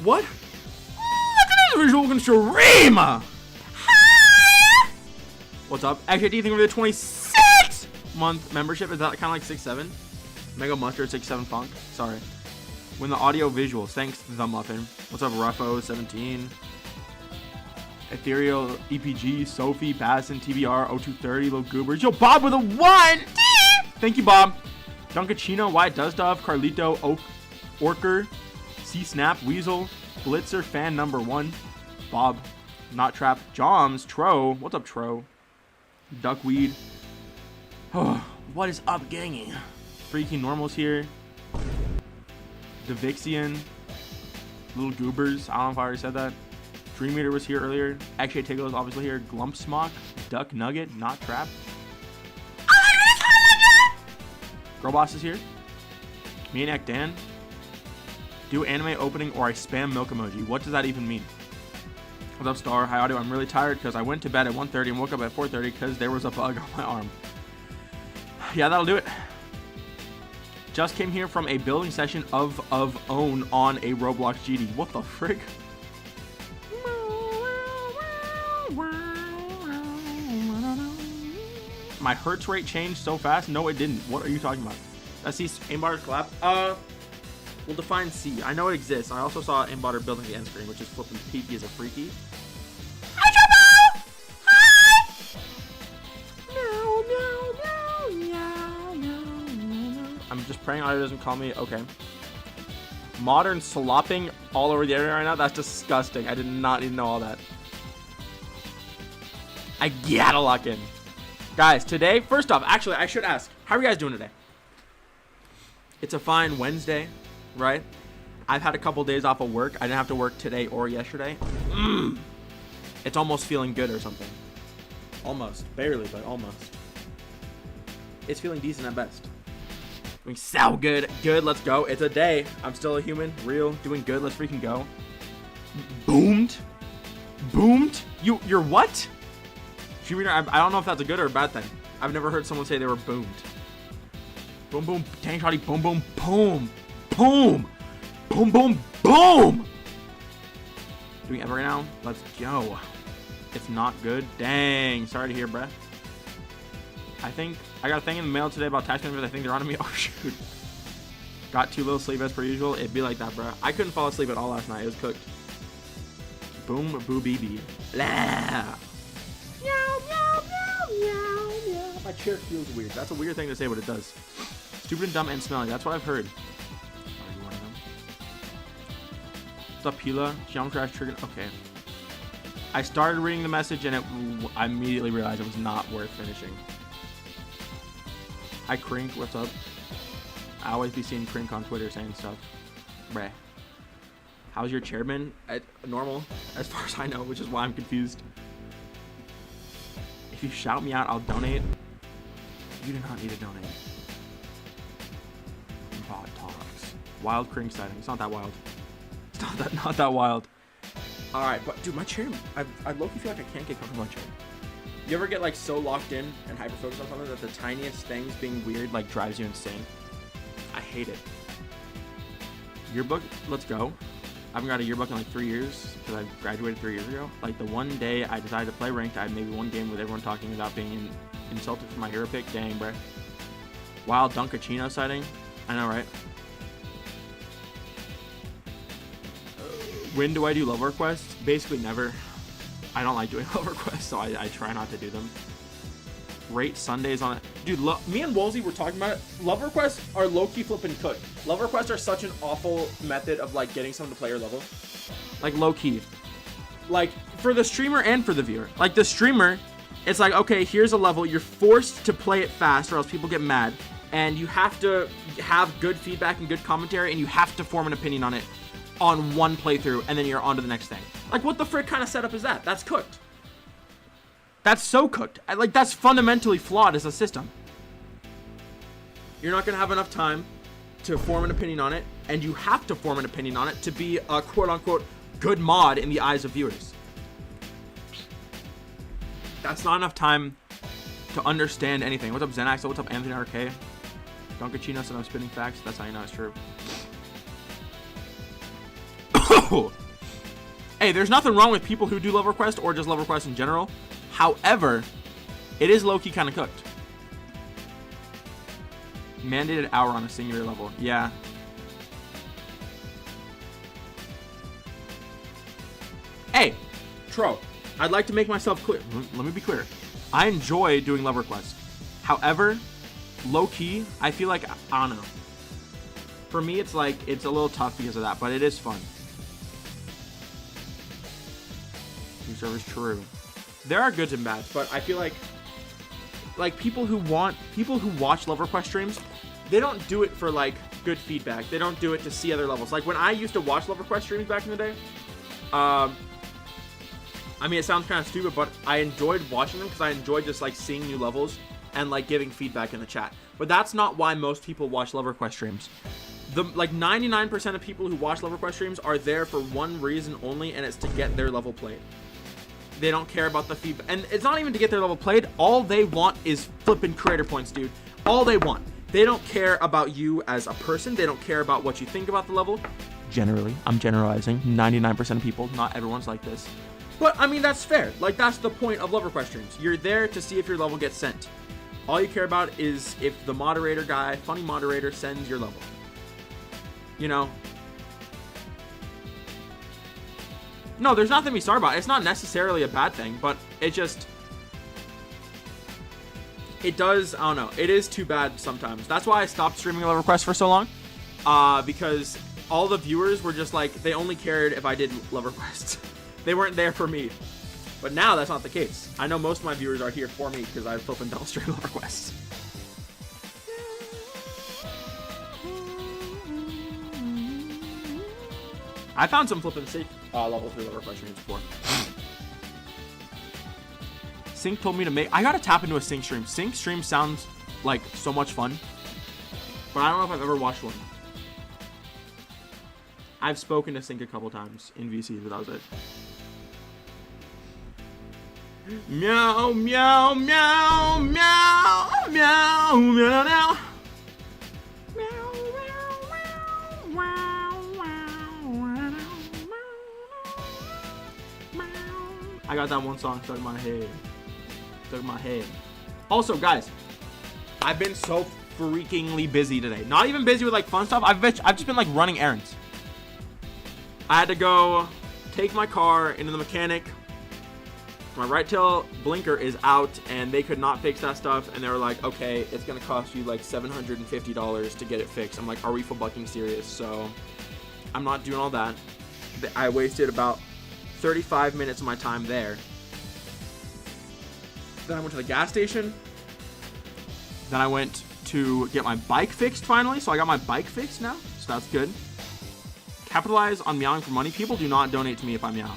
What? Today's visual can stream. What's up? Actually, do you think we're the 26-month membership? Is that kind of like 6-7? Mega Mustard 6-7 Funk. Sorry. When the audio visuals. Thanks, The Muffin. What's up, Ruffo 17? Ethereal, EPG, Sophie, Bassin, TBR, 0230, Little Goobers. Yo, Bob with a 1! Thank you, Bob. Dunkachino, Wyatt Dozdov, Carlito, Oak, Orker, C-Snap, Weasel, Blitzer, Fan number 1, Bob, Not Trap, Joms, Tro. What's up, Tro? Duckweed. Oh, what is up, gangy? Freaking Normals here. Devixian. Little Goobers. I don't know if I already said that. Dream Eater was here earlier. Actually, Tickle is obviously here. Glumpsmock. Duck Nugget. Not Trap. Girlboss is here. Maniac Dan. Do anime opening or I spam milk emoji. What does that even mean? What's up, Star? Hi, Audio. I'm really tired because I went to bed at 1:30 and woke up at 4:30 because there was a bug on my arm. Yeah, that'll do it. Just came here from a building session of own on a Roblox GD. What the frick? My hertz rate changed so fast? No, it didn't. What are you talking about? I see aimbot collab. We'll define C. I know it exists. I also saw aimbot building the end screen, which is flipping peaky as a freaky. Hi, Trouble! Hi! No. I'm just praying Audio doesn't call me. Okay. Modern slopping all over the area right now. That's disgusting. I did not even know all that. I gotta lock in. Guys, today, first off, actually, I should ask, how are you guys doing today? It's a fine Wednesday, right? I've had a couple days off of work. I didn't have to work today or yesterday. It's almost feeling good or something. Almost. Barely, but almost. It's feeling decent at best. Doing so good. Good, let's go. It's a day. I'm still a human. Real. Doing good. Let's freaking go. Boomed? Boomed? You're what? I don't know if that's a good or a bad thing. I've never heard someone say they were boomed. Boom, boom, tank shotty, boom, boom, boom, boom, boom, boom, boom. Doing ever right now? Let's go. It's not good. Dang. Sorry to hear, bruh. I think I got a thing in the mail today about tax members. I think they're on me. Oh, shoot. Got too little sleep as per usual. It'd be like that, bruh. I couldn't fall asleep at all last night. It was cooked. Boom, boo, BB. Blah. My chair feels weird. That's a weird thing to say, but it does. Stupid and dumb and smelly. That's what I've heard. Are you one of them? What's up, Pila? Geometry Trash Trigger. Okay. I started reading the message and I immediately realized it was not worth finishing. Hi, Crink. What's up? I always be seeing Crink on Twitter saying stuff. Bruh. How's your chairman? Normal, as far as I know, which is why I'm confused. If you shout me out, I'll donate. You do not need to donate. Bot talks. Wild Crink sighting. It's not that wild. It's not that wild. All right, but dude, my chair. I low-key feel like I can't get comfortable in my chair. You ever get like so locked in and hyper-focused on something that the tiniest things being weird like drives you insane? I hate it. Yearbook. Let's go. I haven't got a yearbook in like 3 years because I graduated 3 years ago. Like the one day I decided to play ranked, I had maybe one game with everyone talking about being insulted for my hero pick. Dang, bruh. Wild Dunkachino sighting. I know, right? When do I do love requests? Basically never. I don't like doing love requests, so I try not to do them. Rate Sundays on it. Dude, me and Woolsey were talking about it. Love requests are low-key flipping cooked. Love requests are such an awful method of like getting someone to play your level. Like low-key. Like for the streamer and for the viewer. Like the streamer, it's like, okay, here's a level. You're forced to play it fast or else people get mad. And you have to have good feedback and good commentary and you have to form an opinion on it on one playthrough and then you're on to the next thing. Like what the frick kind of setup is that? That's cooked. That's so cooked. Like that's fundamentally flawed as a system. You're not going to have enough time to form an opinion on it, and you have to form an opinion on it to be a quote-unquote good mod in the eyes of viewers. That's not enough time to understand anything. What's up, Zenax? What's up, Anthony RK? Dunkachino said I'm spitting facts. That's how you know it's true. Hey, there's nothing wrong with people who do love request or just love request in general. However, it is low-key kind of cooked. Mandated hour on a singular level. Yeah. Hey, Tro, I'd like to make myself clear. Let me be clear. I enjoy doing love requests. However, low-key, I feel like, I don't know. For me, it's like, it's a little tough because of that, but it is fun. New server's true. There are goods and bads, but I feel like people who watch love request streams, they don't do it for like good feedback. They don't do it to see other levels. Like when I used to watch love request streams back in the day, I mean, it sounds kind of stupid, but I enjoyed watching them because I enjoyed just like seeing new levels and like giving feedback in the chat. But that's not why most people watch love request streams. The like 99% of people who watch love request streams are there for one reason only, and it's to get their level played. They don't care about the feedback, and it's not even to get their level played. All they want is flipping creator points, dude. All they want. They don't care about you as a person. They don't care about what you think about the level. Generally, I'm generalizing. 99% of people, not everyone's like this. But I mean, that's fair. Like, that's the point of love request streams. You're there to see if your level gets sent. All you care about is if the moderator guy, funny moderator, sends your level. You know? No, there's nothing to be sorry about. It's not necessarily a bad thing, but it just... It does, I don't know. It is too bad sometimes. That's why I stopped streaming love requests for so long. Because all the viewers were just like, they only cared if I did love requests. They weren't there for me. But now that's not the case. I know most of my viewers are here for me because I flip and don't stream love requests. I found some flipping sync level 3 love request streams before. Sync told me to make... I gotta tap into a sync stream. Sync stream sounds like so much fun. But I don't know if I've ever watched one. I've spoken to sync a couple times in VC, but that was it. Meow, meow, meow, meow, meow, meow, meow. I got that one song stuck in my head. Stuck in my head. Also, guys, I've been so freakingly busy today. Not even busy with like fun stuff. I've just been like running errands. I had to go take my car into the mechanic. My right tail blinker is out and they could not fix that stuff. And they were like, okay, it's going to cost you like $750 to get it fixed. I'm like, are we fucking serious? So I'm not doing all that. I wasted about 35 minutes of my time there. Then I went to the gas station. Then I went to get my bike fixed finally. So I got my bike fixed now. So that's good. Capitalize on meowing for money. People do not donate to me if I meow.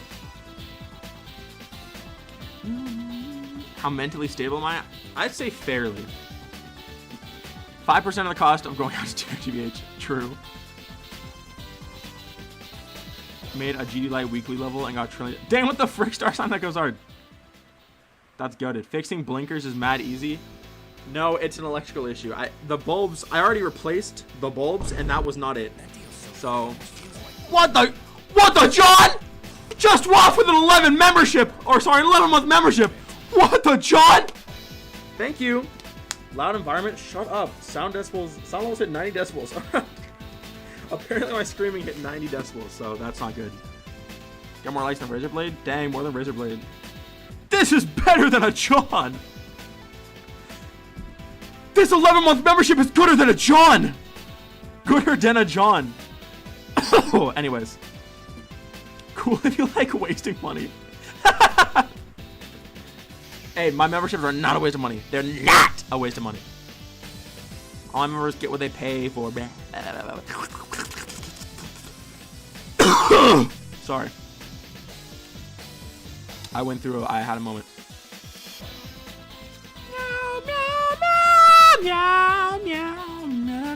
How mentally stable am I? I'd say fairly. 5% of the cost of going out to TBH. True. Made a GD Light weekly level and got trillion. Dang, what the frick? Star sign that goes hard. That's gutted. Fixing blinkers is mad easy. No, it's an electrical issue. The bulbs, I already replaced the bulbs and that was not it. So, what the John? Just off with an 11 membership, or sorry, 11-month membership. What the John? Thank you. Loud environment, shut up. Sound decibels, sound levels hit 90 decibels. Apparently my screaming hit 90 decibels, so that's not good. Got more likes than Razor Blade? Dang, more than Razor Blade. This is better than a John. This 11-month membership is gooder than a John. Gooder than a John. Anyways. Cool if you like wasting money. Hey, my memberships are not a waste of money. They're not a waste of money. All my members get what they pay for. Sorry. I had a moment. Meow, meow, meow, meow, meow.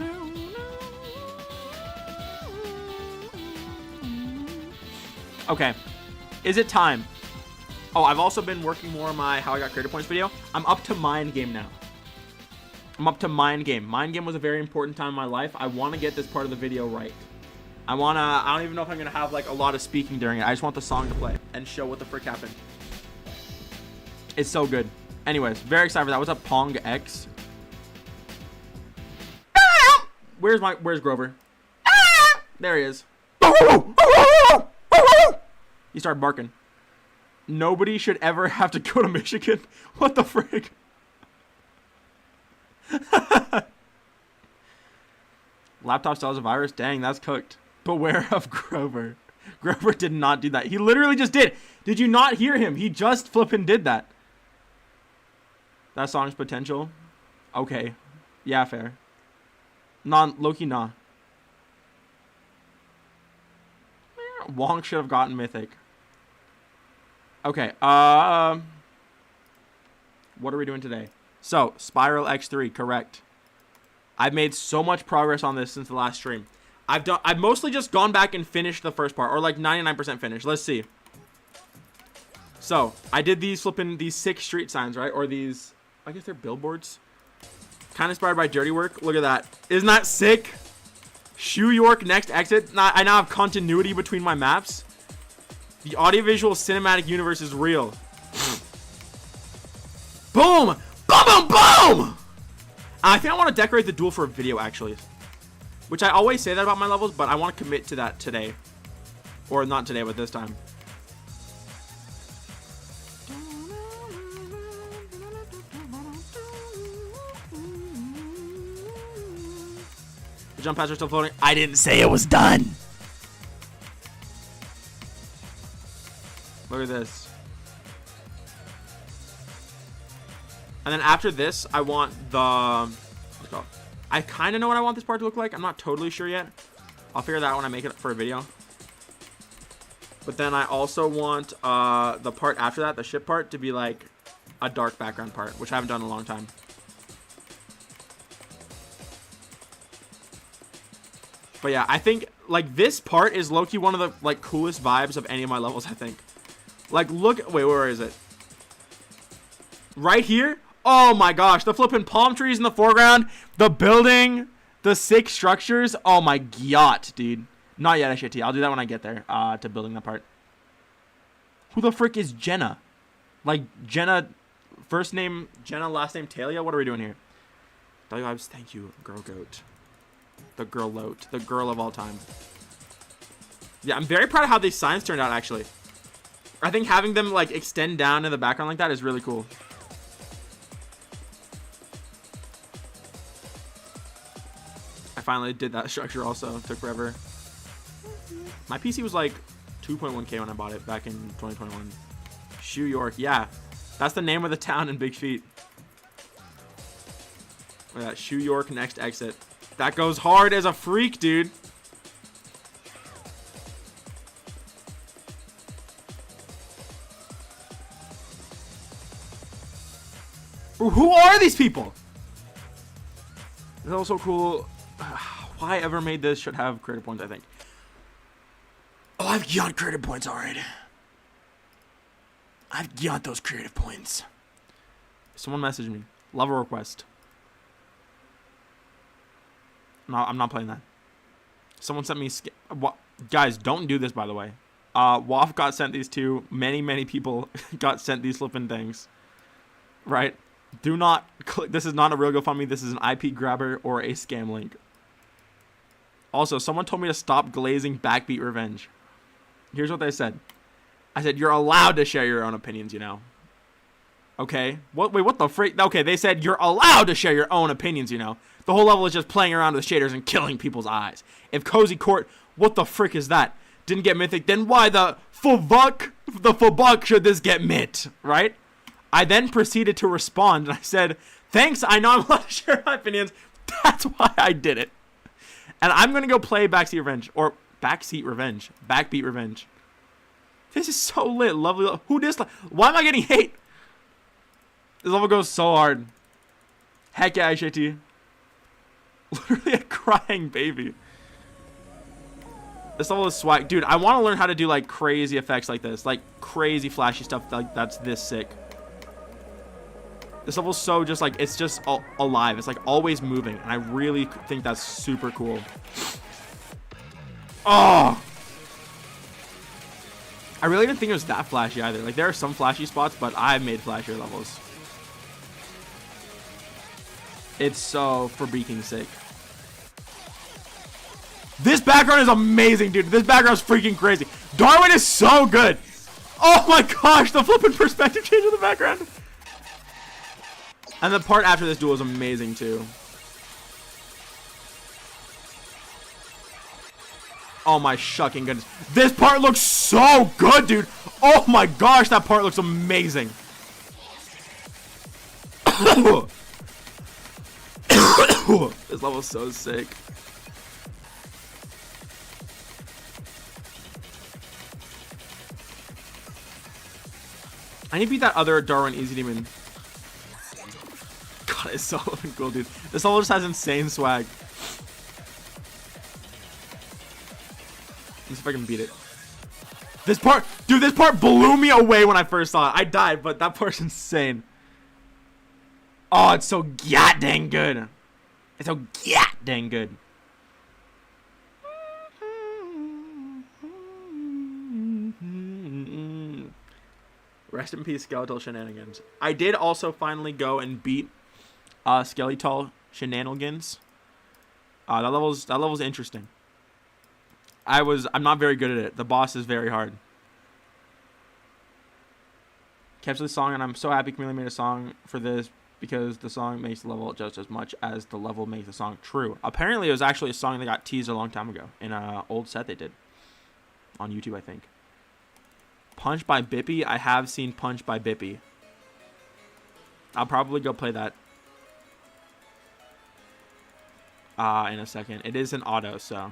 Okay, is it time? Oh, I've also been working more on my How I Got Creator Points video. I'm up to Mind Game now. I'm up to Mind Game. Mind Game was a very important time in my life. I want to get this part of the video right. I don't even know if I'm gonna have like a lot of speaking during it. I just want the song to play and show what the frick happened. It's so good. Anyways, very excited for that. What's up, Pong X? Where's Grover? There he is. He started barking. Nobody should ever have to go to Michigan. What the frick? Laptop still has a virus? Dang, that's cooked. Beware of Grover. Grover did not do that. He literally just did. Did you not hear him? He just flippin' did that. That song's potential? Okay. Yeah, fair. Loki, nah. Wong should have gotten Mythic. Okay, what are we doing today? So, SPIRALx3, correct. I've made so much progress on this since the last stream. I've mostly just gone back and finished the first part, or like 99% finished. Let's see. So, I did these 6 street signs, right? Or these, I guess they're billboards. Kind of inspired by Dirty Work. Look at that. Isn't that sick? Shoe York next exit. I now have continuity between my maps. The audiovisual cinematic universe is real. Boom! Boom, boom, boom! I think I want to decorate the duel for a video, actually. Which I always say that about my levels, but I want to commit to that today. Or not today, but this time. The jump pads are still floating. I didn't say it was done. Look at this. And then after this, I want the... I kind of know what I want this part to look like. I'm not totally sure yet. I'll figure that out when I make it for a video. But then I also want the part after that, the ship part, to be like a dark background part, which I haven't done in a long time. But yeah, I think like this part is low-key one of the like coolest vibes of any of my levels, I think. Like, look, wait, where is it? Right here? Oh my gosh, the flipping palm trees in the foreground, the building, the 6 structures. Oh my god, dude. Not yet, SHT. I'll do that when I get there, to building that part. Who the frick is Jenna? Like, Jenna, first name Jenna, last name Talia? What are we doing here? WIBs, thank you, girl goat. The girl loat. The girl of all time. Yeah, I'm very proud of how these signs turned out, actually. I think having them, like, extend down in the background like that is really cool. I finally did that structure also. It took forever. My PC was, like, 2.1K when I bought it back in 2021. Shoe York. Yeah. That's the name of the town in Big Feet. Look at that. Shoe York next exit. That goes hard as a freak, dude. Who are these people? It's also cool. Why ever made this should have creative points, I think. Oh, I've got creative points already. I've got those creative points. Someone messaged me. Level request. No, I'm not playing that. Someone sent me... Guys, don't do this, by the way. WAF got sent these too. Many people got sent these flipping things. Right? Do not click. This is not a real GoFundMe. This is an IP grabber or a scam link. Also, someone told me to stop glazing Backbeat Revenge. Here's what they said. I said, you're allowed to share your own opinions, you know. Okay. What? Wait, what the freak? Okay, they said you're allowed to share your own opinions, you know. The whole level is just playing around with shaders and killing people's eyes. If Cozy Court, what the frick is that? Didn't get mythic, then why the fuck should this get mint, right? I then proceeded to respond, and I said, thanks, I know I'm allowed to share my opinions. That's why I did it. And I'm going to go play Backseat Revenge, or Backseat Revenge, Backbeat Revenge. This is so lit, lovely. Who disliked? Why am I getting hate? This level goes so hard. Heck yeah, HAT. Literally a crying baby. This level is swag. Dude, I want to learn how to do, like, crazy effects like this. Like, crazy flashy stuff like that's this sick. This level's so just, like, it's just alive. It's, like, always moving. And I really think that's super cool. Oh! I really didn't think it was that flashy either. Like, there are some flashy spots, but I've made flashier levels. It's so for beaking's sake. This background is amazing, dude. This background is freaking crazy. Darwin is so good. Oh my gosh, the flipping perspective change in the background. And the part after this duel is amazing too. Oh my shucking goodness. This part looks so good, dude. Oh my gosh, that part looks amazing. This level is so sick. I need to beat that other Darwin Easy Demon. God, it's so cool, dude. This level just has insane swag. Let's see if I can beat it. This part, dude, this part blew me away when I first saw it. I died, but that part's insane. Oh, it's so goddamn good. It's so goddamn good. Rest in peace, Skeletal Shenanigans. I did also finally go and beat Skeletal Shenanigans. That level's interesting. I'm not very good at it. The boss is very hard. Capture the song, and I'm so happy Camille made a song for this because the song makes the level just as much as the level makes the song. True. Apparently, it was actually a song that got teased a long time ago in an old set they did on YouTube, I think. Punch by Bippy. I have seen Punch by Bippy. I'll probably go play that in a second. It is an auto, so.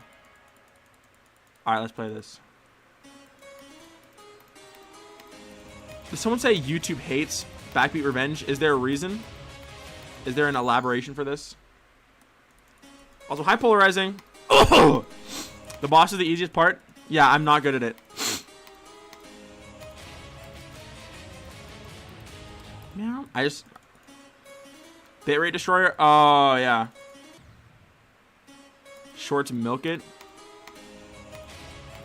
Alright, let's play this. Did someone say YouTube hates Backbeat Revenge? Is there a reason? Is there an elaboration for this? Also, high polarizing. Oh! The boss is the easiest part. Yeah, I'm not good at it. Meow. I just... Bitrate Destroyer? Oh, yeah. Shorts milk it.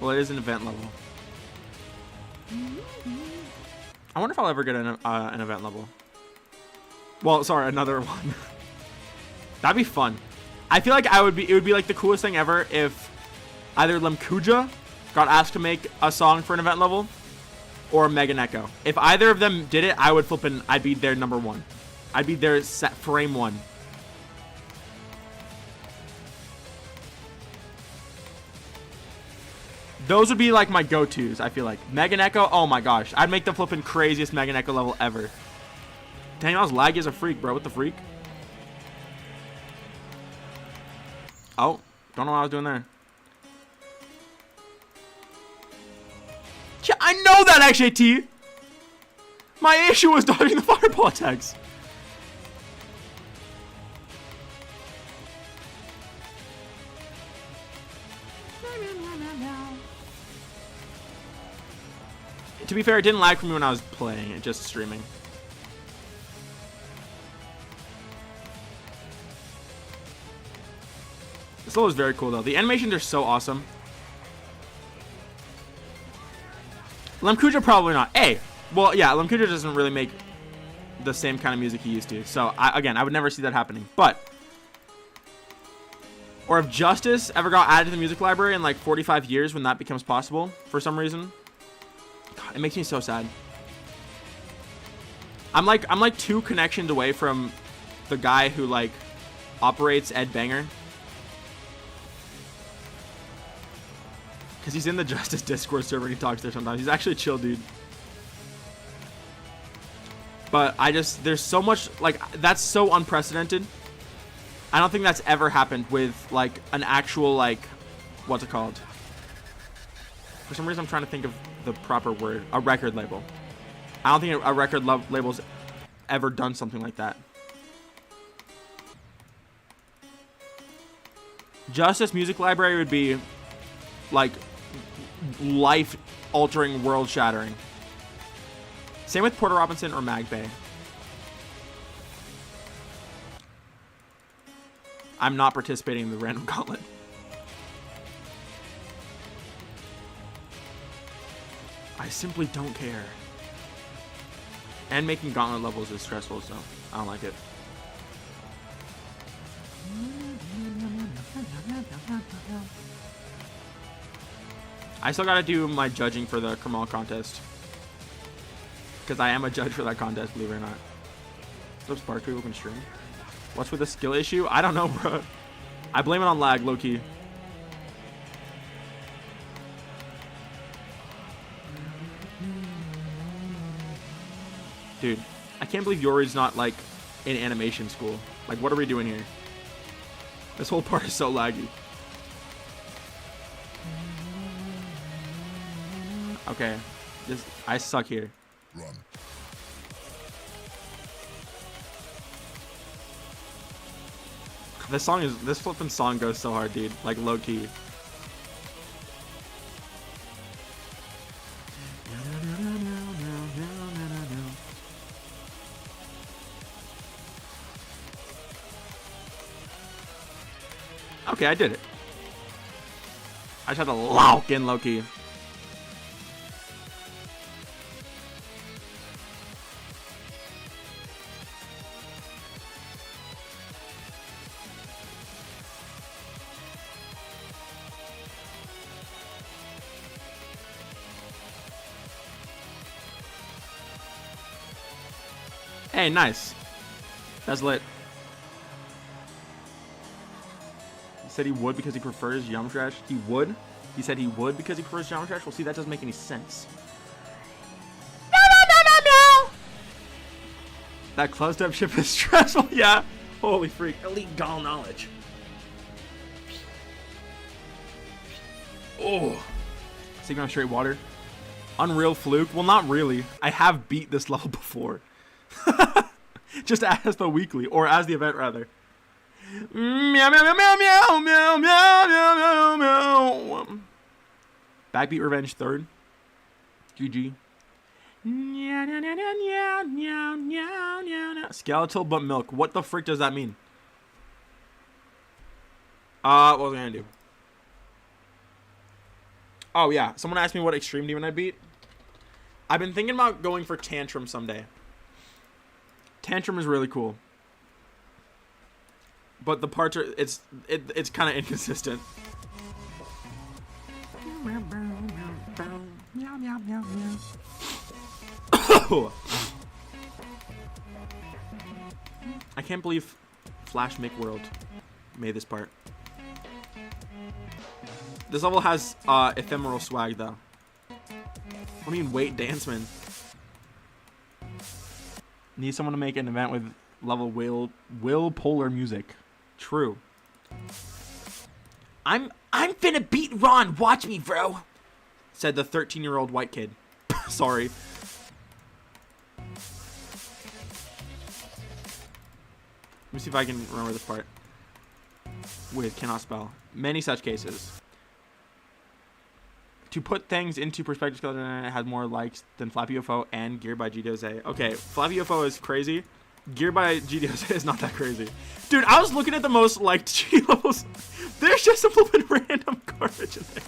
Well, it is an event level. I wonder if I'll ever get an event level. Well, sorry, another one. That'd be fun. I feel like it would be like the coolest thing ever if either Lemkuja got asked to make a song for an event level or Megan Echo. If either of them did it, I'd be their number one. I'd be their set frame one. Those would be like my go-tos, I feel like. Megan Echo, oh my gosh. I'd make the flipping craziest Megan Echo level ever. Dang, I was laggy as a freak, bro. What the freak? Oh, don't know what I was doing there. Yeah, I know that, XJT! My issue was dodging the fireball attacks. To be fair, it didn't lag for me when I was playing it, just streaming. This level is very cool, though. The animations are so awesome. Lemkuja probably not. Hey, well, yeah, Lemkuja doesn't really make the same kind of music he used to. So, again, I would never see that happening. But, or if Justice ever got added to the music library in like 45 years when that becomes possible for some reason. God, it makes me so sad. I'm like 2 connections away from the guy who like operates Ed Banger. Because he's in the Justice Discord server and he talks there sometimes. He's actually a chill dude. But there's so much, like, that's so unprecedented. I don't think that's ever happened with, like, an actual, like, what's it called? For some reason, I'm trying to think of the proper word. A record label. I don't think a record label's ever done something like that. Justice Music Library would be, like, life-altering, world-shattering. Same with Porter Robinson or Mag Bay. I'm not participating in the random gauntlet. I simply don't care. And making gauntlet levels is stressful, so I don't like it. I still gotta do my judging for the Kamal contest. Because I am a judge for that contest, believe it or not. What's up, Spark? People can stream. What's with the skill issue? I don't know, bro. I blame it on lag, low-key. Dude, I can't believe Yori's not, like, in animation school. Like, what are we doing here? This whole part is so laggy. Okay. I suck here. Run. This flipping song goes so hard, dude. Like, low-key. Okay, I did it. I just had to lock in low-key. Hey, nice. That's lit. He said he would because he prefers Geometrash. He would? He said he would because he prefers Geometrash? Well, see, that doesn't make any sense. No. That closed-up ship is stressful. Yeah. Holy freak. Elite Gall knowledge. Oh. Taking on straight water. Unreal fluke. Well, not really. I have beat this level before. Just as the weekly, or as the event rather. Meow meow meow meow meow meow meow meow meow. Backbeat Revenge third. GG. Skeletal but milk. What the frick does that mean? What was I gonna do? Oh yeah, someone asked me what extreme demon I beat. I've been thinking about going for Tantrum someday. Tantrum is really cool, but the parts are it's kind of inconsistent. I can't believe Flash Make World made this part. This level has ephemeral swag though. I mean, wait, Danzmen. Need someone to make an event with level will polar music. True. I'm finna beat Ron. Watch me, bro. Said the 13-year-old white kid. Sorry. Let me see if I can remember this part. With cannot spell. Many such cases. To put things into perspective, it has more likes than Flappy UFO and Geared by GDOZ. Okay, Flappy UFO is crazy. Geared by GDOZ is not that crazy. Dude, I was looking at the most liked G levels. There's just a flippin' random garbage in there.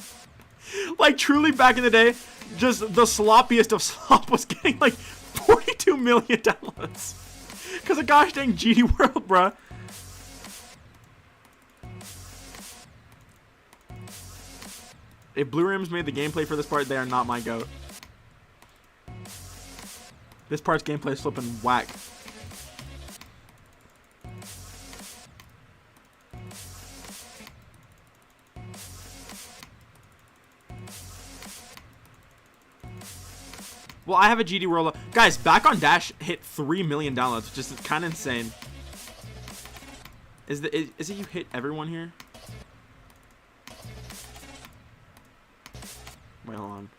Like, truly back in the day, just the sloppiest of slop was getting like 42 million downloads. Because of gosh dang GD World, bruh. If Blue Rims made the gameplay for this part, they are not my goat. This part's gameplay is flipping whack. Well, I have a GD World. Guys, Back on Dash hit 3 million downloads, which is kind of insane. Is it you hit everyone here? Wait, hold on.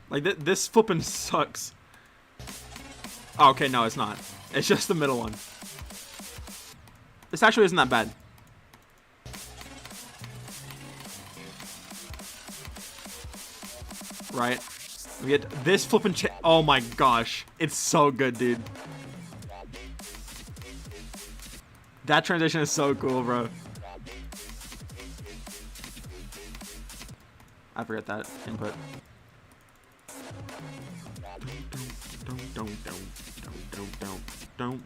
Like, this flipping sucks. Oh, okay, no, it's not. It's just the middle one. This actually isn't that bad. Right? We get this flipping oh my gosh. It's so good, dude. That transition is so cool, bro. I forget that input. Don't.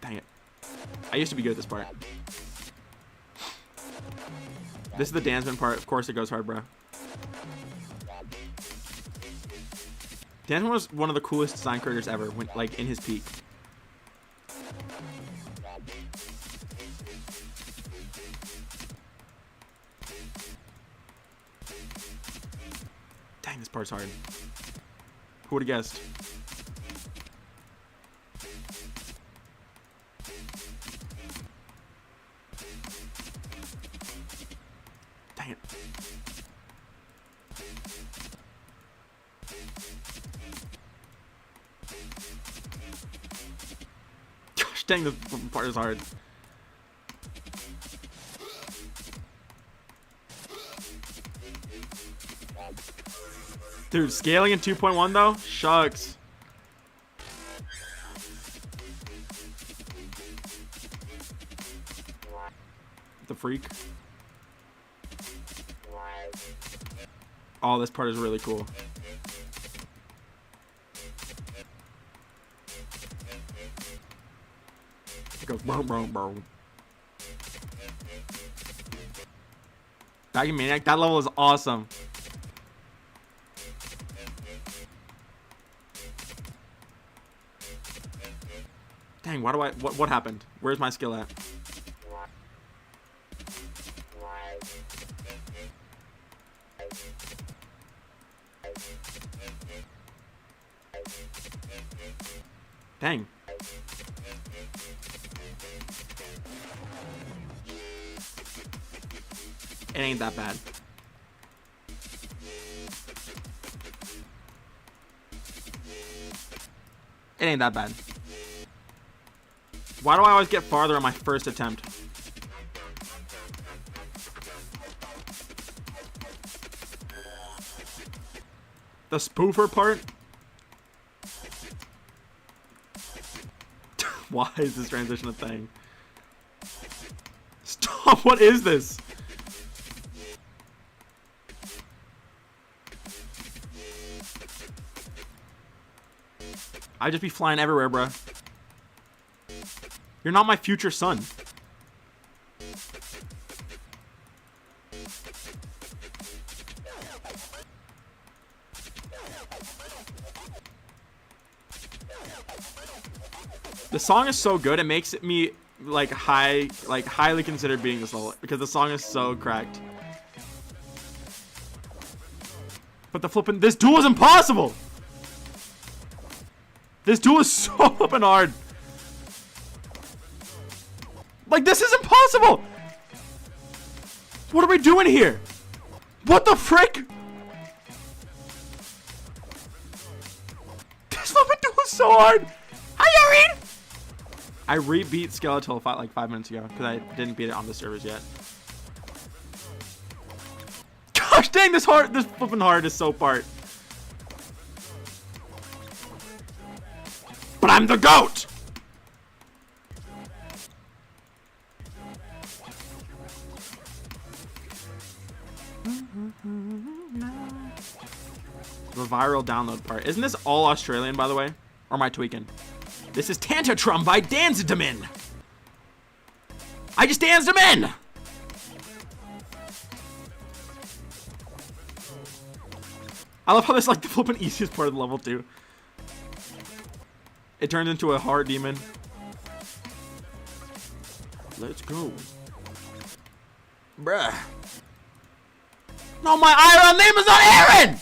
Dang it. I used to be good at this part. This is the Danzmen part. Of course it goes hard, bro. Danzmen was one of the coolest design creators ever, when, like, in his peak. Dang, this part's hard. Who would have guessed? Dang it. Gosh, dang, this part is hard. Dude, scaling in 2.1 though? Shucks. The freak. Oh, this part is really cool. It goes boom, boom, boom. Baggy Maniac, that level is awesome. Dang, why do I... What happened? Where's my skill at? Dang. It ain't that bad. It ain't that bad. Why do I always get farther on my first attempt? The spoofer part? Why is this transition a thing? Stop, what is this? I just be flying everywhere, bruh. You're not my future son. The song is so good, it makes me like highly consider beating this level because the song is so cracked. But the flippin', this duel is impossible. This duel is so flippin' hard. Like, this is impossible! What are we doing here? What the frick? This fucking duel is so hard! Hi, Irene! I re-beat Skeletal like 5 minutes ago, because I didn't beat it on the servers yet. Gosh dang, this flipping hard is so part. But I'm the GOAT! The viral download part. Isn't this all Australian, by the way? Or am I tweaking? This is Tantrum by Danzmen. I just danced him in! I love how this is like the flipping easiest part of the level too. It turns into a hard demon. Let's go. Bruh. No, my IRL name is not Aaron!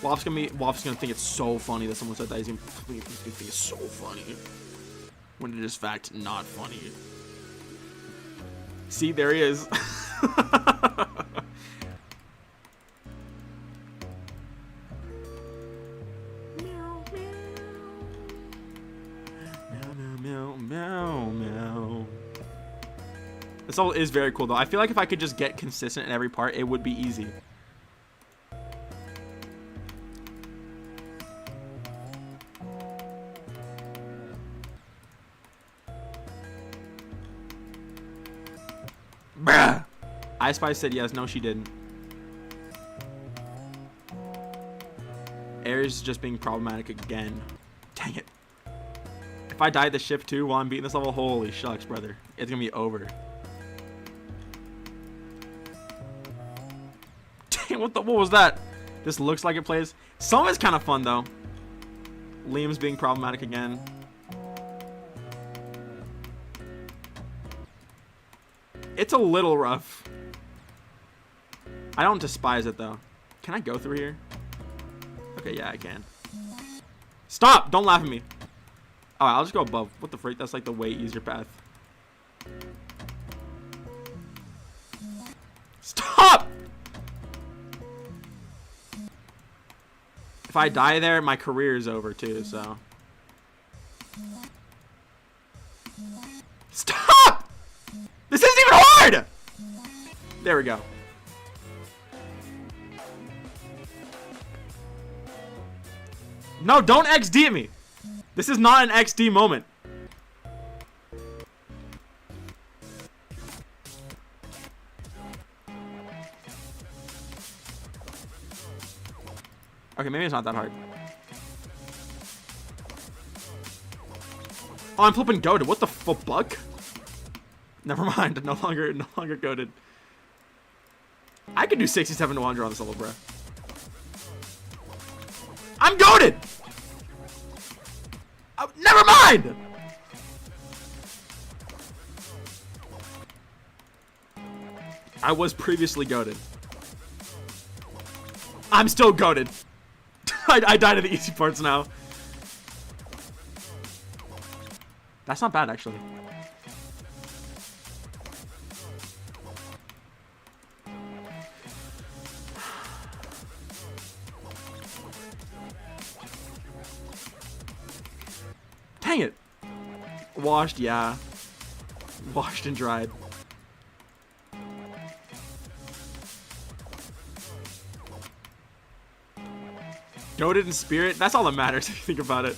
Woff's gonna think it's so funny that someone said that. He's gonna think it's so funny. When it is fact not funny. See, there he is. This all is very cool though. I feel like if I could just get consistent in every part, it would be easy. I Spy said yes. No, she didn't. Air's just being problematic again. Dang it. If I die at the ship too while I'm beating this level, holy shucks, brother. It's gonna be over. Dang, what was that? This looks like it plays. Some of it's kind of fun though. Liam's being problematic again. It's a little rough. I don't despise it though. Can I go through here? Okay, yeah, I can. Stop! Don't laugh at me. Alright, I'll just go above. What the freak? That's like the way easier path. Stop! If I die there, my career is over too, so. Stop! This isn't even hard! There we go. No, don't XD at me. This is not an XD moment. Okay, maybe it's not that hard. Oh, I'm flipping goated. What the fuck? Never mind. No longer goated. I could do 67 to 100 on this level, bro. I'm goated. Never mind. I was previously goated. I'm still goated. I died at the easy parts now. That's not bad, actually. Dang it. Washed, yeah. Washed and dried. Goated in spirit. That's all that matters if you think about it.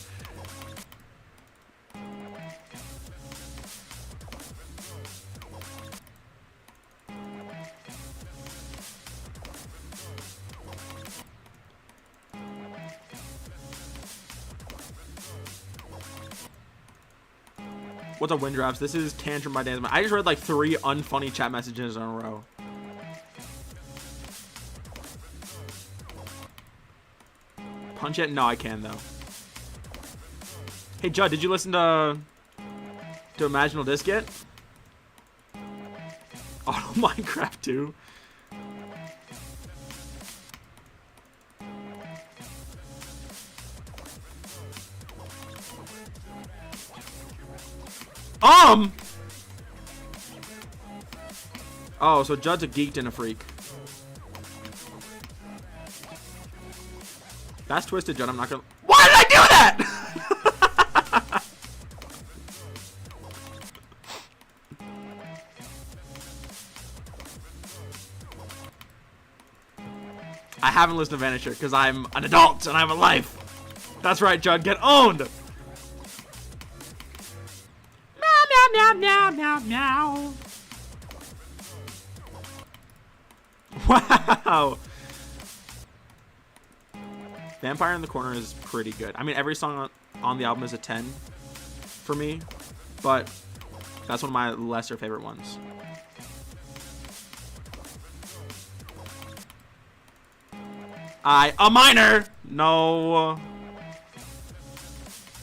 What's up, Wind Drafts? This is Tantrum by Danzmen. I just read like 3 unfunny chat messages in a row. Punch it? No, I can though. Hey Judd, did you listen to Imaginal Disc yet? Oh, Minecraft 2. Oh, so Judd's a geeked and a freak. That's twisted, Judd. I'm not gonna. Why did I do that? I haven't listened to Vanisher because I'm an adult and I have a life. That's right, Judd. Get owned. Meow, meow, meow, meow, meow. Wow. Vampire in the Corner is pretty good. I mean, every song on the album is a 10 for me, but that's one of my lesser favorite ones. A minor! No.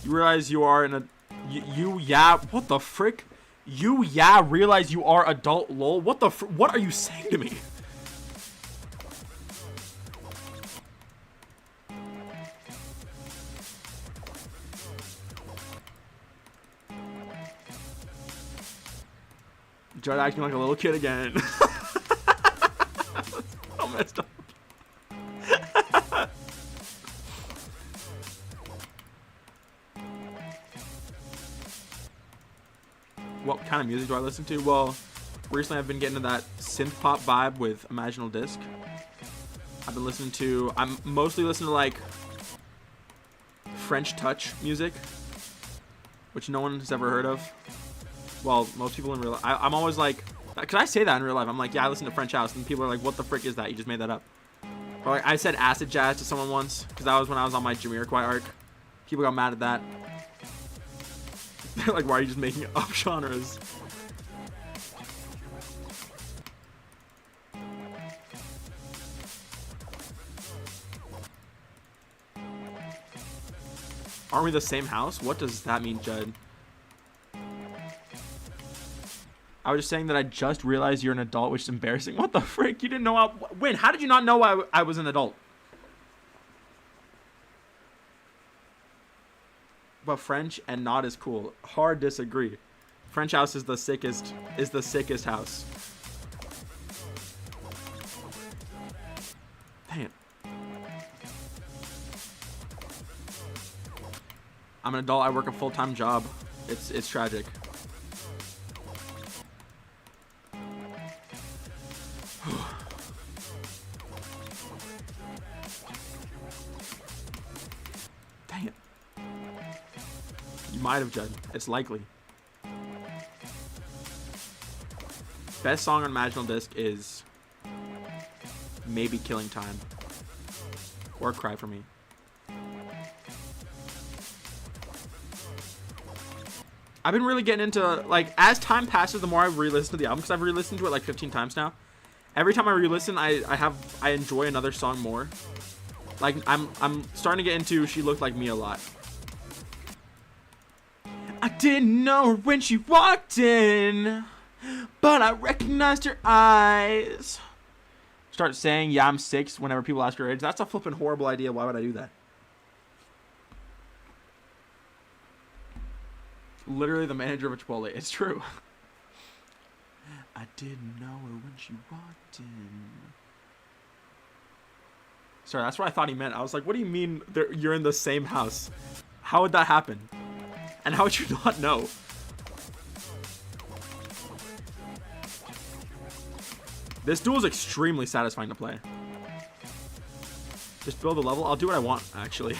You realize you are in a... yeah, what the frick? Realize you are adult, lol? What the what are you saying to me? Judd acting like a little kid again. So messed up. What kind of music do I listen to? Well, recently I've been getting to that synth pop vibe with Imaginal Disc. I've been listening to... I'm mostly listening to like French touch music, which no one has ever heard of. Well, most people in real life. I'm always like, Cause I say that in real life. I'm like, yeah, I listen to French House, and people are like, what the frick is that? You just made that up. Or like, I said acid jazz to someone once, cause that was when I was on my Jamiroquai arc. People got mad at that. They're like, why are you just making up genres? Aren't we the same house? What does that mean, Judd? I was just saying that I just realized you're an adult, which is embarrassing. What the frick? You didn't know Win, how did you not know I was an adult? But French and not as cool. Hard disagree. French House is the sickest house. Dang it. I'm an adult. I work a full-time job. It's tragic. Dang it. You might have, Judd. It's likely. Best song on Imaginal Disc is maybe Killing Time or Cry For Me. I've been really getting into, like, as time passes, the more I re-listen to the album, because I've re-listened to it like 15 times now. Every time I re-listen, I enjoy another song more. Like, I'm starting to get into She Looked Like Me a lot. I didn't know her when she walked in, but I recognized her eyes. Start saying, yeah, I'm 6 whenever people ask her age. That's a flippin' horrible idea. Why would I do that? Literally the manager of a Chipotle. It's true. I didn't know her when she walked in. Sorry, that's what I thought he meant. I was like, what do you mean you're in the same house? How would that happen? And how would you not know? This duel is extremely satisfying to play. Just build a level. I'll do what I want, actually.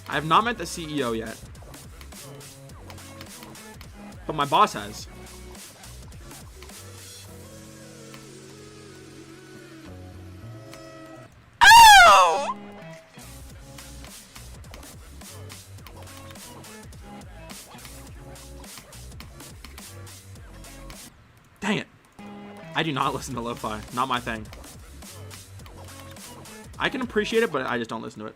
I have not met the CEO yet. But my boss has. Ow! Dang it. I do not listen to lo-fi. Not my thing. I can appreciate it, but I just don't listen to it.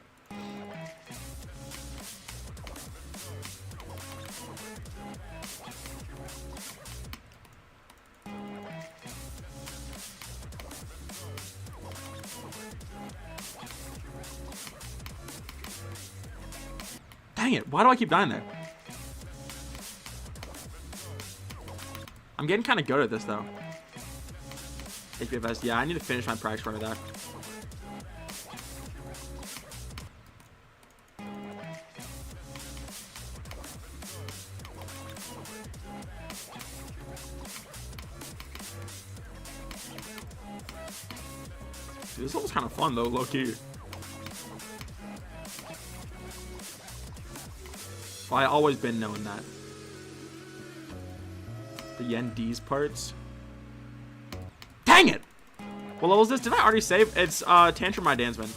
Dang it, why do I keep dying there? I'm getting kind of good at this, though. HPFS, yeah, I need to finish my practice run of that. Dude, this level's kind of fun, though, low-key. Well, I always been knowing that. The Yen D's parts. Dang it! What level is this? Did I already save? It's Tantrum by Danzmen.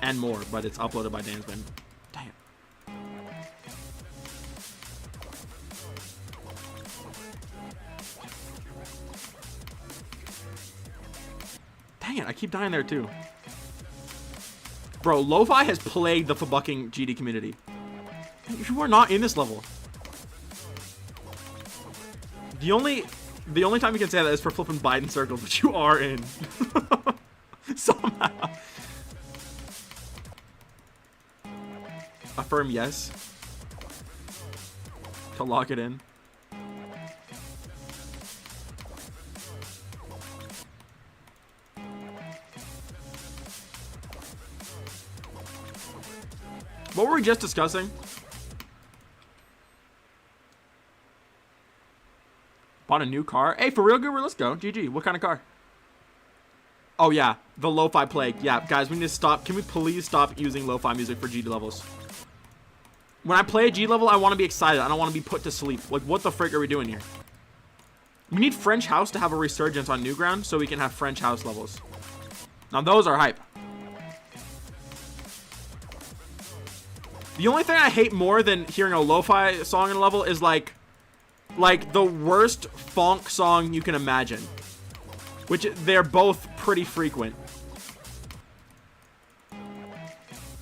And more, but it's uploaded by Danzmen. Dang it. Dang it, I keep dying there too. Bro, lo-fi has plagued the fucking GD community. You are not in this level. The only time you can say that is for flipping Biden circles, but you are in. Somehow. Affirm yes. To lock it in. What were we just discussing? Bought a new car. Hey, for real, Goober, let's go. GG. What kind of car? Oh, yeah. The lo-fi plague. Yeah, guys, we need to stop. Can we please stop using lo-fi music for G levels? When I play a G level, I want to be excited. I don't want to be put to sleep. Like, what the frick are we doing here? We need French house to have a resurgence on Newground so we can have French house levels. Now, those are hype. The only thing I hate more than hearing a lo-fi song in a level is like the worst funk song you can imagine. Which they're both pretty frequent.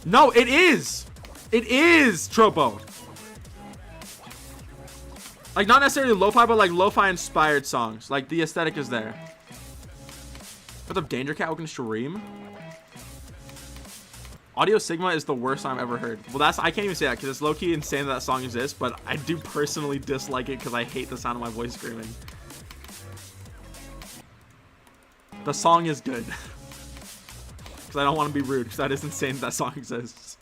No, it is. It is Tropo. Like, not necessarily lo-fi, but like lo-fi inspired songs. Like, the aesthetic is there. What's up, Danger Cat? Welcome to stream. Audio Sigma is the worst song I've ever heard. Well, I can't even say that because it's low-key insane that song exists, but I do personally dislike it because I hate the sound of my voice screaming. The song is good. Because I don't want to be rude, because that is insane that song exists.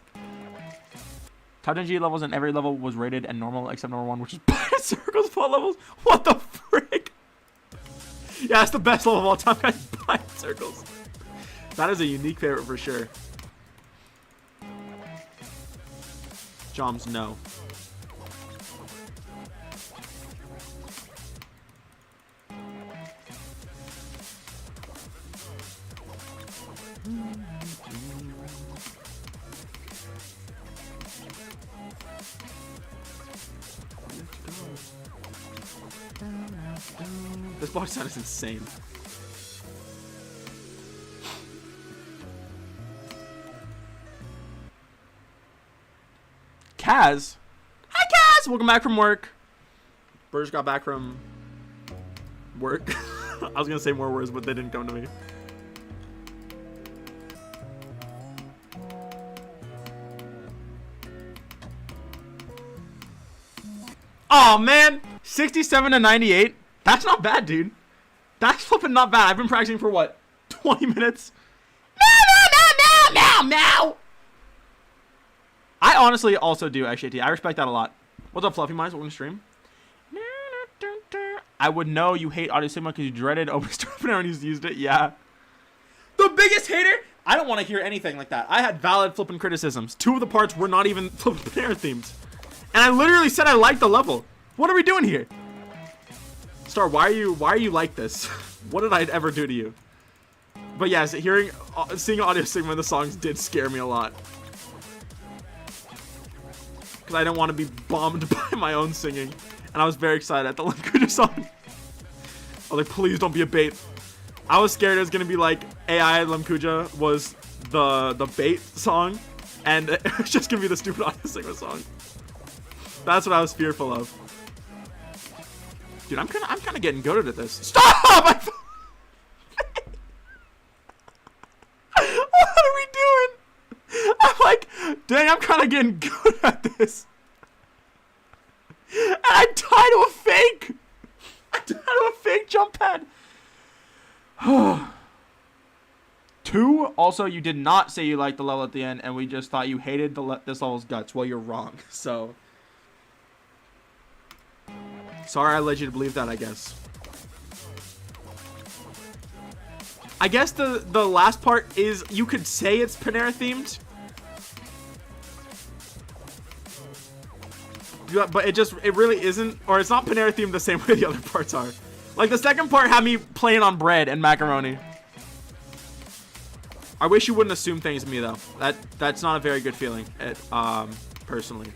Top 10 G levels and every level was rated and normal except number 1, which is Bind Circles full levels. What the frick? Yeah, it's the best level of all time, guys. Bind Circles. That is a unique favorite for sure. Joms, no. This box sound is insane. Kaz. Hi, Kaz. Welcome back from work. Burge got back from work. I was gonna say more words, but they didn't come to me. Oh man, 67 to 98. That's not bad, dude. That's flipping not bad. I've been practicing for what, 20 minutes? Meow. I honestly also do XJT. I respect that a lot. What's up, Fluffy Minds? Welcome to stream. I would know you hate Audio Sigma because you dreaded OpenStore when everyone used it. Yeah. The biggest hater? I don't want to hear anything like that. I had valid flipping criticisms. 2 of the parts were not even flipping Panera themed. And I literally said I liked the level. What are we doing here? Star, why are you like this? What did I ever do to you? But yes, seeing Audio Sigma in the songs did scare me a lot. Because I didn't want to be bombed by my own singing. And I was very excited at the Lemkuja song. I was like, please don't be a bait. I was scared it was going to be like AI Lemkuja was the bait song. And it was just going to be the stupid Audio Sigma song. That's what I was fearful of. Dude, I'm kind of getting goated at this. Stop! What are we doing? I'm like, dang, I'm kind of getting good at this. And I died to a fake. I died to a fake jump pad. 2, also, you did not say you liked the level at the end, and we just thought you hated this level's guts. Well, you're wrong. So, sorry I led you to believe that, I guess. I guess the last part is, you could say it's Panera themed. But it really isn't, or it's not Panera themed the same way the other parts are. Like, the second part had me playing on bread and macaroni. I wish you wouldn't assume things of me, though. That's not a very good feeling, personally.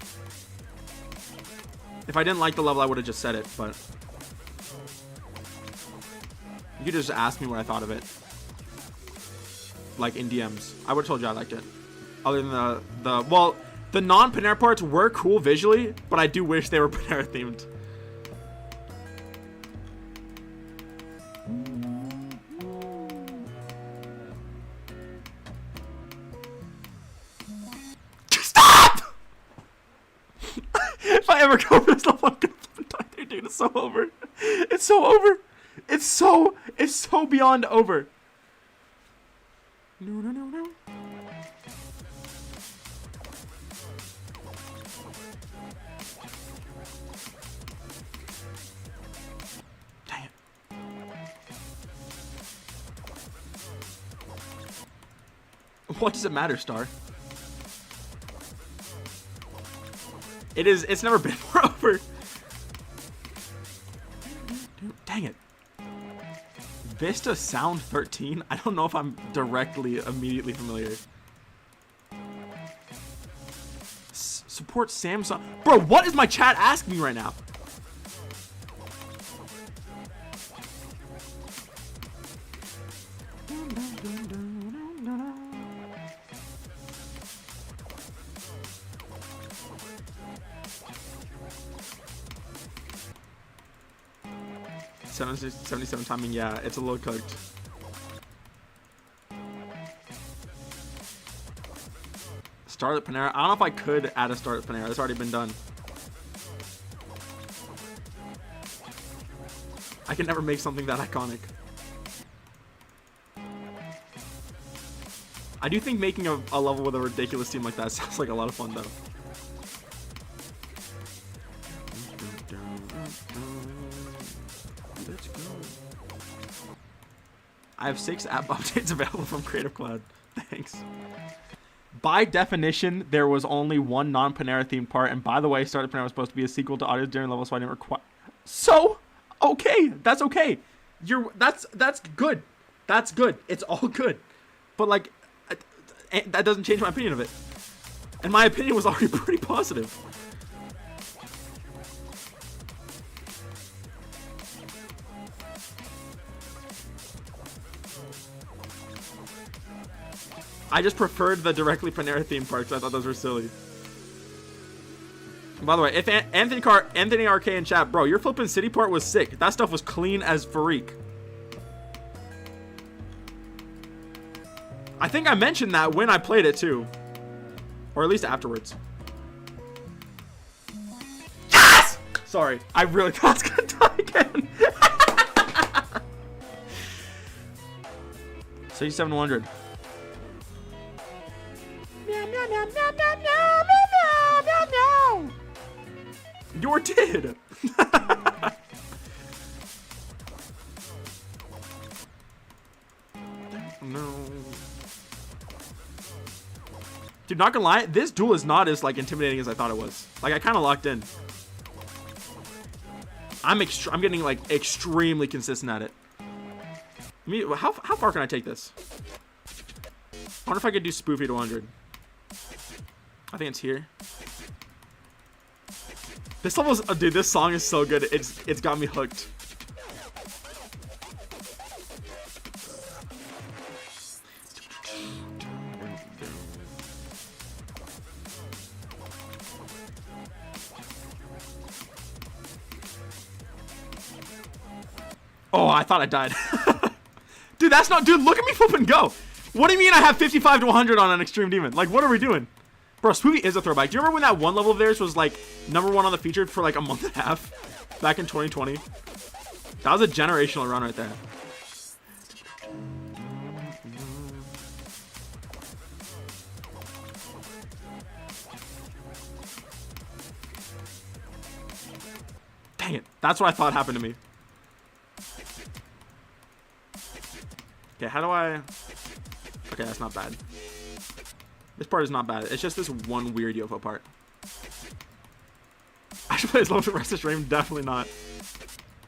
If I didn't like the level, I would have just said it, but you could just ask me what I thought of it. Like, in DMs. I would have told you I liked it. Other than well, the non-Panera parts were cool visually, but I do wish they were Panera themed. Stop! If I ever go over this level, I'm gonna die there, dude. It's so over. It's so over. It's so beyond over. No. Dang it. What does it matter, Star? It's never been more over. Dang it. Vista Sound 13? I don't know if I'm immediately familiar. Support Samsung. Bro, what is my chat asking me right now? $77 timing, yeah, it's a little cooked. Start at Panera. I don't know if I could add a start at Panera. It's already been done. I can never make something that iconic. I do think making a level with a ridiculous team like that sounds like a lot of fun, though. Let's go. I have 6 app updates available from Creative Cloud. Thanks. By definition, there was only one non-Panera themed part, and by the way, Start at Panera was supposed to be a sequel to Audio During Level, so I didn't require. So, okay, that's okay. That's good. That's good. It's all good. But like, that doesn't change my opinion of it. And my opinion was already pretty positive. I just preferred the directly Panera themed parts. I thought those were silly. By the way, if Anthony RK in chat, bro, your flippin' city part was sick. That stuff was clean as freak. I think I mentioned that when I played it too, or at least afterwards. Yes! Sorry, I really thought I was gonna die again. 6700. You did. No. Dude, not gonna lie, this duel is not as like intimidating as I thought it was. Like I kind of locked in. I'm getting like extremely consistent at it. How far can I take this? I wonder if I could do Spoofy to 100. I think it's here. This level's, dude, this song is so good. It's got me hooked. Oh, I thought I died. Dude, that's not, dude, look at me flipping go. What do you mean I have 55 to 100 on an Extreme Demon? Like, what are we doing? Bro, Spoofy is a throwback. Do you remember when that one level of theirs was like #1 on the featured for like a month and a half back in 2020? That was a generational run right there. Dang it. That's what I thought happened to me. Okay, how do I... Okay, that's not bad. This part is not bad. It's just this one weird Yofo part. I should play as low as the rest of the stream. Definitely not.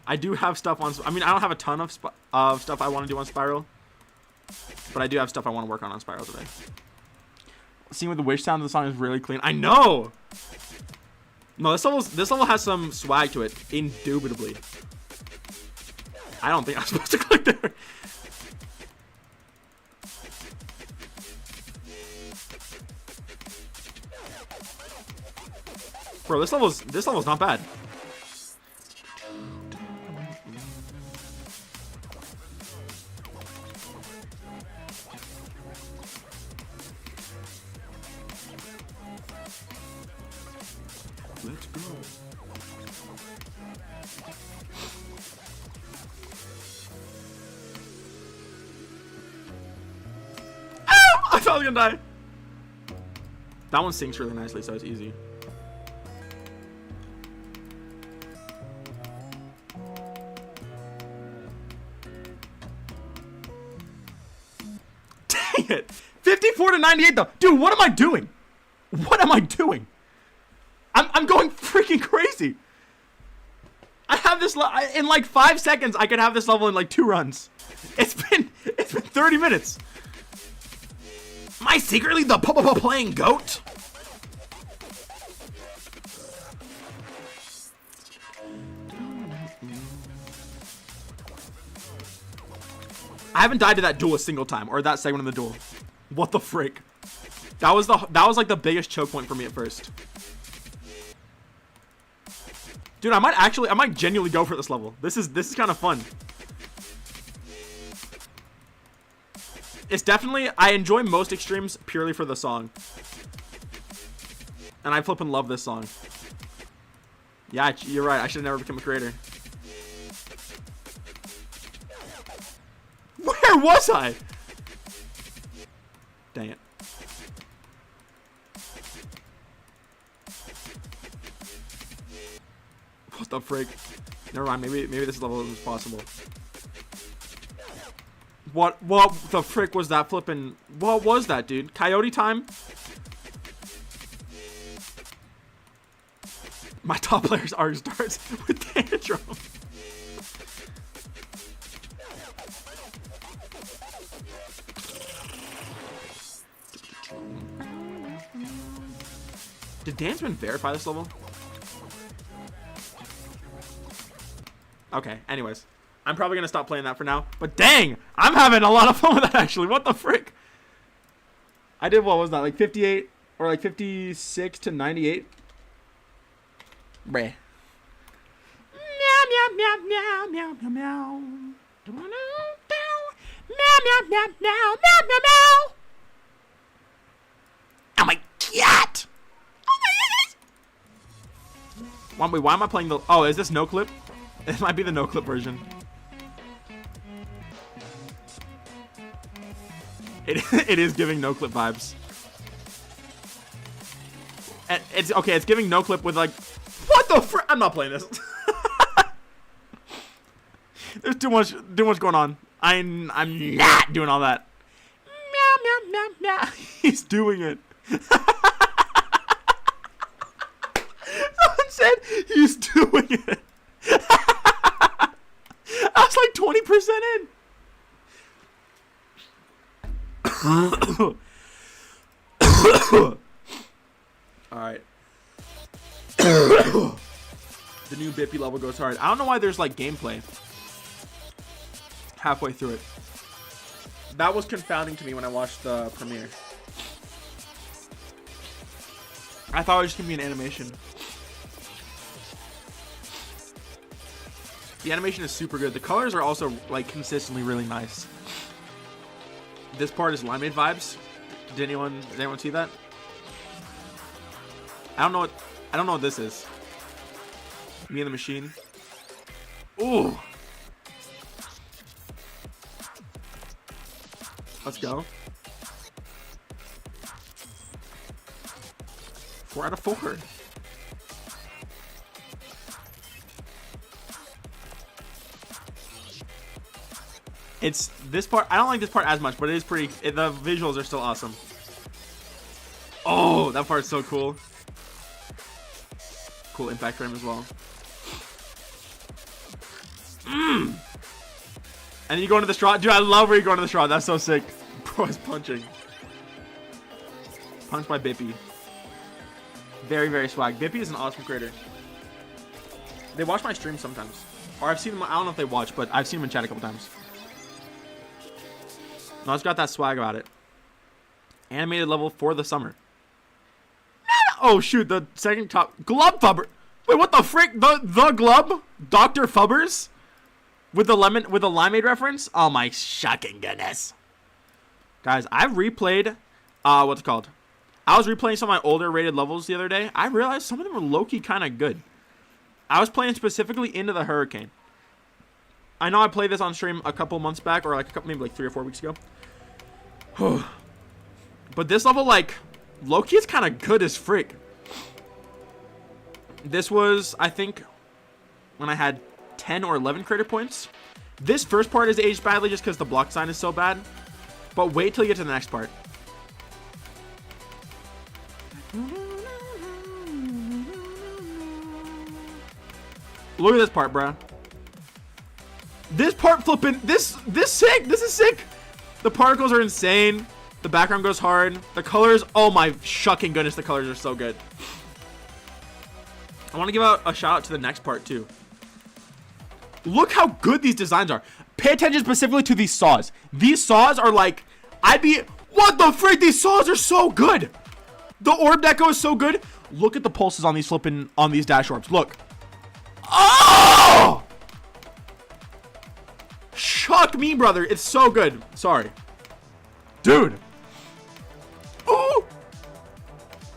I do have stuff on... I mean, I don't have a ton of stuff I want to do on Spiral. But I do have stuff I want to work on Spiral today. Seeing with the wish sound of the song is really clean. I know! No, this level has some swag to it. Indubitably. I don't think I'm supposed to click there. Bro, this level's not bad. Let's go. Ah! I thought I was gonna die. That one sinks really nicely, so it's easy. It. 54 to 98 though. Dude, what am I doing? What am I doing? I'm going freaking crazy. I have this in like 5 seconds. I could have this level in like 2 runs. It's been 30 minutes. Am I secretly the playing goat? I haven't died to that duel a single time, or that segment of the duel. What the frick? That was like the biggest choke point for me at first. Dude, I might genuinely go for this level. This is kind of fun. It's definitely, I enjoy most extremes purely for the song. And I flippin' love this song. Yeah, you're right. I should have never become a creator. Where was I? Dang it. What the frick? Never mind. Maybe this level is possible. What the frick was that flippin'? What was that, dude? Coyote time? My top player's arc starts with Tantrum. Did Danzmen verify this level? Okay, anyways. I'm probably going to stop playing that for now. But dang! I'm having a lot of fun with that, actually. What the frick? I did, what was that? Like 58 or like 56 to 98? Bruh. Meow, meow, meow, meow, meow, meow, meow. Meow, meow, meow, meow, meow, meow, meow. Oh my cat! Wait, why am I playing the... Oh, is this no clip? It might be the no clip version. It is giving no clip vibes. And it's okay. It's giving no clip with like, what the frick? I'm not playing this. There's too much going on. I'm not doing all that. Meow, meow, meow, meow. He's doing it. Someone said he's doing it. I was like 20% in. Alright. The new Bippy level goes hard. I don't know why there's like gameplay halfway through it. That was confounding to me when I watched the premiere. I thought it was just gonna be an animation. The animation is super good. The colors are also like consistently really nice. This part is limeade vibes. Did anyone see that? I don't know what this is. Me and the Machine. Ooh. Let's go. 4 out of 4. It's this part. I don't like this part as much, but it is pretty. The visuals are still awesome. Oh, that part's so cool. Cool impact frame as well. And then you go into the straw. Dude, I love where you go into the straw. That's so sick. Bro is punching. Punched by Bippy. Very, very swag. Bippy is an awesome creator. They watch my streams sometimes. Or I've seen them. I don't know if they watch, but I've seen them in chat a couple times. No, it's got that swag about it. Animated level for the summer. Oh shoot, the second top Glub Fubber. Wait, what the frick? The Glub? Dr. Fubbers? With the limeade reference? Oh my shocking goodness. Guys, I've replayed what's it called? I was replaying some of my older rated levels the other day. I realized some of them were low-key kind of good. I was playing specifically Into the Hurricane. I know I played this on stream a couple months back, or like maybe like 3 or 4 weeks ago. But this level, like, low-key is kind of good as frick. This was, I think, when I had 10 or 11 creator points. This first part is aged badly just because the block sign is so bad. But wait till you get to the next part. Look at this part, bruh. This part flipping. This sick. This is sick. The particles are insane. The background goes hard. The colors. Oh my shucking goodness. The colors are so good. I want to give out a shout out to the next part too. Look how good these designs are. Pay attention specifically to these saws. These saws are like, what the frick? These saws are so good. The orb deco is so good. Look at the pulses on these dash orbs. Look. Oh! Shuck me, brother. It's so good. Sorry. Dude. Ooh.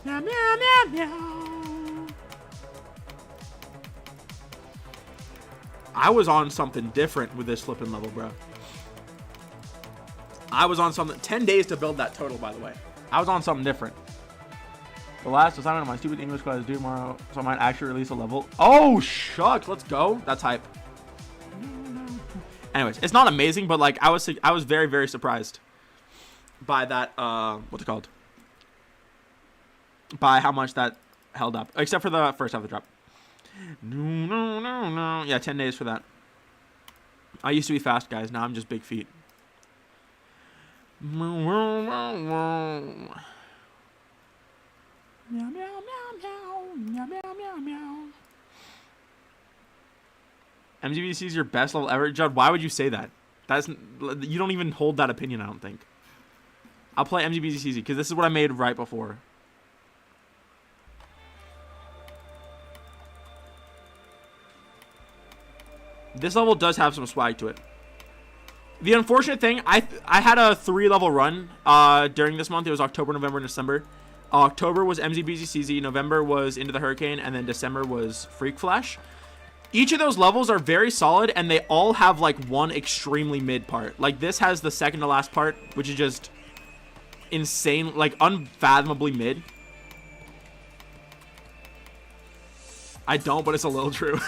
Meow, meow, meow, meow. I was on something different with this flipping level, bro. I was on something. 10 days to build that total, by the way. I was on something different. The last assignment of my stupid English class is due tomorrow, so I might actually release a level. Oh, shucks. Let's go. That's hype. Anyways, it's not amazing, but like I was very, very surprised by that. What's it called? By how much that held up, except for the first half of the drop. No. Yeah, 10 days for that. I used to be fast, guys. Now I'm just big feet. Meow, meow, meow, meow, meow, meow, meow, meow. MGBC is your best level ever, Judd. Why would you say that? You don't even hold that opinion, I don't think. I'll play MGBC because this is what I made right before. This level does have some swag to it. The unfortunate thing, I had a 3-level run during this month. It was October, November, and December. October was MZBZCZ, November was Into the Hurricane, and then December was Freak Flash. Each of those levels are very solid, and they all have like one extremely mid part. Like this has the second to last part, which is just insane, like unfathomably mid. I don't, but it's a little true.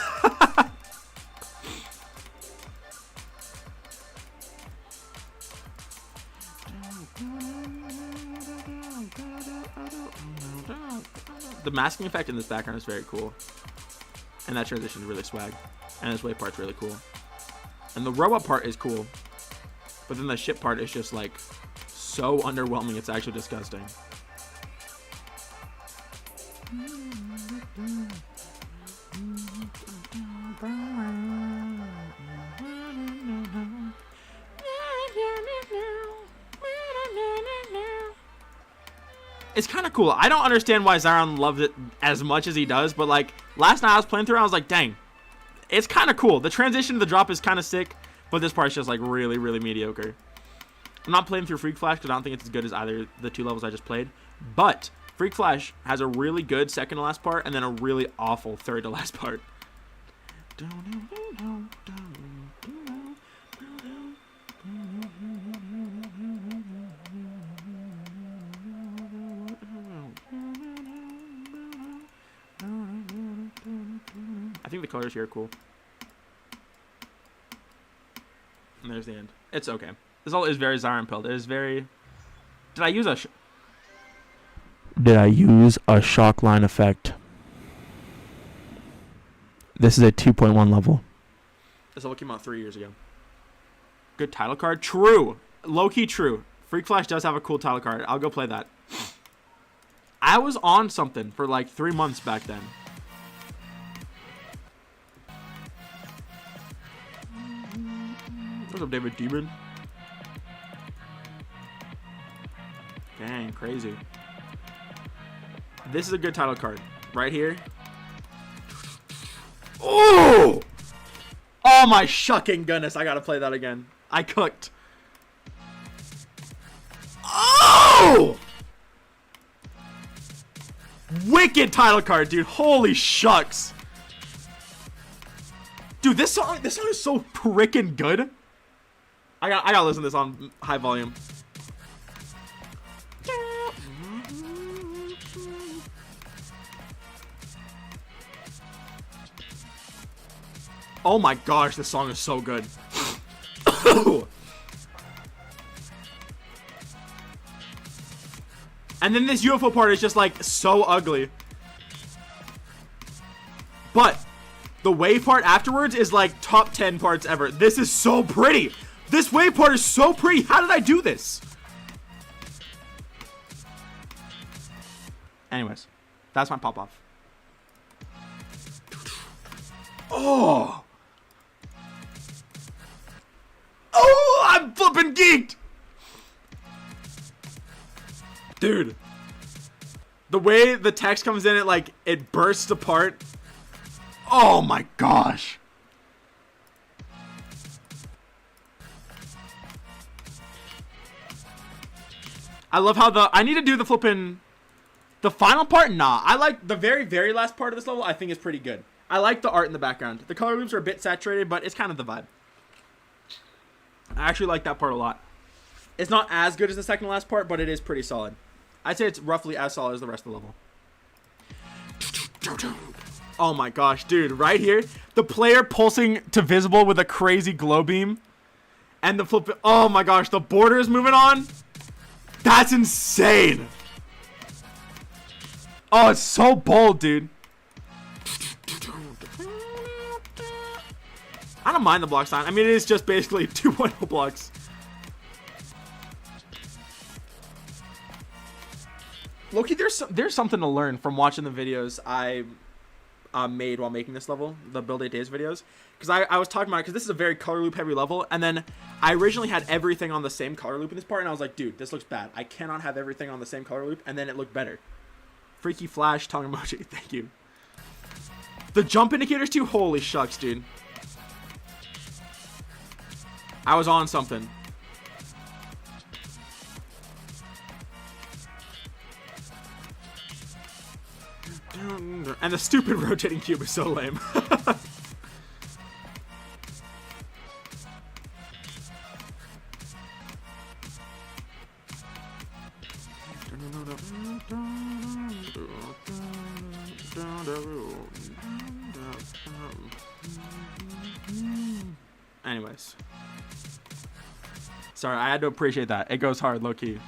The masking effect in this background is very cool. And that transition is really swag. And this wave part's really cool. And the robot part is cool. But then the ship part is just like so underwhelming, it's actually disgusting. It's kind of cool. I don't understand why Zion loved it as much as he does, but like last night I was playing through, I was like, dang, it's kind of cool. The transition to the drop is kind of sick, but this part's just like really, really mediocre. I'm not playing through Freak Flash because I don't think it's as good as either the 2 levels I just played, but Freak Flash has a really good second to last part and then a really awful third to last part. I think the colors here are cool. And there's the end. It's okay. This all is very Zion pilled. It is very... Did I use a shock line effect? This is a 2.1 level. This level came out 3 years ago. Good title card? True. Low-key true. Freak Flash does have a cool title card. I'll go play that. I was on something for like 3 months back then. What's up, David Demon? Dang, crazy. This is a good title card. Right here. Oh! Oh my shucking goodness. I gotta play that again. I cooked. Oh! Wicked title card, dude. Holy shucks. Dude, this song is so freaking good. I gotta listen to this on high volume. Oh my gosh, this song is so good. And then this UFO part is just like so ugly. But The wave part afterwards is like top 10 parts ever. This is so pretty. This wave part is so pretty. How did I do this? Anyways, that's my pop-off. Oh. Oh, I'm flipping geeked. Dude. The way the text comes in, it bursts apart. Oh my gosh. I love how I need to do the flipping, the final part. Nah, I like the very, very last part of this level. I think is pretty good. I like the art in the background. The color loops are a bit saturated, but it's kind of the vibe. I actually like that part a lot. It's not as good as the second to last part, but it is pretty solid. I'd say it's roughly as solid as the rest of the level. Oh my gosh, dude, right here, the player pulsing to visible with a crazy glow beam, and the flip. Oh my gosh, the border is moving on. That's insane. Oh, it's so bold, dude. I don't mind the block sign. I mean, it is just basically 2.0 blocks. Loki, there's something to learn from watching the videos I made while making this level, the Build 8 Days videos. Because I was talking about it, because this is a very color loop heavy level, and then I originally had everything on the same color loop in this part, and I was like, dude, this looks bad. I cannot have everything on the same color loop, and then it looked better. Freaky flash, tongue emoji, thank you. The jump indicators too, holy shucks, dude. I was on something. And the stupid rotating cube is so lame. Anyways. Sorry, I had to appreciate that. It goes hard, low-key.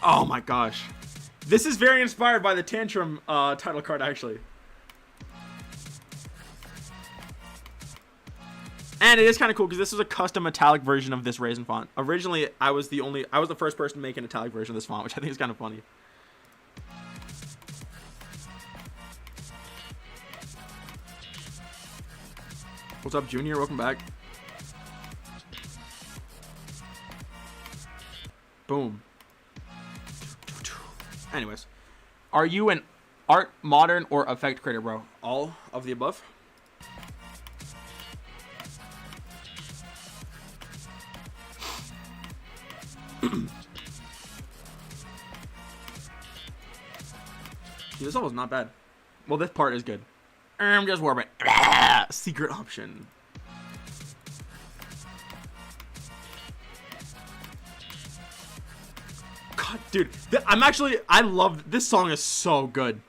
Oh my gosh. This is very inspired by the Tantrum title card, actually. And it is kind of cool because this is a custom metallic version of this Raisin font. Originally, I was the first person to make an italic version of this font, which I think is kind of funny. What's up, Junior? Welcome back. Boom. Anyways, are you an art, modern, or effect creator, bro? All of the above. This level's not bad. Well, this part is good. I'm just warping. Secret option. God, dude, I love this song. Is so good.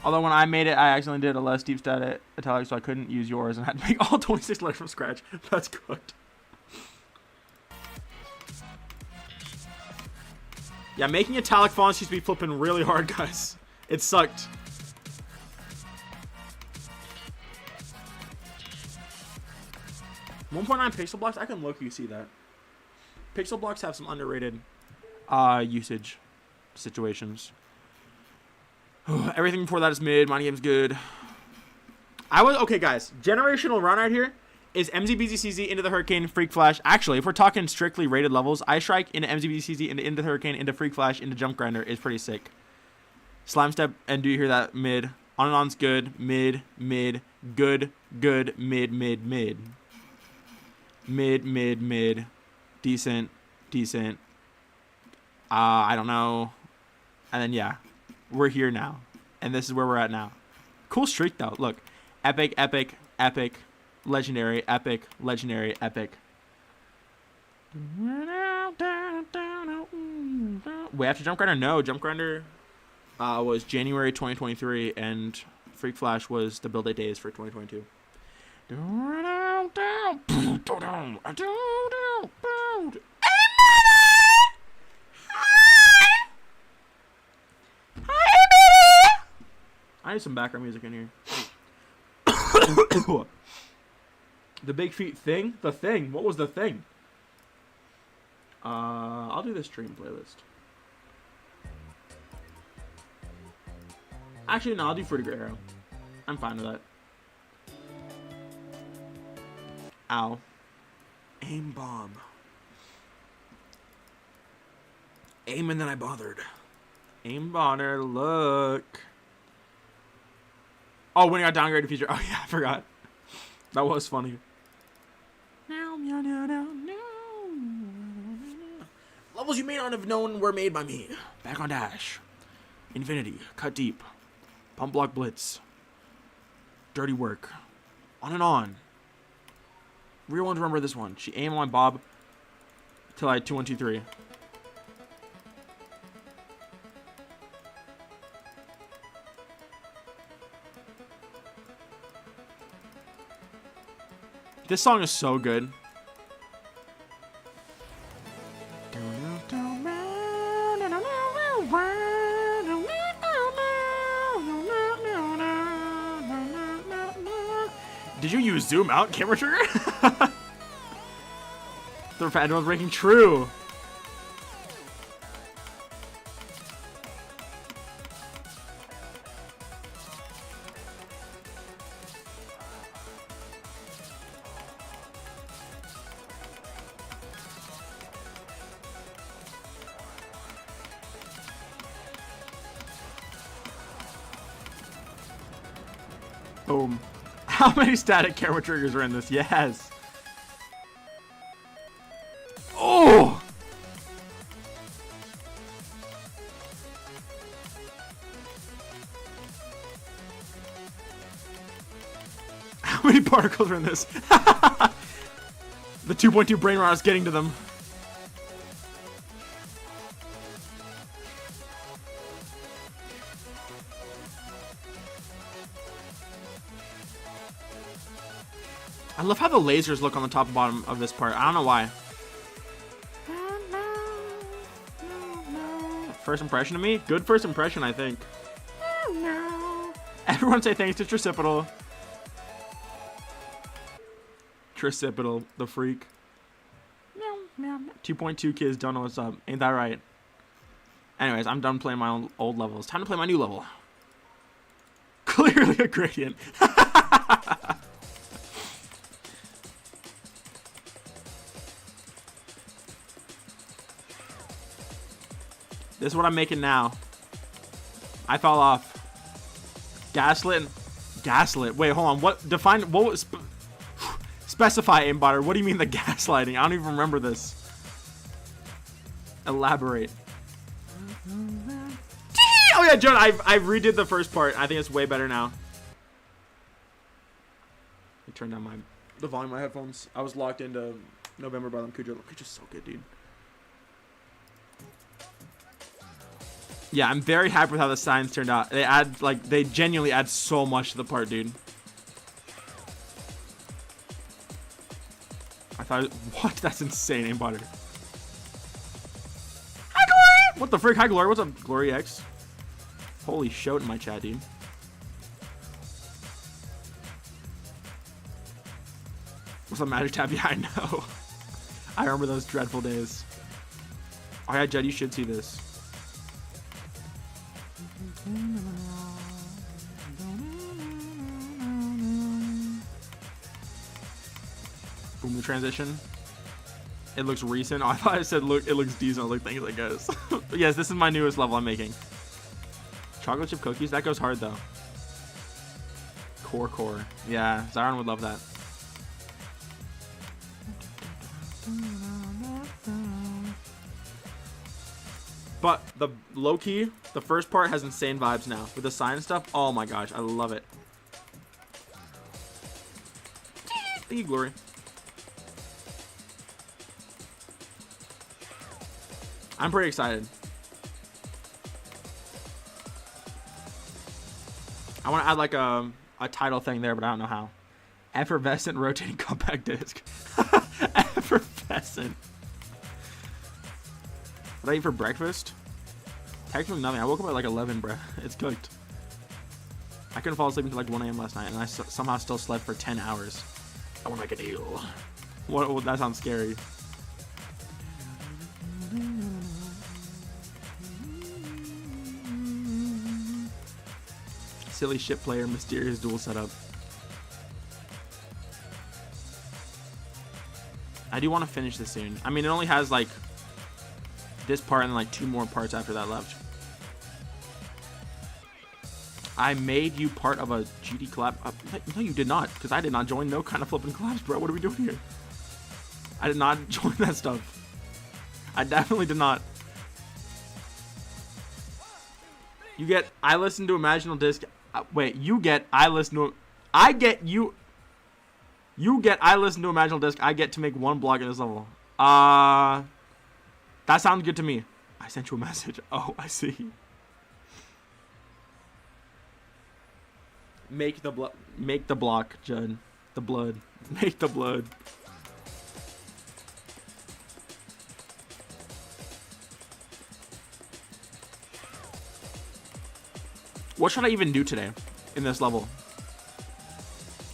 Although when I made it, I accidentally did a less deep stat italic, so I couldn't use yours and had to make all 26 letters from scratch. That's cooked. Yeah, making italic fonts used to be flipping really hard, guys. It sucked. .9 pixel blocks? I can low-key see that. Pixel blocks have some underrated usage situations. Everything before that is mid. My game's good. Okay, guys. Generational run right here is MZBZCZ into the Hurricane, Freak Flash. Actually, if we're talking strictly rated levels, I Strike into MZBZCZ into the Hurricane, into Freak Flash, into Jump Grinder is pretty sick. Slime Step, and do you hear that? Mid. On and On's good. Mid. Mid. Good. Good. Mid. Mid. Mid. Mid. Mid. Mid. Decent. Decent. I don't know. And then, yeah. We're here now. And this is where we're at now. Cool streak, though. Look. Epic, epic, epic, legendary, epic, legendary, epic. Wait, after Jump Grinder? No, Jump Grinder was January 2023, and Freak Flash was the build date days for 2022. I need some background music in here. The Big Feet thing? The thing. What was the thing? I'll do this stream playlist. Actually, no, I'll do Fruity Grey Arrow. I'm fine with that. Ow. Aim bomb. Aim and then I bothered. Aim bonner, look. Oh, when I got downgraded feature. Oh yeah, I forgot. That was funny. Levels you may not have known were made by me. Back on Dash. Infinity. Cut Deep. Pump Block Blitz. Dirty Work. On and on. Real ones remember this one. She aimed on Bob till I had 2, 1, 2, 3. This song is so good. Did you use zoom out camera trigger? The fandom's breaking true. Boom. How many static camera triggers are in this? Yes. Oh! How many particles are in this? The 2.2 brain rot is getting to them. I love how the lasers look on the top and bottom of this part. I don't know why. First impression of me? Good first impression, I think. Everyone say thanks to Tricipital. Tricipital, the freak. 2.2 kids don't know what's up. Ain't that right? Anyways, I'm done playing my old levels. Time to play my new level. Clearly a gradient. This is what I'm making now. I fell off. Gaslit. Gaslit. Wait, hold on. What? Define. What was? Specify, aimbotter. What do you mean the gaslighting? I don't even remember this. Elaborate. Oh yeah, John. I redid the first part. I think it's way better now. Let me turn down the volume of my headphones. I was locked into November by them. Cujo. Cujo's so good, dude. Yeah, I'm very happy with how the signs turned out. They add, like, they genuinely add so much to the part, dude. I thought, what? That's insane, aimbotter. Hi, Glory! What the frick? Hi, Glory. What's up, Glory X? Holy shout in my chat, dude. What's up, Magic Tab? Yeah, I know. I remember those dreadful days. Oh, yeah, Jed, you should see this. Boom, the transition. It looks recent. Oh, I thought I said look. It looks decent. Look, thanks, I guess. Yes, this is my newest level I'm making. Chocolate chip cookies. That goes hard though. Core. Yeah, Zion would love that. But the low key, the first part has insane vibes now with the sign stuff. Oh my gosh, I love it. Thank you, Glory. I'm pretty excited. I want to add like a title thing there, but I don't know how. Effervescent rotating compact disc. Effervescent. What did I eat for breakfast? Technically nothing. I woke up at like 11, bro. It's cooked. I couldn't fall asleep until like 1 a.m. last night, and I somehow still slept for 10 hours. I want to make a deal. What? That sounds scary. Silly ship player, mysterious dual setup. I do want to finish this soon. I mean, it only has like this part and like 2 more parts after that left. I made you part of a GD collab. No, you did not, because I did not join no kind of flipping collabs, bro. What are we doing here? I did not join that stuff. I definitely did not. You get, I listen to Imaginal Disc. Wait, you get, I listen to, I get you. You get, I listen to Imaginal Disc. I get to make 1 block in this level. That sounds good to me. I sent you a message. Oh, I see. Make the block, Judd. The blood. Make the blood. What should I even do today in this level?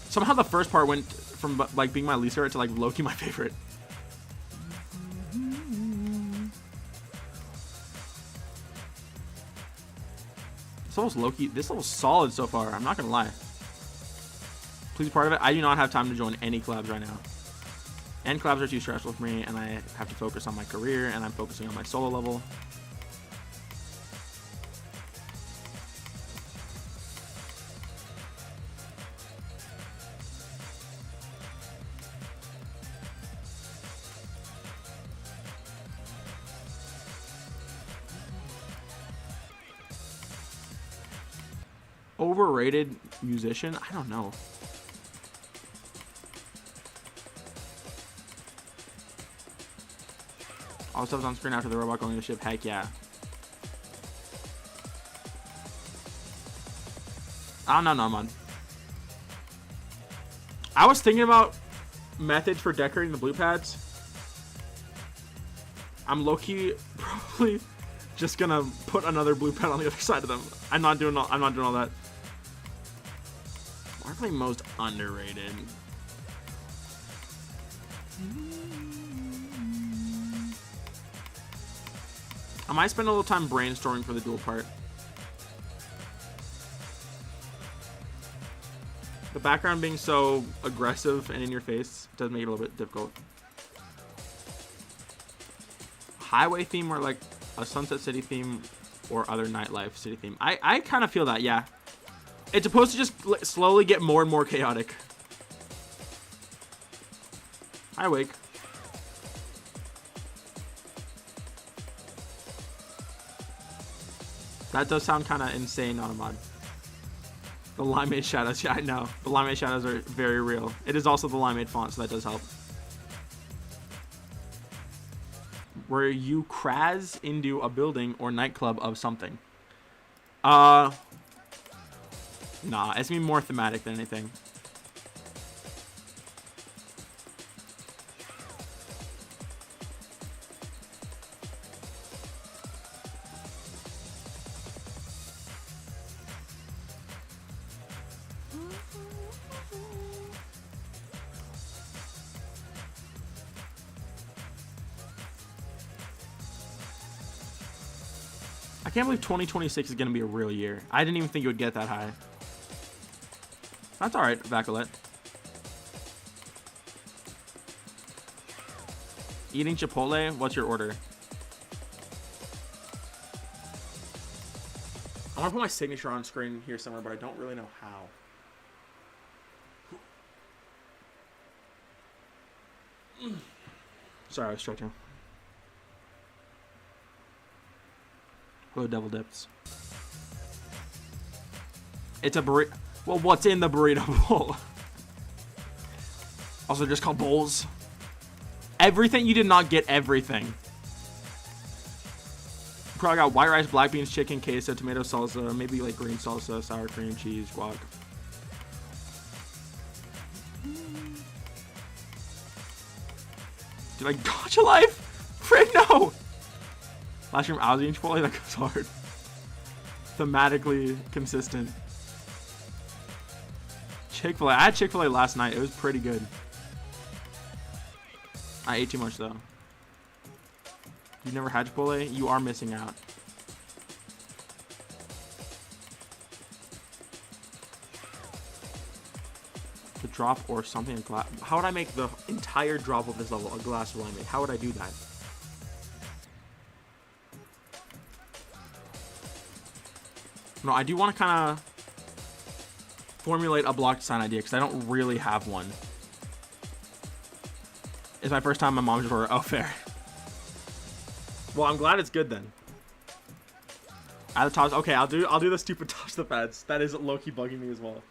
Somehow the first part went from like being my least favorite to like low-key my favorite. This level's low-key. This level's solid so far. I'm not gonna lie. Please be part of it. I do not have time to join any collabs right now. And collabs are too stressful for me, and I have to focus on my career, and I'm focusing on my solo level. Overrated musician? I don't know. All stuff's on screen after the robot going to the ship. Heck yeah. I don't know, man. I was thinking about methods for decorating the blue pads. I'm low-key probably just gonna put another blue pad on the other side of them. I'm not doing all that. Marketing most underrated. I might spend a little time brainstorming for the dual part. The background being so aggressive and in your face does make it a little bit difficult. Highway theme or like a Sunset City theme or other nightlife city theme. I kind of feel that, yeah. It's supposed to just slowly get more and more chaotic. Hi, Wake. That does sound kind of insane on a mod. The Limeade shadows, yeah, I know. The Limeade shadows are very real. It is also the Limeade font, so that does help. Were you Kraz into a building or nightclub of something? Nah, it's gonna be more thematic than anything. I can't believe 2026 is going to be a real year. I didn't even think it would get that high. That's alright, Vacolette. Eating Chipotle? What's your order? I want to put my signature on screen here somewhere, but I don't really know how. Sorry, I was stretching. Hello, Devil Dips. It's a burrito. Well, what's in the burrito bowl? Also just called bowls. Everything. You did not get everything. Probably got white rice, black beans, chicken, queso, tomato salsa, maybe like green salsa, sour cream, cheese, guac. Dude, like Gacha Life? Frick no! Last year I was eating Chipotle, that goes hard. Thematically consistent. Chick-fil-A. I had Chick-fil-A last night. It was pretty good. I ate too much though. You've never had Chipotle? You are missing out. The drop or something. How would I make the entire drop of this level a glass of limeade? How would I do that? No, I do want to kind of formulate a block design idea because I don't really have one. It's my first time my mom's order. Oh, fair. Well, I'm glad it's good then. Add the tops. Okay, I'll do the stupid toss the pads. That is low-key bugging me as well.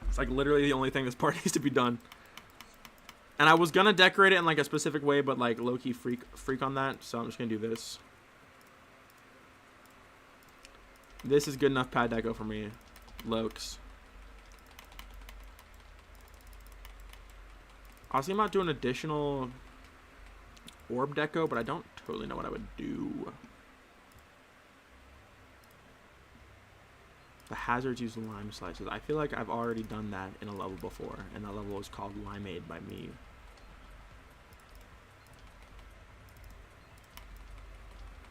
It's like literally the only thing this part needs to be done. And I was gonna decorate it in like a specific way, but like low-key freak on that. So I'm just gonna do this. This is good enough pad deco for me, Lokes. I was thinking about doing additional orb deco, but I don't totally know what I would do. The hazards use lime slices. I feel like I've already done that in a level before, and that level was called Limeade by me.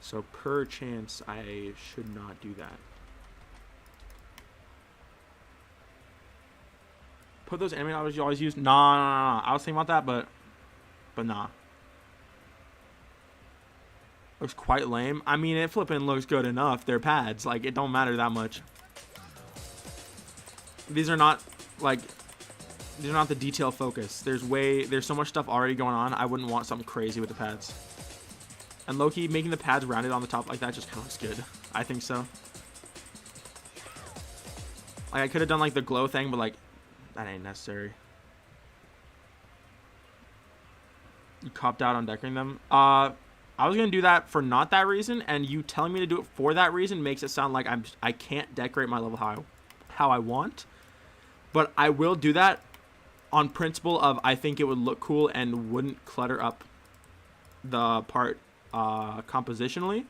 So per chance, I should not do that. Put those animated objects you always use. Nah. I was thinking about that, but nah. Looks quite lame. I mean, it flipping looks good enough. They're pads. Like, it don't matter that much. These are not, like, they're not the detail focus. There's so much stuff already going on. I wouldn't want something crazy with the pads. And low-key, making the pads rounded on the top like that just kind of looks good. I think so. Like, I could have done, like, the glow thing, but, like, that ain't necessary. You copped out on decorating them. I was going to do that for not that reason, and you telling me to do it for that reason makes it sound like I can't decorate my level how I want. But I will do that on principle of I think it would look cool and wouldn't clutter up the part compositionally,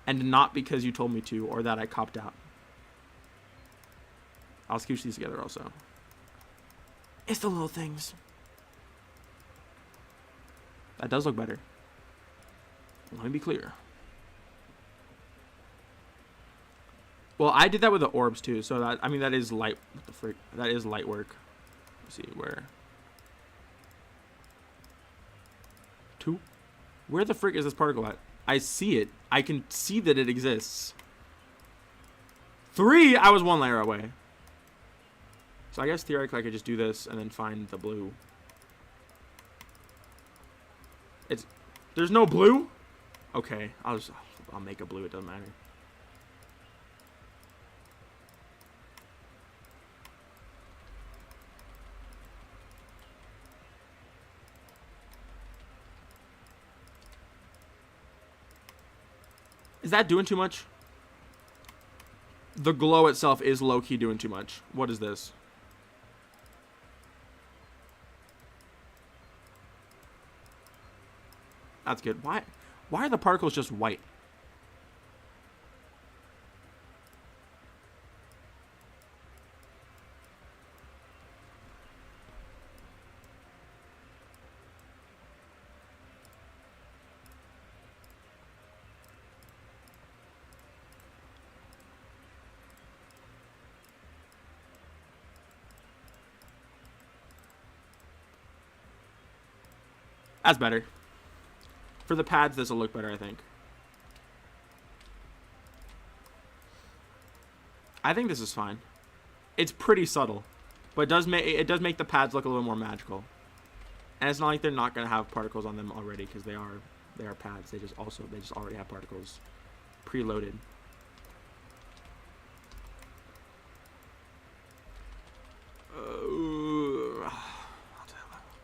and not because you told me to or that I copped out. I'll scooch these together also. It's the little things. That does look better. Let me be clear. Well, I did that with the orbs too, so that, I mean, that is light. What the frick? That is light work. Let's see where. 2. Where the frick is this particle at? I see it. I can see that it exists. 3. I was 1 layer away. So I guess theoretically I could just do this and then find the blue. There's no blue? Okay, I'll make a blue, it doesn't matter. Is that doing too much? The glow itself is low-key doing too much. What is this? That's good. Why are the particles just white? That's better. For the pads, this will look better, I think. I think this is fine. It's pretty subtle, but it does make the pads look a little more magical. And it's not like they're not gonna have particles on them already, because they are pads. They just already have particles preloaded. I'll do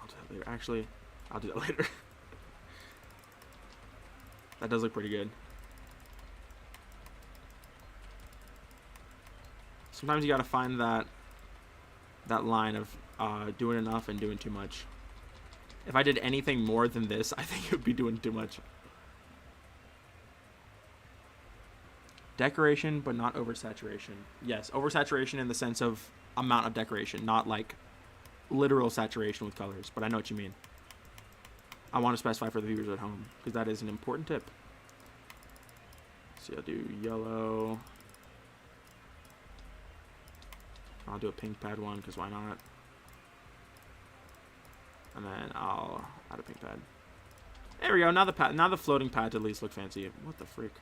that later. Actually, I'll do that later. That does look pretty good. Sometimes you gotta find that line of doing enough and doing too much. If I did anything more than this, I think it would be doing too much. Decoration, but not oversaturation. Yes, oversaturation in the sense of amount of decoration, not like literal saturation with colors, but I know what you mean. I want to specify for the viewers at home, because that is an important tip. So I'll do yellow. I'll do a pink pad one, because why not? And then I'll add a pink pad. There we go. Now the floating pads at least look fancy. What the freak?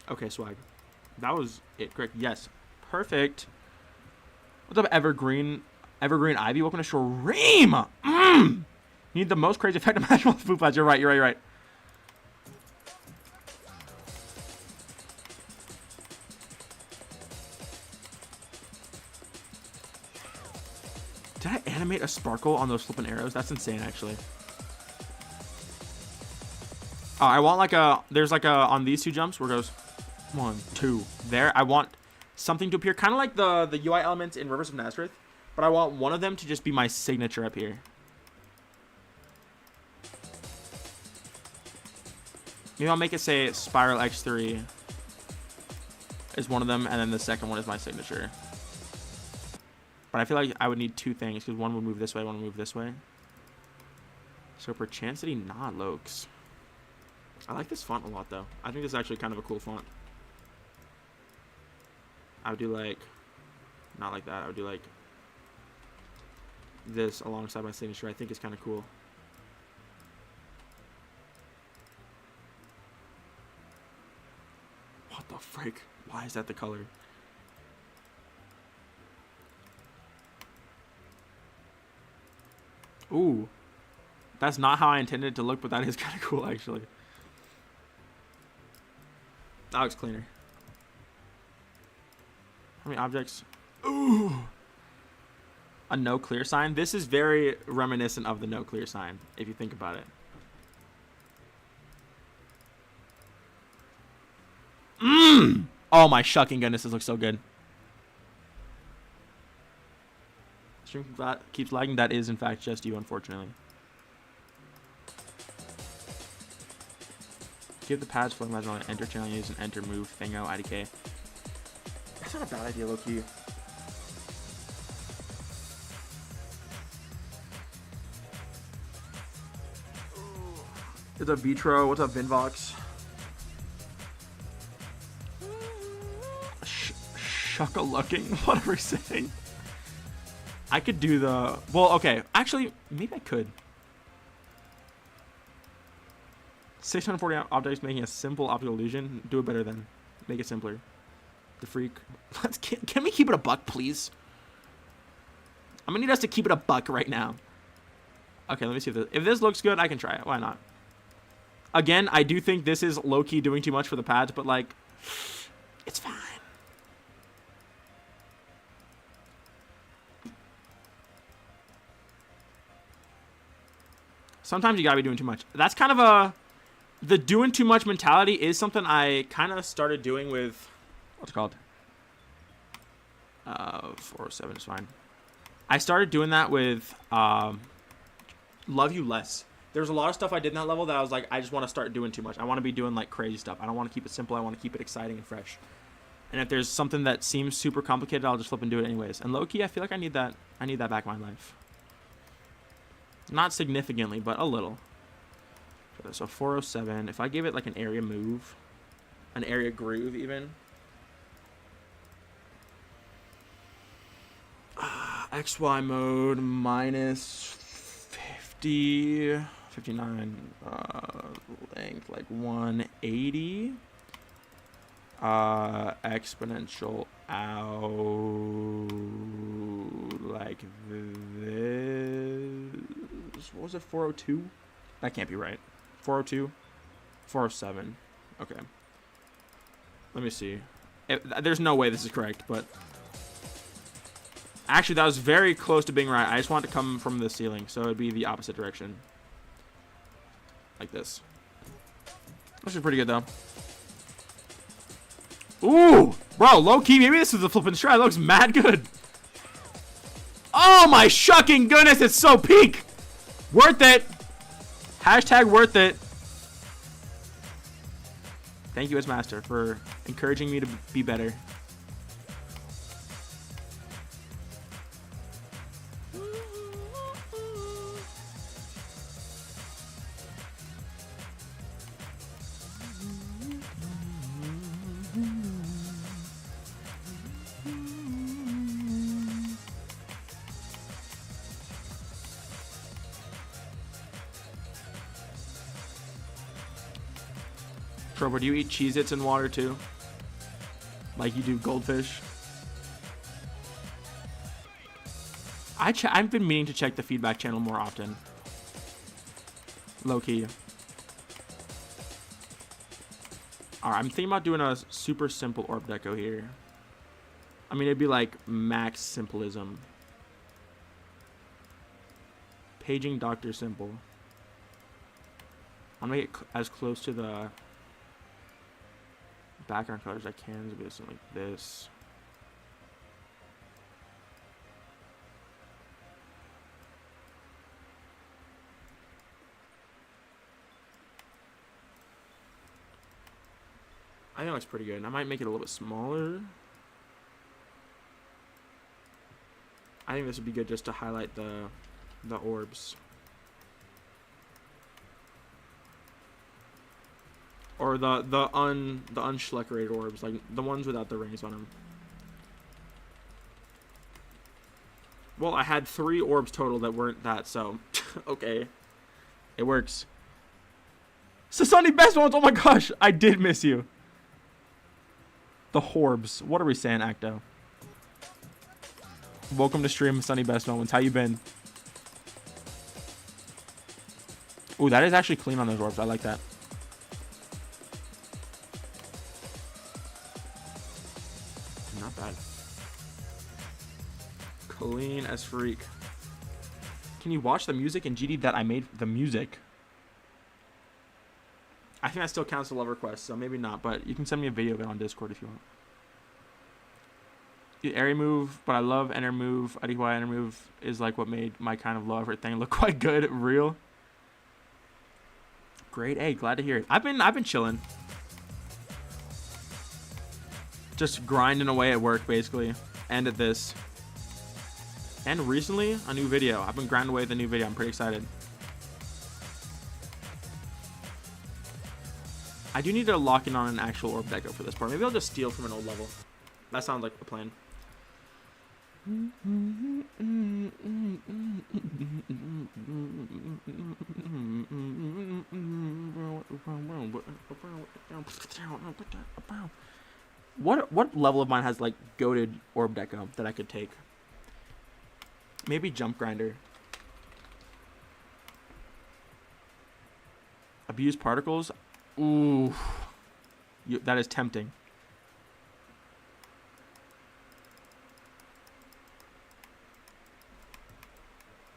Okay, swag. That was it. Correct. Yes. Perfect. What's up, Evergreen? Evergreen Ivy. Welcome to Shreem. You need the most crazy effect imaginable with food pads. You're right. You're right. Did I animate a sparkle on those flipping arrows? That's insane, actually. Oh, I want like a... There's like a... On these two jumps where it goes 1, 2. There. I want something to appear. Kind of like the UI elements in Rivers of Nazareth. But I want one of them to just be my signature up here. Maybe I'll make it say SPIRALx3 is one of them. And then the second one is my signature. But I feel like I would need two things, because one would move this way, one would move this way. So per chancity, not Lokes. I like this font a lot, though. I think this is actually kind of a cool font. I would do like, not like that. I would do like this alongside my signature. I think it's kind of cool. What the frick? Why is that the color? Ooh, that's not how I intended it to look, but that is kind of cool, actually. That looks cleaner. How many objects? Ooh, a no clear sign. This is very reminiscent of the no clear sign, if you think about it. Oh my shucking goodness, this looks so good. Stream keeps lagging. That is in fact just you, unfortunately. Give the pads floating legend on enter channel, use an enter move thingo IDK. That's not a bad idea, low-key. What's up, Vitro? What's up, Vinvox? Shucka-lucking. What are we saying? I could do the... Well, okay. Actually, maybe I could. 640 objects making a simple optical illusion. Do it better then. Make it simpler. The freak. Can we keep it a buck, please? I'm going to need us to keep it a buck right now. Okay, let me see if this looks good. I can try it. Why not? Again, I do think this is low-key doing too much for the pads, but, like, it's fine. Sometimes you gotta be doing too much. That's kind of a... The doing too much mentality is something I kind of started doing with... What's it called? 407 is fine. I started doing that with Love You Less. There's a lot of stuff I did in that level that I was like, I just want to start doing too much. I want to be doing like crazy stuff. I don't want to keep it simple. I want to keep it exciting and fresh. And if there's something that seems super complicated, I'll just flip and do it anyways. And low-key, I feel like I need that back in my life. Not significantly, but a little. So 407. If I give it like an area move, an area groove even. XY mode minus 50, 59. Length like 180. Exponential out like this. What was it? 402? That can't be right. 402? 407. Okay. Let me see. There's no way this is correct, but Actually, that was very close to being right. I just want it to come from the ceiling, so it would be the opposite direction. Like this. This is pretty good, though. Ooh! Bro, low-key, maybe this is the flipping strat. It looks mad good. Oh, my shucking goodness, it's so peak! Worth it! Hashtag worth it. Thank you, as master, for encouraging me to be better. Trover, do you eat Cheez-Its in water too? Like you do goldfish? I've been meaning to check the feedback channel more often. Low-key. Alright, I'm thinking about doing a super simple orb deco here. I mean, it'd be like max simplism. Paging Dr. Simple. I'm gonna get as close to the background colors I can. It'll be something like this. I think it looks pretty good. I might make it a little bit smaller. I think this would be good just to highlight the orbs. Or the unschleckerated orbs, like the ones without the rings on them. Well, I had 3 orbs total that weren't that, so okay. It works. Sasani best ones, oh my gosh, I did miss you. The Horbs. What are we saying, Acto? Welcome to stream, Sunny Best Moments. How you been? Ooh, that is actually clean on those orbs. I like that. Not bad. Clean as freak. Can you watch the music in GD that I made the music? I think that still counts as a love request, so maybe not, but you can send me a video of it on Discord if you want. The area move, but I love enter move. I think why enter move is like what made my kind of love thing look quite good. Real. Great A, glad to hear it. I've been chilling. Just grinding away at work basically. And at this. And recently, a new video. I've been grinding away at the new video. I'm pretty excited. I do need to lock in on an actual orb deco for this part. Maybe I'll just steal from an old level. That sounds like the plan. What level of mine has like goated orb deco that I could take? Maybe Jump Grinder. Abuse Particles. Ooh, that is tempting.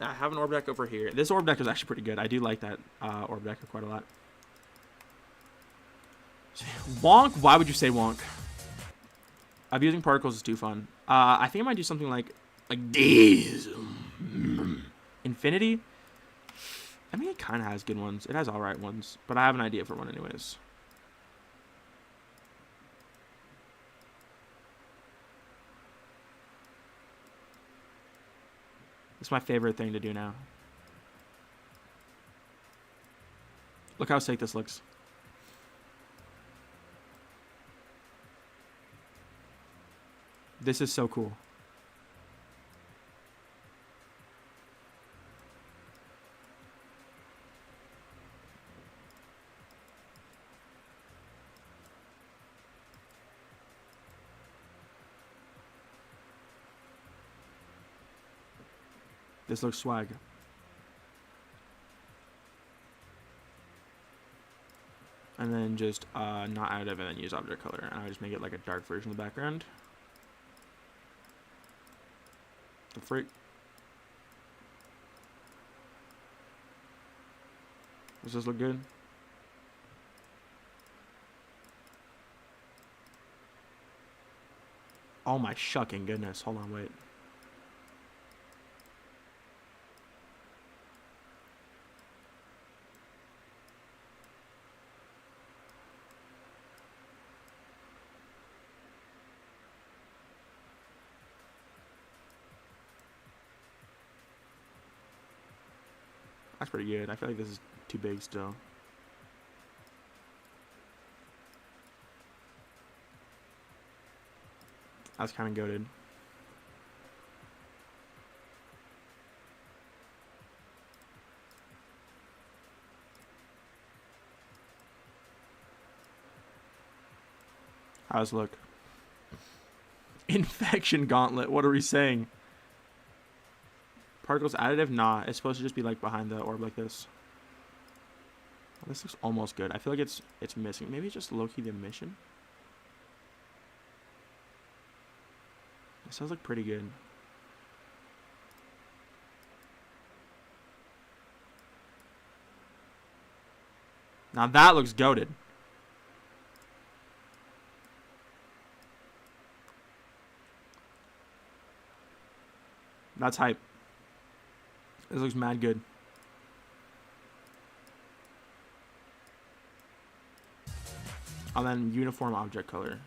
I have an orb deck over here. This orb deck is actually pretty good. I do like that orb deck quite a lot. Wonk? Why would you say wonk? Abusing Particles is too fun. I think I might do something like these. Infinity? I mean, it kind of has good ones. It has alright ones. But I have an idea for one anyways. It's my favorite thing to do now. Look how sick this looks. This is so cool. This looks swag. And then just not additive and then use object color. And I just make it like a dark version of the background. The freak. Does this look good? Oh my shucking goodness. Hold on, wait. That's pretty good. I feel like this is too big still. That's kind of goated. How does it look? Infection gauntlet. What are we saying? Particles additive? Nah. It's supposed to just be like behind the orb like this. Oh, this looks almost good. I feel like it's missing. Maybe it's just low-key the emission. It sounds like pretty good. Now that looks goated. That's hype. This looks mad good. And then uniform object color.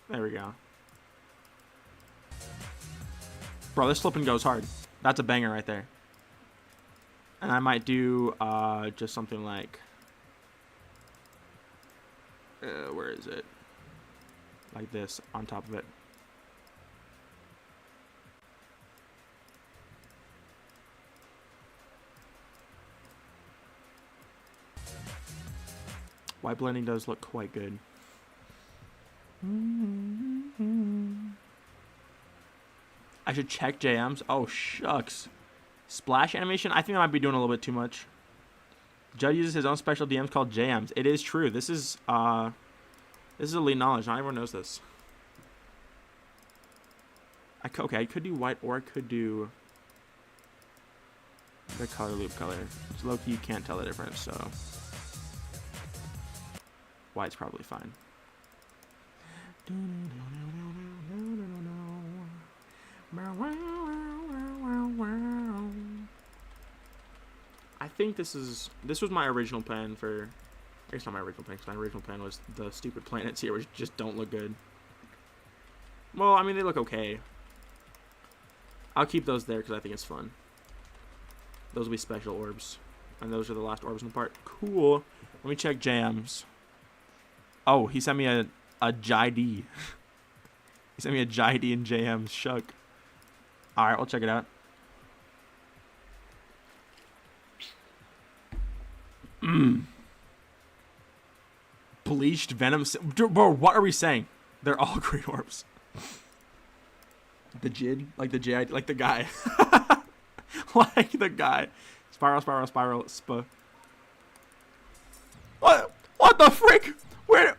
There we go. Bro, this flipping goes hard. That's a banger right there. And I might do just something like... where is it? Like this on top of it. White blending does look quite good. I should check JMs. Oh, shucks. Splash animation? I think I might be doing a little bit too much. Judd uses his own special DMs called JMs. It is true. This is elite knowledge. Not everyone knows this. Okay, I could do white or I could do the color loop color. It's low-key, you can't tell the difference, so white's probably fine. I think this was my original plan for... It's not my original plan, because my original plan was the stupid planets here, which just don't look good. Well, I mean, they look okay. I'll keep those there because I think it's fun. Those will be special orbs. And those are the last orbs in the part. Cool. Let me check jams. Oh, he sent me a JID. He sent me a JID and jams. Shuck. Alright, we'll check it out. Bleached venom. Bro, what are we saying? They're all green orbs. The JID? Like the JID? Like the guy. Like the guy. Spiral, spiral, spiral, spa. What the frick? Where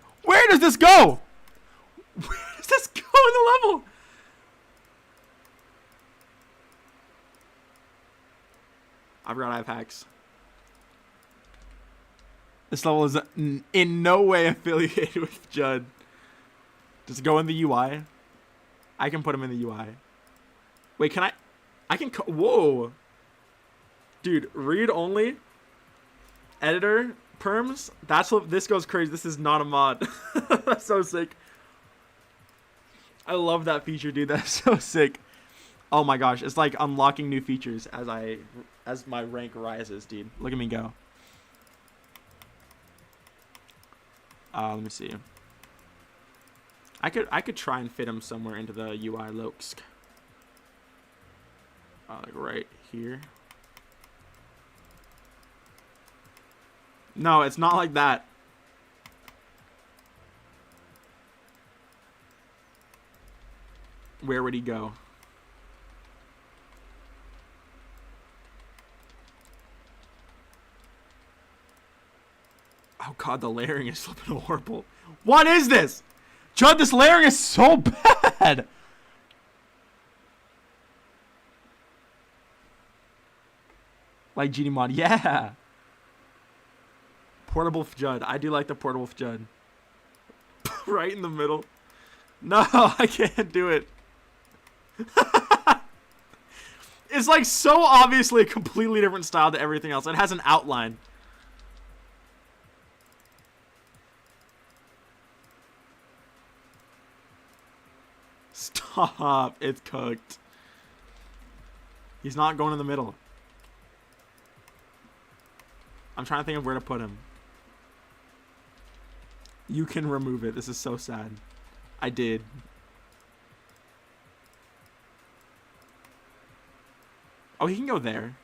does this go? Where does this go in the level? I forgot I have hacks. This level is in no way affiliated with Judd. Does it go in the UI? I can put him in the UI. Wait, can I can... Whoa. Dude, read only. Editor. Perms. That's what... This goes crazy. This is not a mod. That's so sick. I love that feature, dude. That's so sick. Oh my gosh. It's like unlocking new features as my rank rises, dude. Look at me go. Let me see. I could try and fit him somewhere into the UI looks. Like right here. No, it's not like that. Where would he go? Oh god, the layering is flipping horrible. What is this? Judd, this layering is so bad. Like Genie Mod. Yeah. Portable Judd. I do like the portable Judd. Right in the middle. No, I can't do it. It's like so obviously a completely different style to everything else. It has an outline. Stop. It's cooked. He's not going in the middle. I'm trying to think of where to put him. You can remove it. This is so sad. I did. Oh, he can go there.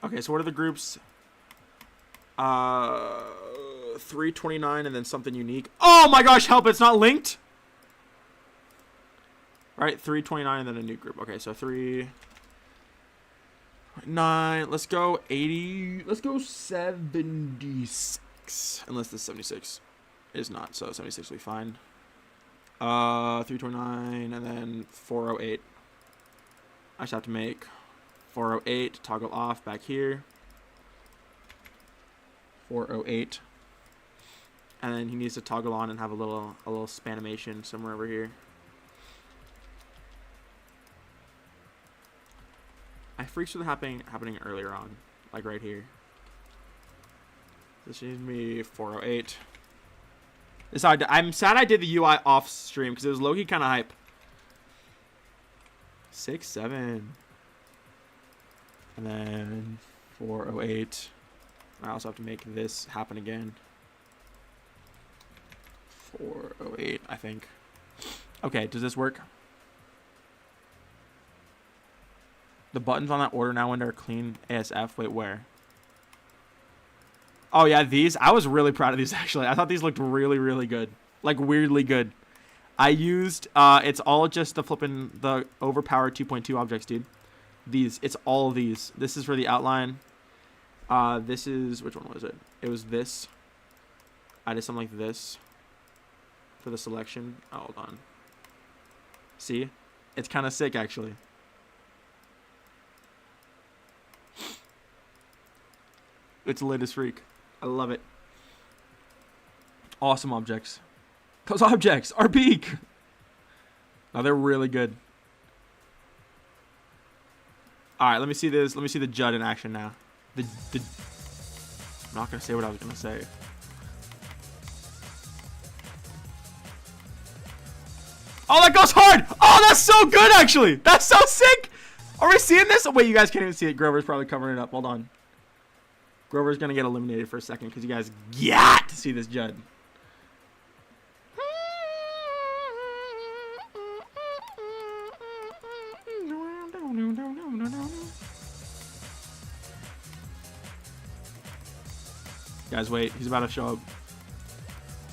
Okay, so what are the groups? 329 and then something unique. Oh my gosh, help, it's not linked. All right, 329 and then a new group. Okay, so 329. Let's go 80. Let's go 76. Unless this 76 is not, so 76 will be fine. 329 and then 408. I just have to make 408 toggle off back here. 408. And then he needs to toggle on and have a little spanimation somewhere over here. I freaks with happening earlier on, like right here. This needs to be 408. I'm sad I did the UI off stream because it was low-key kind of hype. 6, 7. And then 408. I also have to make this happen again. 408, I think. Okay, does this work? The buttons on that order now window are clean ASF. Wait, where? Oh, yeah, these. I was really proud of these, actually. I thought these looked really, really good. Like, weirdly good. I used, it's all just the flipping, the overpowered 2.2 objects, dude. These. It's all of these. This is for the outline. This is, which one was it? It was this. I did something like this for the selection. Oh, hold on. See? It's kind of sick, actually. It's lit as freak. I love it. Awesome objects. Those objects are peak. No, they're really good. All right, let me see this. Let me see the Judd in action now. I'm not gonna say what I was gonna say. Oh, that goes hard. Oh, that's so good, actually. That's so sick. Are we seeing this? Oh, wait, you guys can't even see it. Grover's probably covering it up. Hold on. Grover's gonna get eliminated for a second because you guys got to see this Judd. Guys, wait. He's about to show up.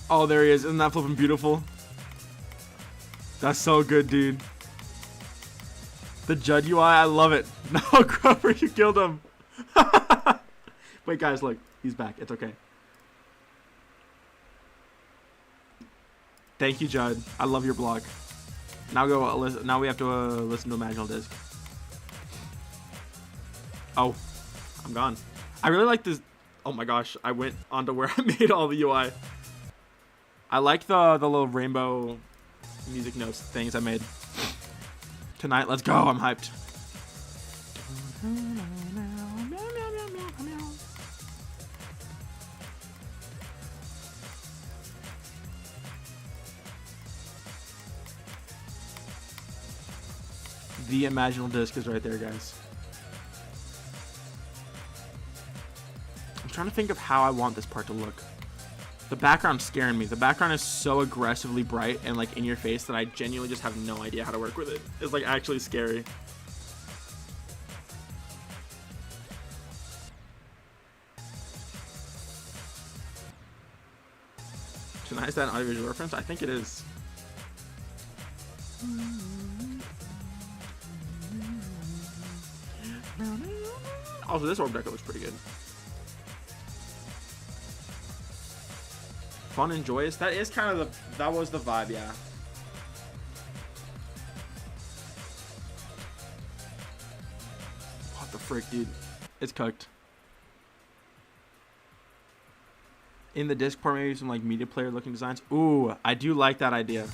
Oh, there he is. Isn't that flipping beautiful? That's so good, dude. The Judd UI, I love it. No, Grover, you killed him. Wait, guys, look. He's back. It's okay. Thank you, Judd. I love your blog. Now go. Now we have to listen to Imaginal Disc. Oh, I'm gone. I really like this. Oh my gosh, I went on to where I made all the UI. I like the little rainbow music notes things I made. Tonight, let's go. I'm hyped. The Imaginal Disc is right there, guys. I'm trying to think of how I want this part to look. The background's scaring me. The background is so aggressively bright and like in your face that I genuinely just have no idea how to work with it. It's like actually scary. Tonight, is that an audiovisual reference? I think it is. Also, this orb deco looks pretty good. Fun and joyous. That is kind of that was the vibe, yeah. What the frick, dude? It's cooked. In the disc part, maybe some like media player looking designs. Ooh, I do like that idea.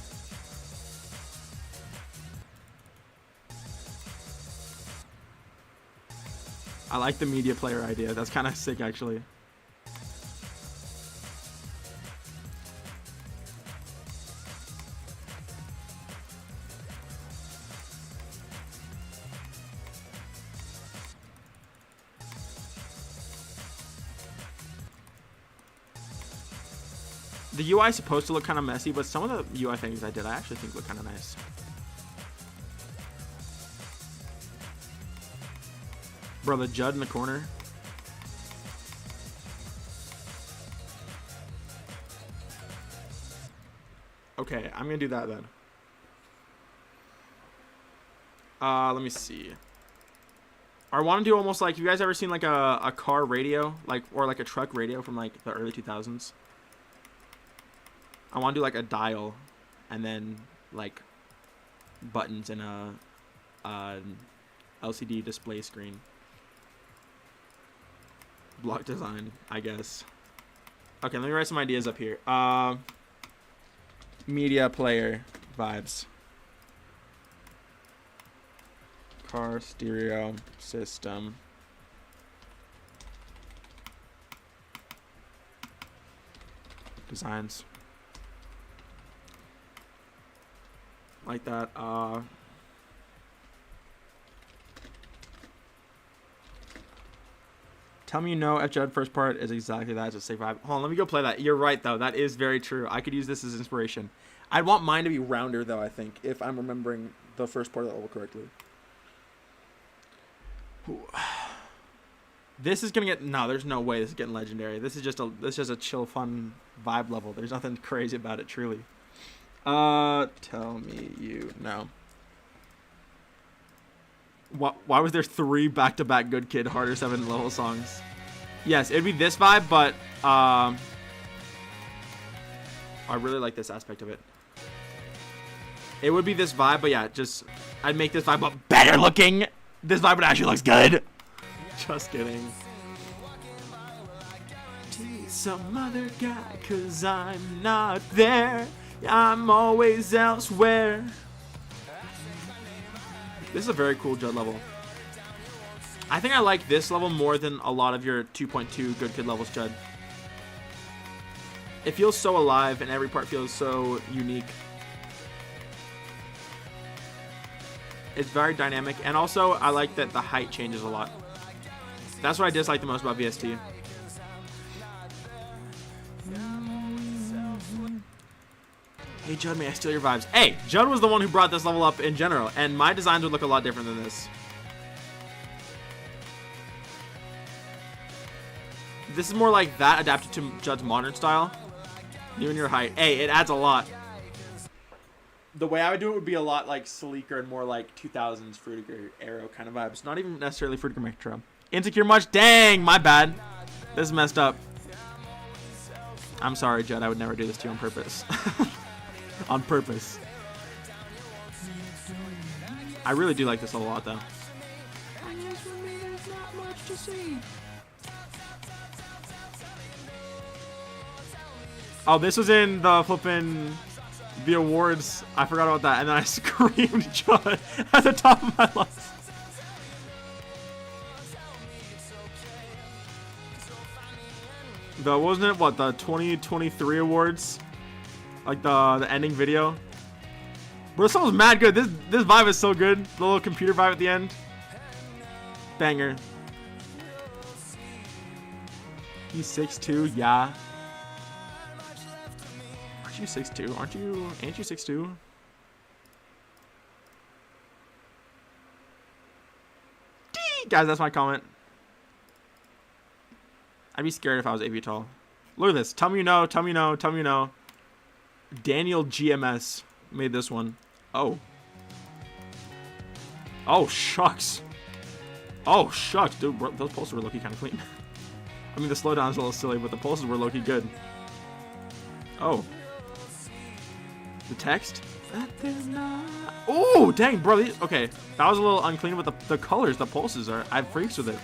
I like the media player idea. That's kind of sick, actually. The UI is supposed to look kind of messy, but some of the UI things I did, I actually think look kind of nice. Bro, the Judd in the corner. Okay, I'm gonna do that then. Let me see. I want to do almost like, have you guys ever seen like a car radio, like, or like a truck radio from like the early 2000s? I want to do like a dial, and then like buttons and a LCD display screen. Block design, I guess. Okay, let me write some ideas up here. Media player vibes. Car stereo system. Designs. Like that. Tell me you know if Judd first part is exactly that. It's a sick vibe. Hold on, let me go play that. You're right, though. That is very true. I could use this as inspiration. I'd want mine to be rounder, though, I think, if I'm remembering the first part of the level correctly. This is gonna get... No, there's no way this is getting legendary. This is just a chill, fun vibe level. There's nothing crazy about it, truly. Tell me you know. Why was there 3 back-to-back Good Kid Harder 7 level songs? Yes, it'd be this vibe, but I really like this aspect of it. It would be this vibe, but yeah, just I'd make this vibe but better looking. This vibe actually looks good. Just kidding. Some other guy, 'cause I'm not there. I'm always elsewhere. This is a very cool Judd level. I think I like this level more than a lot of your 2.2 Good Kid levels, Judd. It feels so alive, and every part feels so unique. It's very dynamic, and also I like that the height changes a lot. That's what I dislike the most about VST. Hey Judd, may I steal your vibes? Hey, Judd was the one who brought this level up in general, and my designs would look a lot different than this. This is more like that adapted to Judd's modern style. You and your height. Hey, it adds a lot. The way I would do it would be a lot like sleeker and more like 2000s Fruitiger Arrow kind of vibes. Not even necessarily Fruitiger Metro. Insecure much? Dang, my bad. This is messed up. I'm sorry, Judd. I would never do this to you on purpose. On purpose. I really do like this a lot, though. Oh, this was in the flippin' the awards. I forgot about that, and then I screamed Judd at the top of my lungs. Wasn't it what, the 2023 awards? Like the ending video. Bro, this song was mad good. This vibe is so good. The little computer vibe at the end. Banger. He's 6'2", yeah. Aren't you 6'2"? Ain't you 6'2"? Guys, that's my comment. I'd be scared if I was 8 feet tall. Look at this. Tell me you know, tell me you know, tell me you know. Daniel GMS made this one. Oh. Oh, shucks. Oh, shucks. Dude, bro, those pulses were low-key kind of clean. I mean, the slowdown's a little silly, but the pulses were low-key good. Oh. The text? Oh, dang, bro. Okay, that was a little unclean, but the colors, the pulses are... I have freaks with it.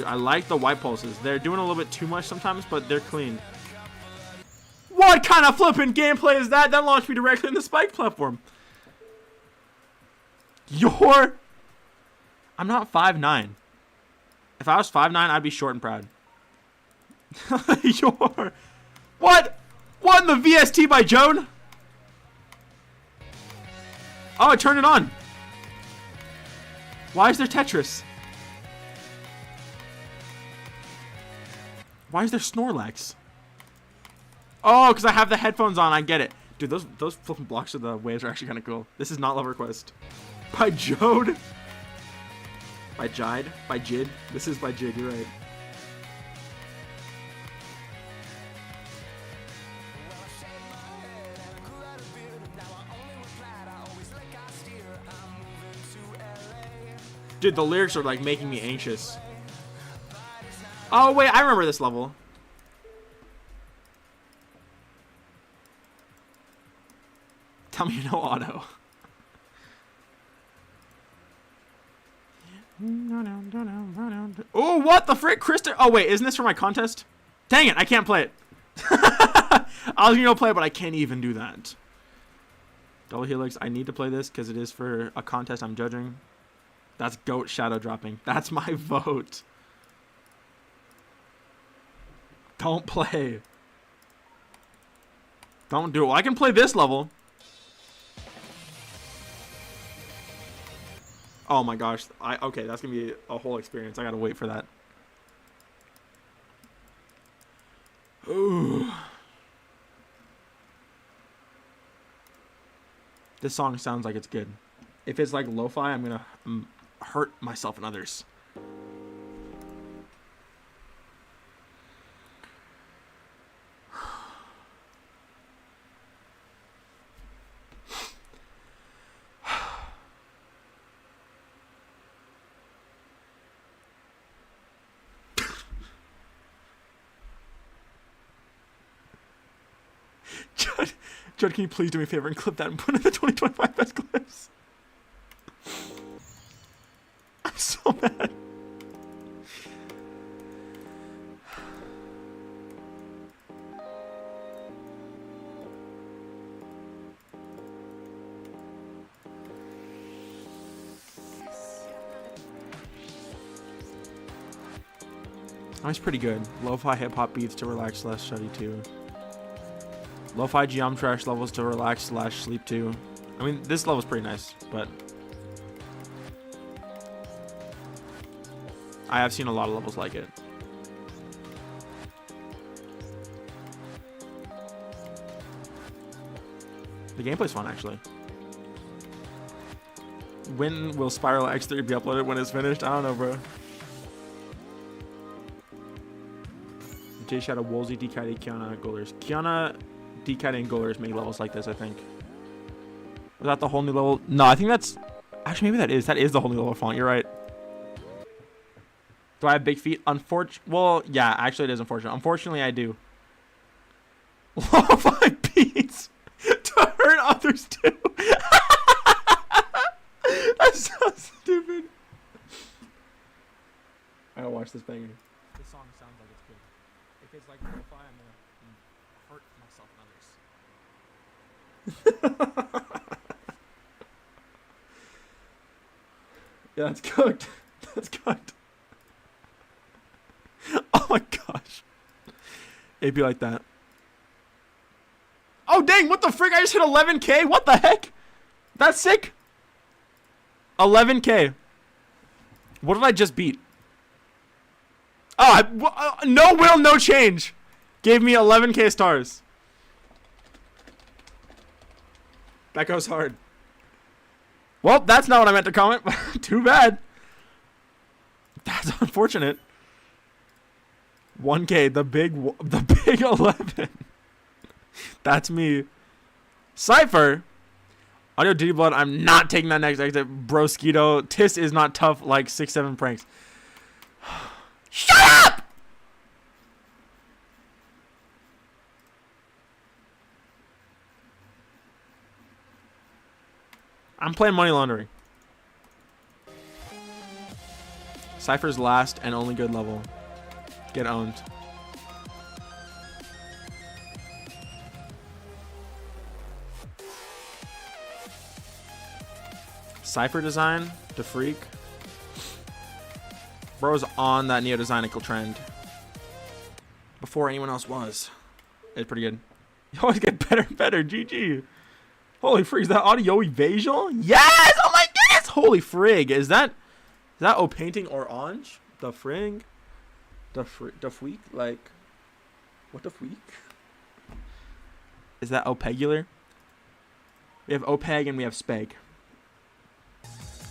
Dude, I like the white pulses. They're doing a little bit too much sometimes, but they're clean. What kind of flipping gameplay is that? That launched me directly in the spike platform. I'm not 5'9". If I was 5'9", I'd be short and proud. What? What in the VST by Joan? Oh, I turned it on. Why is there Tetris? Why is there Snorlax? Oh, because I have the headphones on. I get it. Dude, those flipping blocks of the waves are actually kind of cool. This is not Love Request. By Jode? By Jide? By Jid? This is by Jid, you're right. Dude, the lyrics are like making me anxious. Oh, wait, I remember this level. Tell me you know auto. Oh, what the frick? Krista. Oh, wait, isn't this for my contest? Dang it, I can't play it. I was gonna go play it, but I can't even do that. Double Helix, I need to play this because it is for a contest I'm judging. That's GOAT shadow dropping. That's my vote. Don't play. Don't do it. Well, I can play this level. Oh my gosh. Okay, that's gonna be a whole experience. I gotta wait for that. Ooh. This song sounds like it's good. If it's like lo-fi, I'm gonna hurt myself and others. Judd, can you please do me a favor and clip that and put it in the 2025 best clips? I'm so mad. Oh, he's pretty good. Lo-fi hip-hop beats to relax / study too. Lo-fi geom trash levels to relax / sleep too. I mean, this level's pretty nice, but I have seen a lot of levels like it. The gameplay's fun, actually. When will SPIRALx3 be uploaded? When it's finished? I don't know, bro. J Shadow, Wolsey, DKD, Kiana, Golers. Kiana, DKD, and Golers make levels like this, I think. Was that the whole new level? No, I think that's... Actually, maybe that is. That is the whole new level font. You're right. Do I have big feet? Well, yeah, actually it is unfortunate. Unfortunately, I do. Lo-fi beats to hurt others too. That's so stupid. I gotta watch this banger. This song sounds like it's good. If it's like lo-fi, I'm gonna hurt myself and others. Yeah, that's cooked. That's cooked. Oh my gosh. It'd be like that. Oh dang, what the frick? I just hit 11K? What the heck? That's sick. 11K. What did I just beat? Oh, no will, no change. Gave me 11K stars. That goes hard. Well, that's not what I meant to comment. Too bad. That's unfortunate. 1K, the big 11. That's me. Cypher. Audio Diddy Blood, I'm not taking that next exit. Broskito. Tis is not tough like 6-7 pranks. Shut up! I'm playing money laundering. Cypher's last and only good level. Get owned. Cypher design, the freak. Bro's on that neo-designical trend. Before anyone else was. It's pretty good. You always get better and better. GG. Holy frig, is that AudioVisual? Yes! Oh my goodness! Holy frig. Is that O painting or orange? The frig? The freak? Like, what the freak? Is that Opegular? We have Opeg and we have Speg.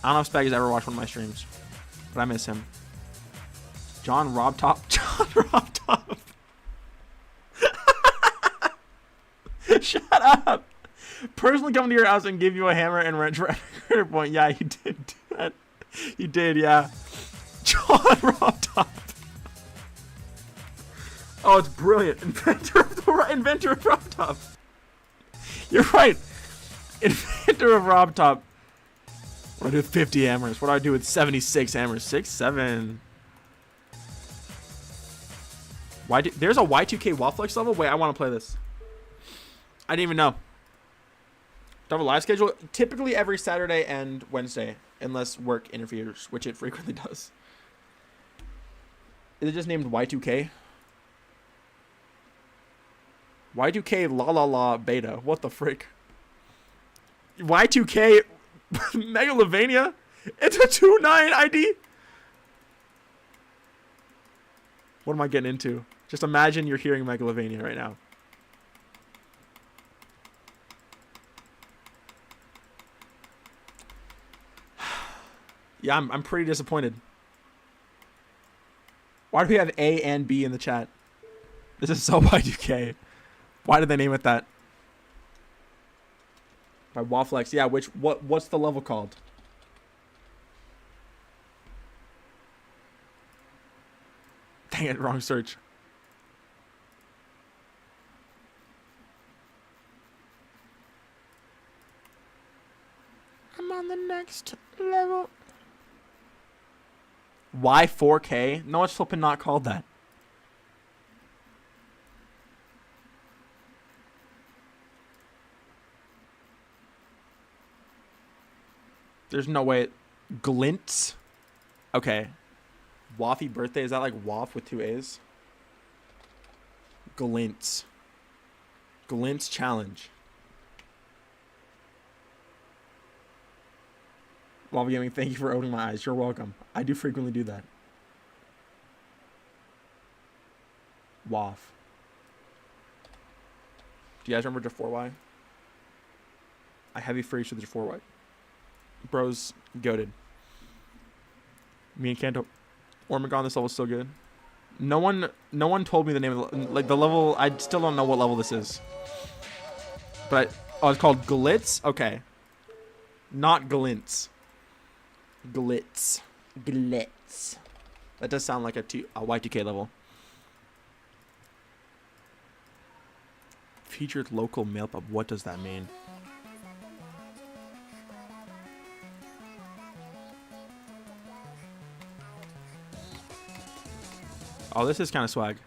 I don't know if Speg has ever watched one of my streams, but I miss him. John Robtop. John Robtop. Shut up. Personally come to your house and give you a hammer and wrench for every point. Yeah, you did do that. You did, yeah. John Robtop. Oh, it's brilliant. Inventor of Robtop. You're right. Inventor of Robtop. What do I do with 50 hammers? What do I do with 76 hammers? 6, 7. There's a Y2K Wallflex level? Wait, I want to play this. I didn't even know. Double live schedule? Typically every Saturday and Wednesday. Unless work interferes, which it frequently does. Is it just named Y2K? Y2K la la la beta. What the frick? Y2K Megalovania? It's a 2.9 ID? What am I getting into? Just imagine you're hearing Megalovania right now. Yeah, I'm pretty disappointed. Why do we have A and B in the chat? This is so Y2K. Why did they name it that? By Wallflex. Yeah, what's the level called? Dang it, wrong search. I'm on the next level. Y4K? No, it's flipping not called that. There's no way. Glitz? Okay. Waffy birthday? Is that like Waff with 2 A's? Glitz. Glitz challenge. Waffy Gaming, thank you for opening my eyes. You're welcome. I do frequently do that. Waff. Do you guys remember J4Y? I heavy freeze with J4Y. Bro's goated. Me and Kanto Ormagon, this level's so good. No one told me the name of the level. I still don't know what level this is. But it's called Glitz. Okay. Not Glintz. Glitz. Glitz. That does sound like a Y2K level. Featured local mail pub. What does that mean? Oh, this is kind of swag.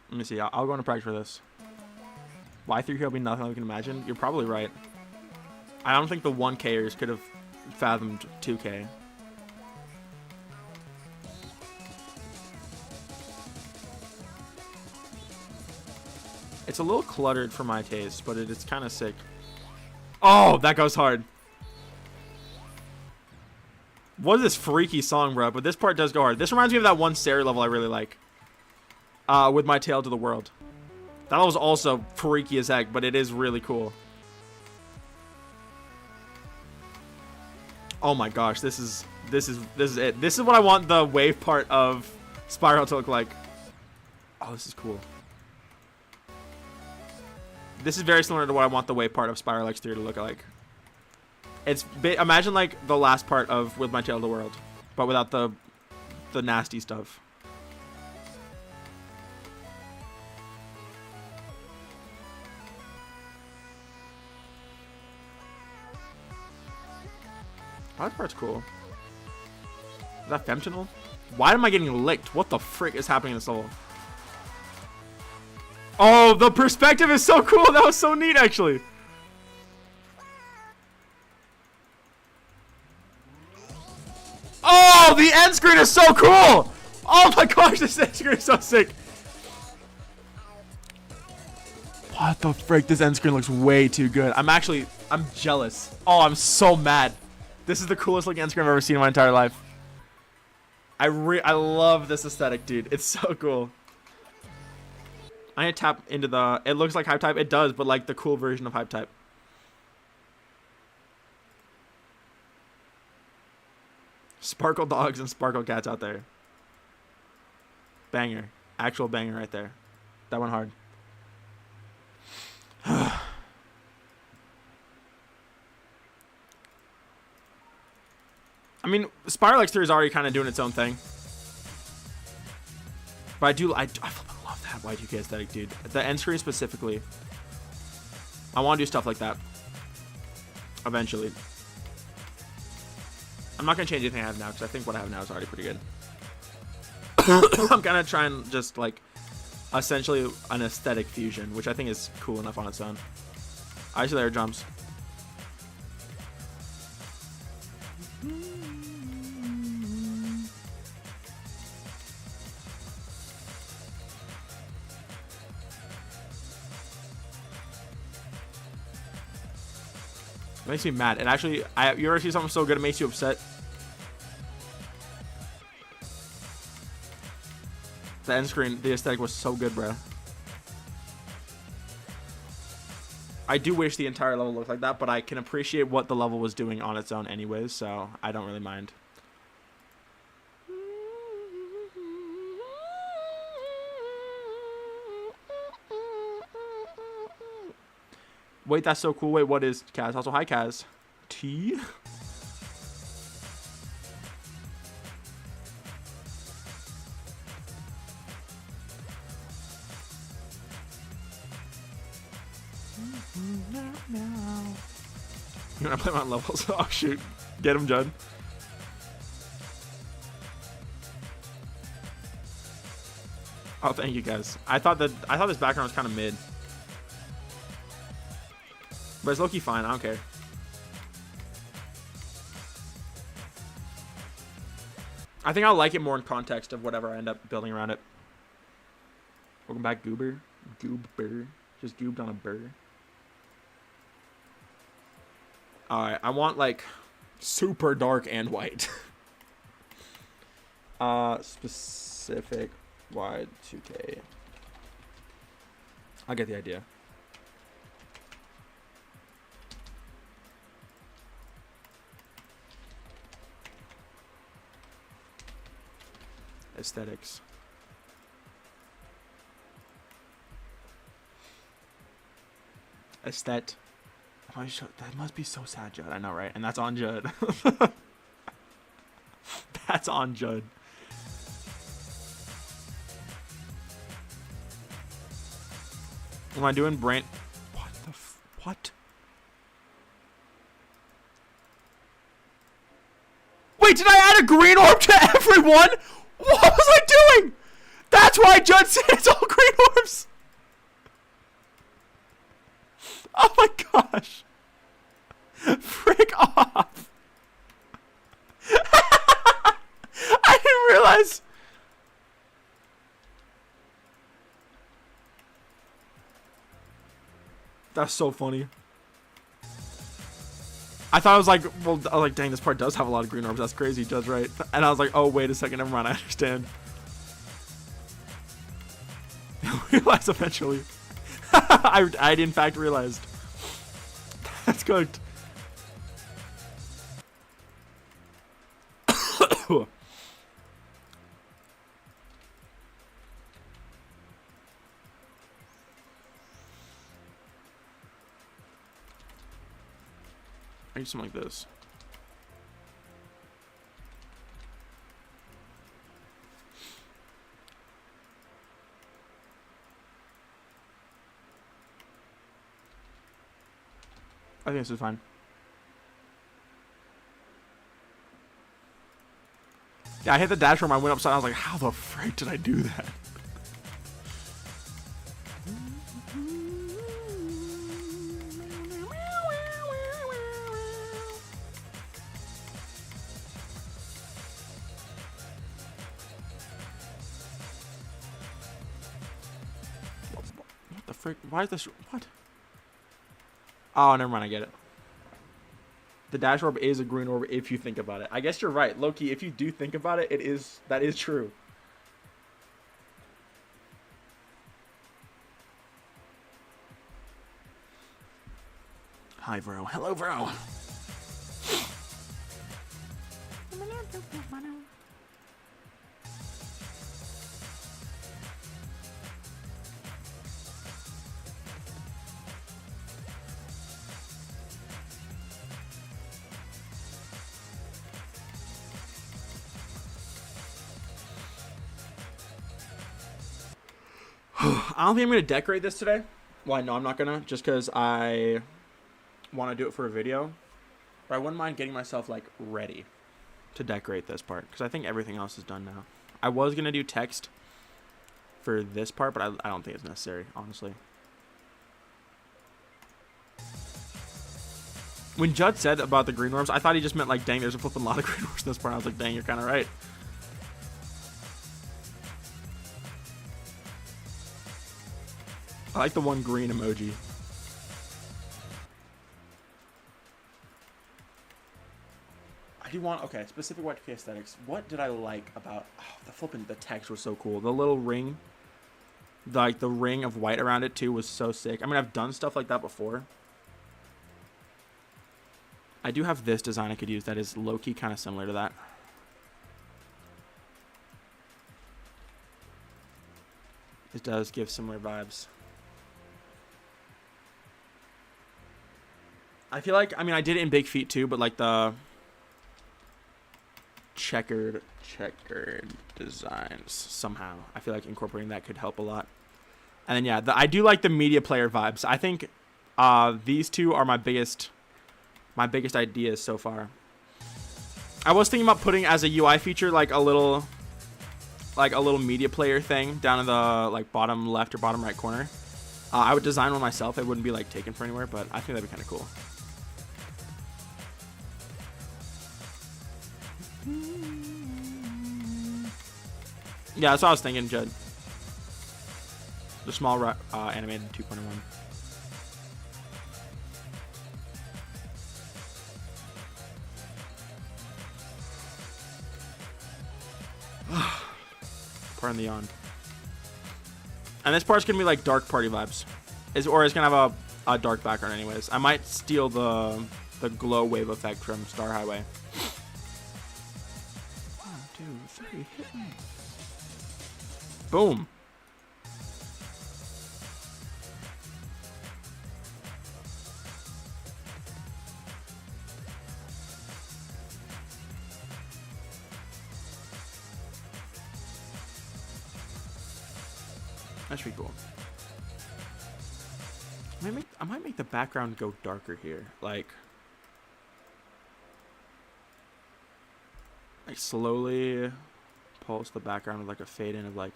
Let me see. I'll go into practice for this. Y3K will be nothing like we can imagine. You're probably right. I don't think the 1Kers could have fathomed 2K. It's a little cluttered for my taste, but it's kind of sick. Oh, that goes hard. What is this freaky song, bro? But this part does go hard. This reminds me of that one Sari level I really like. With My Tale to the World. That was also freaky as heck, but it is really cool. Oh my gosh, this is it. This is what I want the wave part of Spiral to look like. Oh, this is cool. This is very similar to what I want the wave part of SPIRALx3 to look like. It's imagine like the last part of With My Tale to the World, but without the nasty stuff. Oh, that part's cool. Is that fentanyl? Why am I getting licked? What the frick is happening in this level? Oh, the perspective is so cool. That was so neat, actually. Oh, the end screen is so cool. Oh my gosh, this end screen is so sick. What the frick? This end screen looks way too good. I'm jealous. Oh, I'm so mad. This is the coolest looking end screen I've ever seen in my entire life. I love this aesthetic, dude. It's so cool. I need to tap into the... It looks like Hype Type. It does, but like the cool version of Hype Type. Sparkle dogs and sparkle cats out there. Banger. Actual banger right there. That went hard. I mean, SPIRALx3 is already kind of doing its own thing. But I fucking love that Y2K aesthetic, dude. The end screen specifically. I want to do stuff like that. Eventually. I'm not going to change anything I have now, because I think what I have now is already pretty good. I'm going to try and just, like, essentially an aesthetic fusion, which I think is cool enough on its own. I see there jumps. It makes me mad. It actually, you ever see something so good it makes you upset? The end screen, the aesthetic was so good, bro. I do wish the entire level looked like that, but I can appreciate what the level was doing on its own anyways, so I don't really mind. Wait, that's so cool. Wait, what is Kaz? Also, hi, Kaz. T? You wanna play my levels? Oh shoot. Get him, Judd. Oh, thank you guys. I thought this background was kind of mid. But it's low-key fine, I don't care. I think I'll like it more in context of whatever I end up building around it. Welcome back, Goober. Goober. Just goobed on a burr. Alright, I want like super dark and white. Specific wide 2K. I get the idea. Aesthetics. That must be so sad, Judd. I know, right? And that's on Judd. That's on Judd. Am I doing brain? What the what? Wait, did I add a green orb to everyone? What was I doing? That's why Judd said it's all green orbs. Oh my gosh. Frick off. I didn't realize. That's so funny. I thought I was like, well, I was like, dang, this part does have a lot of green orbs. That's crazy, Judd's right. And I was like, oh, wait a second, never mind, I understand. I realized eventually. I in fact realized. That's good. I need something like this. I think this is fine. Yeah, I hit the dashboard. I went upside. I was like, how the frick did I do that? What the frick? Why is this? What? Oh, never mind. I get it. The dash orb is a green orb if you think about it. I guess you're right. Loki, if you do think about it, that is true. Hi, bro. Hello, bro. I don't think I'm going to decorate this today. Well, no, I'm not going to, just because I want to do it for a video. But I wouldn't mind getting myself, like, ready to decorate this part, because I think everything else is done now. I was going to do text for this part, but I don't think it's necessary, honestly. When Judd said about the green orbs, I thought he just meant, like, dang, there's a flipping lot of green orbs in this part. I was like, dang, you're kind of right. I like the one green emoji. I do want, okay, specific Y2K aesthetics. What did I like about, the text was so cool. The little ring, like the ring of white around it too was so sick. I mean, I've done stuff like that before. I do have this design I could use that is low-key kind of similar to that. It does give similar vibes. I feel like, I mean, I did it in Big Feet too, but like the checkered designs somehow. I feel like incorporating that could help a lot. And then, yeah, I do like the media player vibes. I think these two are my biggest ideas so far. I was thinking about putting as a UI feature like a little media player thing down in the like bottom left or bottom right corner. I would design one myself. It wouldn't be like taken for anywhere, but I think that'd be kind of cool. Yeah, that's what I was thinking, Judd. The small animated 2.1. Pardon the yawn. And this part's gonna be like dark party vibes, or it's gonna have a dark background anyways. I might steal the glow wave effect from Star Highway. 1, 2, 3, hit me. Boom. That should be cool. I might make the background go darker here, like slowly pulse the background with like a fade in of like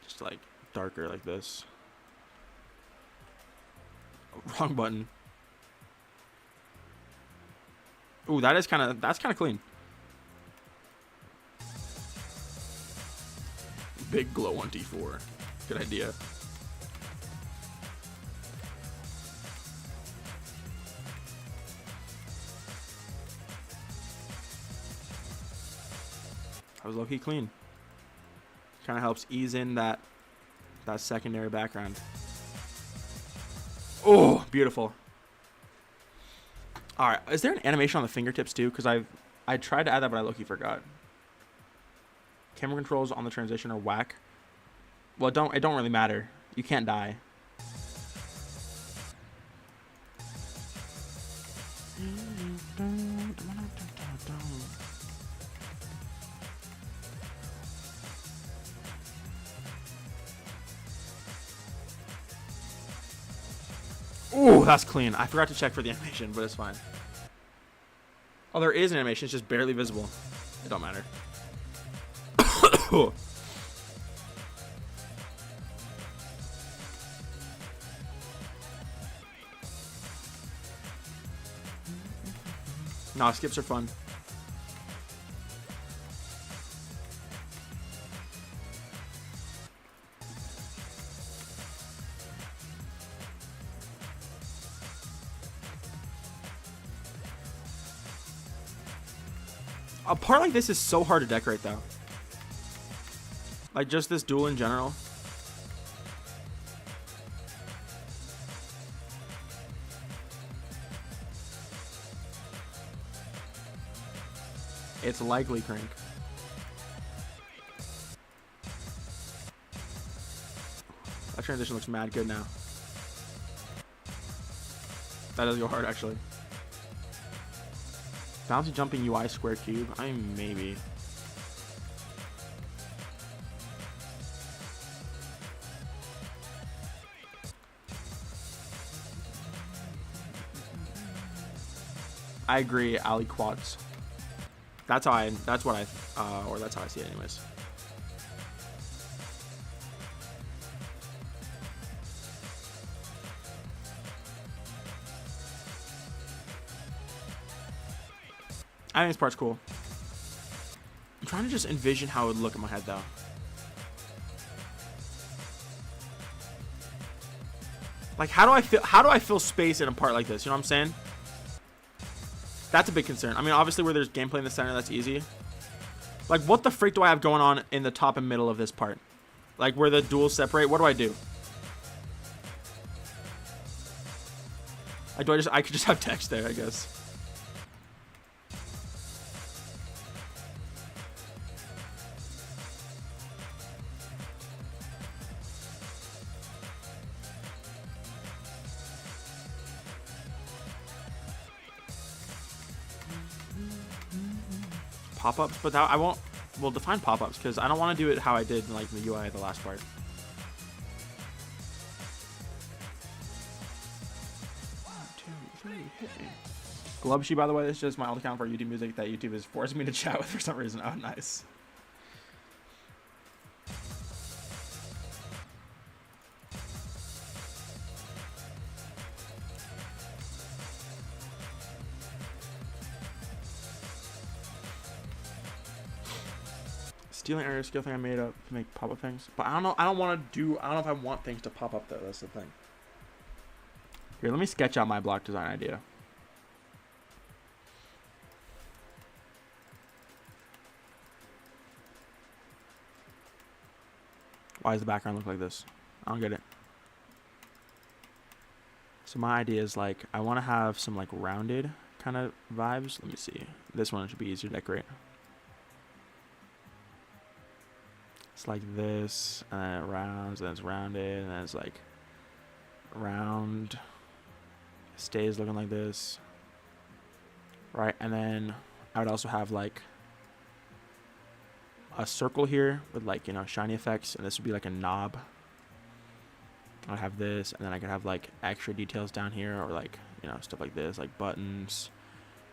just like darker like this. Oh, wrong button. Ooh, that's kind of clean. Big glow on D4. Good idea. That was low-key clean. Kind of helps ease in that secondary background. Oh, beautiful. All right, is there an animation on the fingertips too? Because I tried to add that, but I low-key forgot. Camera controls on the transition are whack. Well, it don't really matter. You can't die. Ooh, that's clean. I forgot to check for the animation, but it's fine. Oh, there is an animation. It's just barely visible. It don't matter. Nah, skips are fun. A part like this is so hard to decorate, though. Like, just this duel in general. It's likely crank. That transition looks mad good now. That does go hard, actually. Bouncy jumping UI square cube? I mean, maybe. I agree, alley quads. That's how I, that's what I, or that's how I see it anyways. I think this part's cool. I'm trying to just envision how it would look in my head, though. Like, how do I fill space in a part like this? You know what I'm saying? That's a big concern. I mean, obviously where there's gameplay in the center, that's easy. Like, what the freak do I have going on in the top and middle of this part? Like, where the duels separate, what do I do? Like, I could just have text there, I guess. Pop-ups, but that, I won't, well, define pop-ups because I don't want to do it how I did in like the UI of the last part. One, two, three, hit me. Glubshy, by the way, this is just my old account for YouTube music that YouTube is forcing me to chat with for some reason. Oh, nice. Stealing area skill thing I made up to make pop-up things. But I don't know. I don't know if I want things to pop up though. That's the thing. Here, let me sketch out my block design idea. Why does the background look like this? I don't get it. So my idea is like, I want to have some like rounded kind of vibes. Let me see. This one should be easier to decorate. It's like this, and then it rounds, and then it's rounded, and then it's like round, stays looking like this, right? And then I would also have like a circle here with like, you know, shiny effects, and this would be like a knob. I'd have this, and then I could have like extra details down here, or like, you know, stuff like this, like buttons.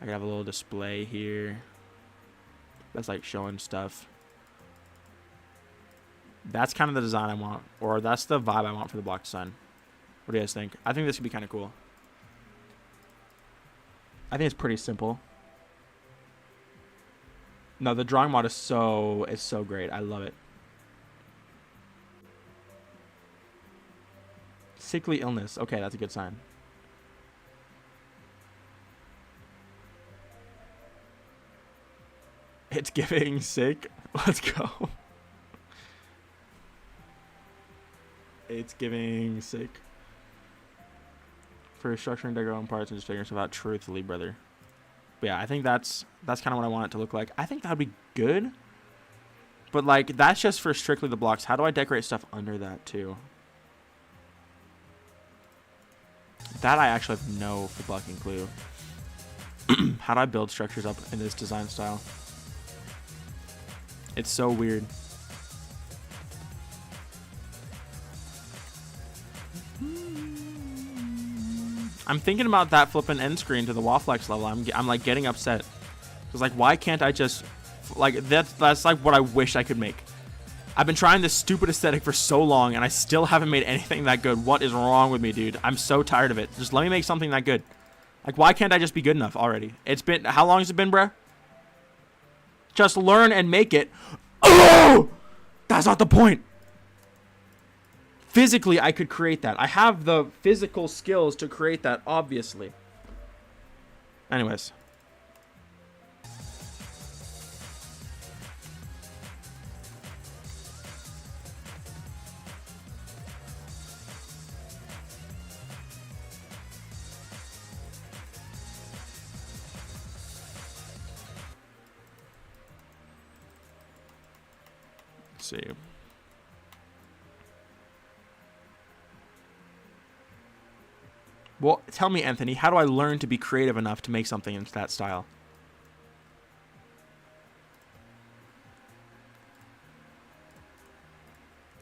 I could have a little display here that's like showing stuff. That's kind of the design I want, or that's the vibe I want for the block design. What do you guys think? I think this could be kind of cool. I think it's pretty simple. No, the drawing mod is so great. I love it. Sickly illness. Okay, that's a good sign. It's giving sick. Let's go. It's giving sick. For structuring their own parts and just figuring stuff out truthfully, brother. But yeah, I think that's kind of what I want it to look like. I think that would be good. But like, that's just for strictly the blocks. How do I decorate stuff under that too? That I actually have no fucking clue. How do I build structures up in this design style? It's so weird. I'm thinking about that flipping end screen to the Waflex level. I'm like getting upset. Because like, why can't I just like that's like what I wish I could make. I've been trying this stupid aesthetic for so long, and I still haven't made anything that good. What is wrong with me, dude? I'm so tired of it. Just let me make something that good. Like, why can't I just be good enough already? It's been, how long has it been, bruh? Just learn and make it. Oh! That's not the point. Physically, I could create that. I have the physical skills to create that, obviously. Anyways. Let's see. Well, tell me, Anthony, how do I learn to be creative enough to make something in that style?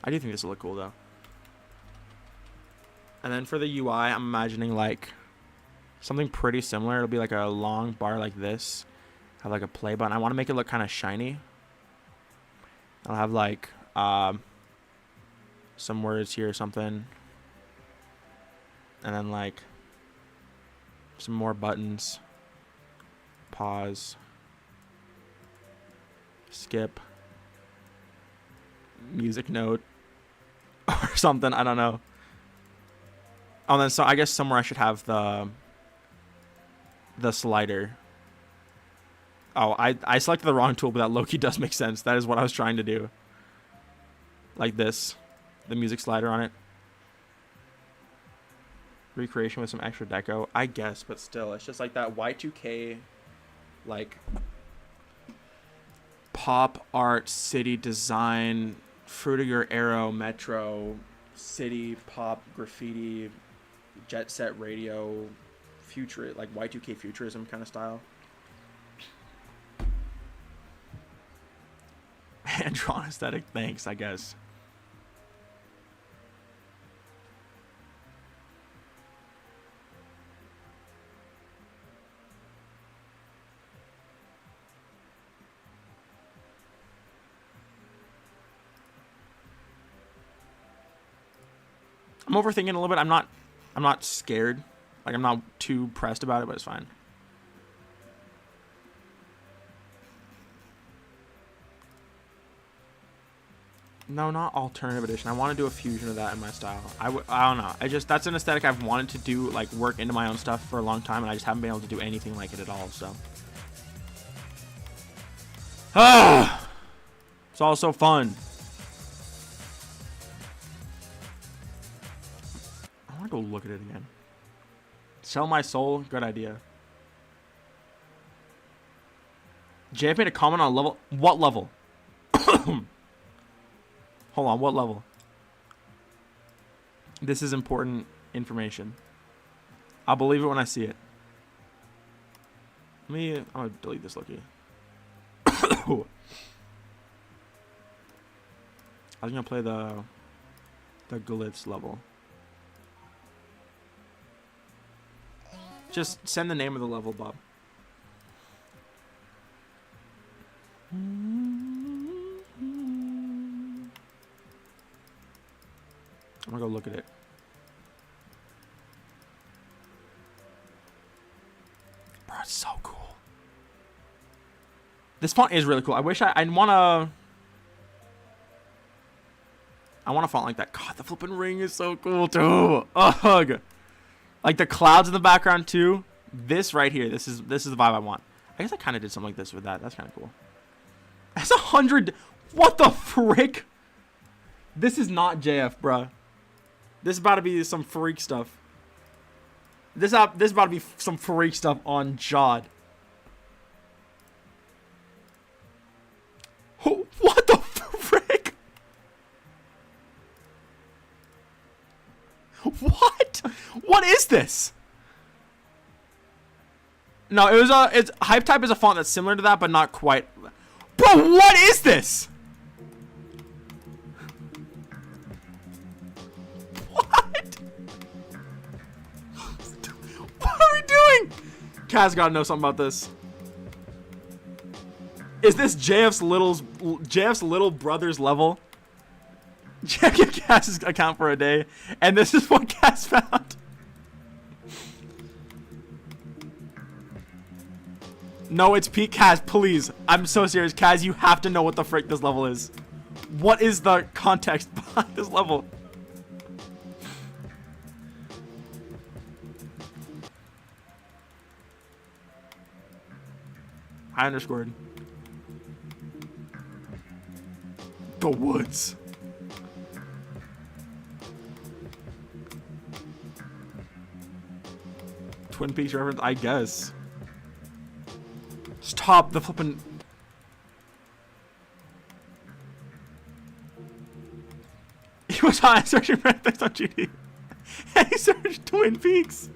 I do think this will look cool, though. And then for the UI, I'm imagining, like, something pretty similar. It'll be like a long bar like this. Have, like, a play button. I want to make it look kind of shiny. I'll have, like, some words here or something. And then, like, some more buttons. Pause. Skip. Music note. Or something. I don't know. Oh, then so I guess somewhere I should have the slider. Oh, I selected the wrong tool, but that low-key does make sense. That is what I was trying to do. Like this. The music slider on it. Recreation with some extra deco, I guess, but still, it's just like that Y2K, like, pop art, city design, Fruit of Your Arrow, Metro, city, pop, graffiti, jet set radio, future, like Y2K futurism kind of style. Hand-drawn aesthetic, thanks, I guess. I'm overthinking a little bit. I'm not scared. Like, I'm not too pressed about it, but it's fine. No, not alternative edition. I want to do a fusion of that in my style. I don't know. That's an aesthetic I've wanted to do, like, work into my own stuff for a long time, and I just haven't been able to do anything like it at all, so. Ah! It's all so fun. I want to go look at it again. Sell my soul? Good idea. JF made a comment on level. What level? Hold on, what level? This is important information. I'll believe it when I see it. I'm gonna delete this lookie. I was gonna play the Glitz level. Just send the name of the level, Bob. I'm gonna go look at it. Bro, it's so cool. This font is really cool. I wish I want a font like that. God, the flipping ring is so cool too. Ugh. Like the clouds in the background too. This right here, this is the vibe I want. I guess I kind of did something like this with that. That's kind of cool. That's 100. What the frick? This is not JF, bruh. This is about to be some freak stuff. This is about to be some freak stuff on Jod. What the frick? What? What is this? No, it's Hype Type is a font that's similar to that, but not quite. Bro, what is this? What? What are we doing? Kaz gotta know something about this. Is this JF's little brother's level? Check your Kaz's account for a day, and this is what Kaz found. No, it's peak Kaz, please. I'm so serious, Kaz. You have to know what the frick this level is. What is the context behind this level? I underscored. The woods. Twin Peaks reference, I guess. Stop the flippin'. He was high searching for things on GD. And he searched Twin Peaks.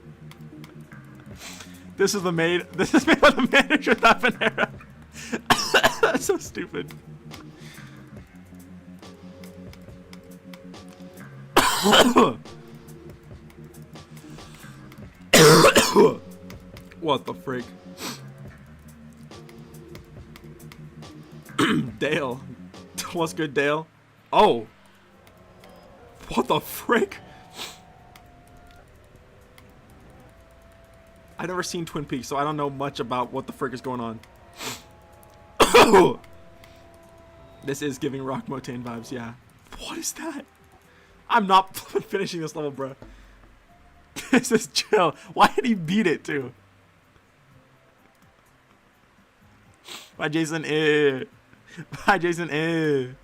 This is made by the manager of that Panera. That's so stupid. What the freak? Dale. What's good, Dale? Oh. What the frick? I've never seen Twin Peaks, so I don't know much about what the frick is going on. This is giving Rock Motain vibes, yeah. What is that? I'm not finishing this level, bro. This is chill. Why did he beat it, too? Bye, Jason. Bye, Jason.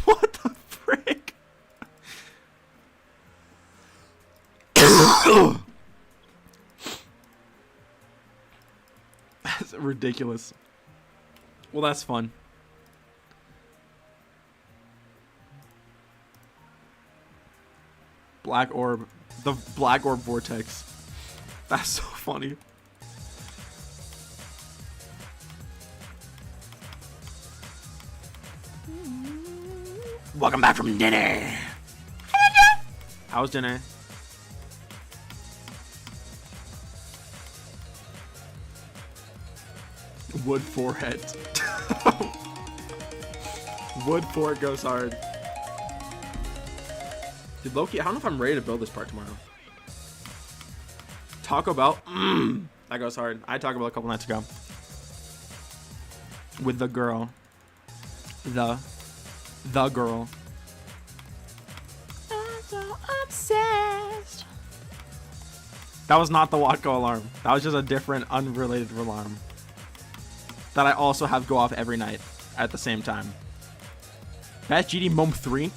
What the frick? That's ridiculous. Well, that's fun. Black orb. The black orb vortex. That's so funny. Welcome back from dinner. How was dinner? Wood forehead. Wood forehead goes hard. Dude, Loki, I don't know if I'm ready to build this part tomorrow. Taco Bell. That goes hard. I had Taco Bell a couple nights ago. With the girl. The girl. I'm so obsessed. That was not the Watco alarm. That was just a different, unrelated alarm. That I also have go off every night at the same time. Best GD Mom 3.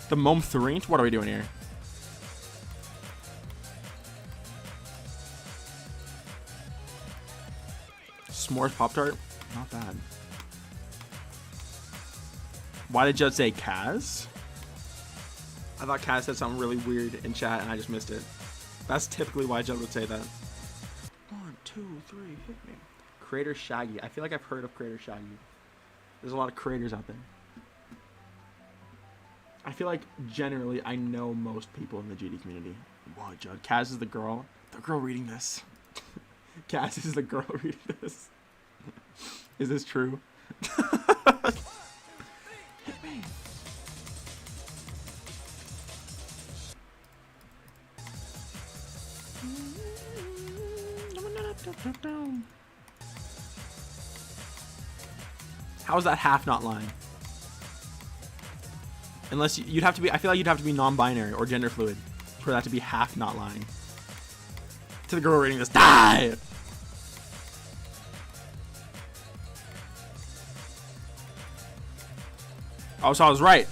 The Mom 3? What are we doing here? S'mores Pop-Tart? Not bad. Why did Judd say Kaz? I thought Kaz said something really weird in chat and I just missed it. That's typically why Judd would say that. 1, 2, 3, hit me. Creator Shaggy. I feel like I've heard of Creator Shaggy. There's a lot of creators out there. I feel like generally I know most people in the GD community. Whoa, Judd. Kaz is the girl. The girl reading this. Kaz is the girl reading this. Is this true? Hit me. How is that half not lying? Unless you'd have to be, I feel like you'd have to be non-binary or gender fluid for that to be half not lying. To the girl reading this, die! Oh, so I was right.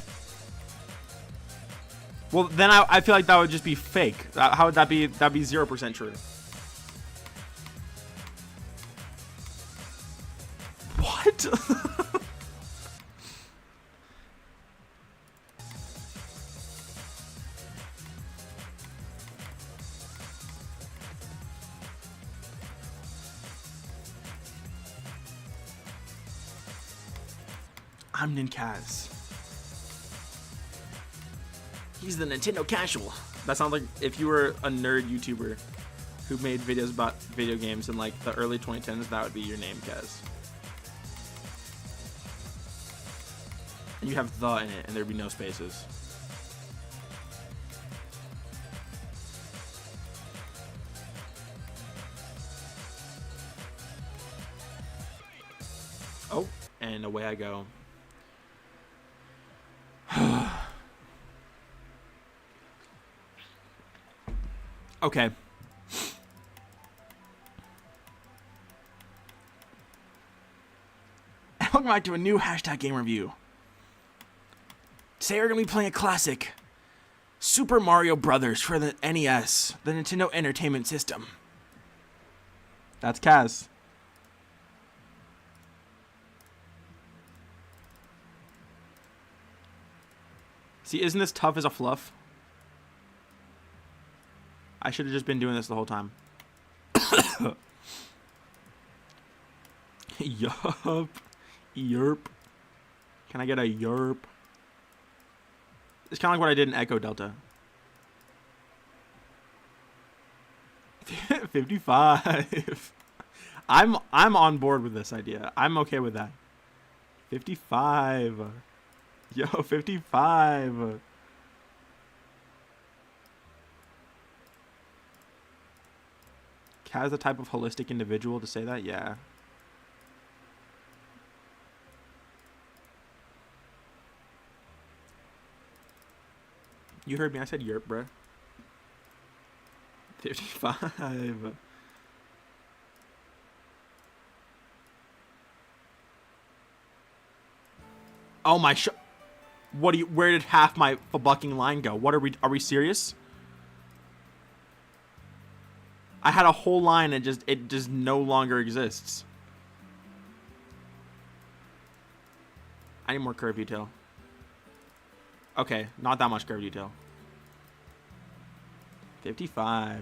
Well, then I feel like that would just be fake. How would that be? That'd be 0% true. What? I'm Ninkaz. He's the Nintendo casual. That sounds like if you were a nerd YouTuber who made videos about video games in like the early 2010s, that would be your name, Kaz. And you have the in it, and there'd be no spaces. Oh, and away I go. Okay. Welcome back to a new hashtag game review. Today we're going to be playing a classic, Super Mario Brothers for the NES, the Nintendo Entertainment System. That's Kaz. See, isn't this tough as a fluff? I should have just been doing this the whole time. Yup. Yerp. Can I get a yerp? It's kind of like what I did in Echo Delta. 55. I'm on board with this idea. I'm okay with that. 55. Yo, 55. Kaz the type of holistic individual to say that? Yeah. You heard me. I said yerp, bruh. 55. Oh my what do you? Where did half my fucking line go? What are we? Are we serious? I had a whole line and it just no longer exists. I need more curve detail. Okay, not that much curve detail. 55.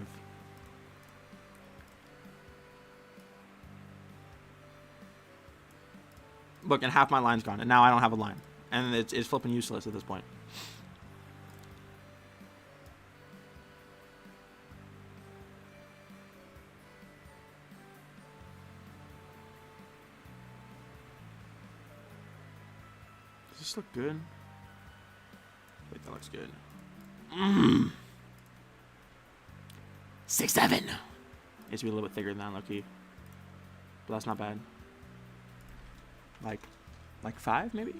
Look, and half my line's gone, and now I don't have a line. And it's flipping useless at this point. Does this look good? Wait, that looks good. 6, 7. Needs to be a little bit thicker than that, low-key. But that's not bad. Like 5, maybe?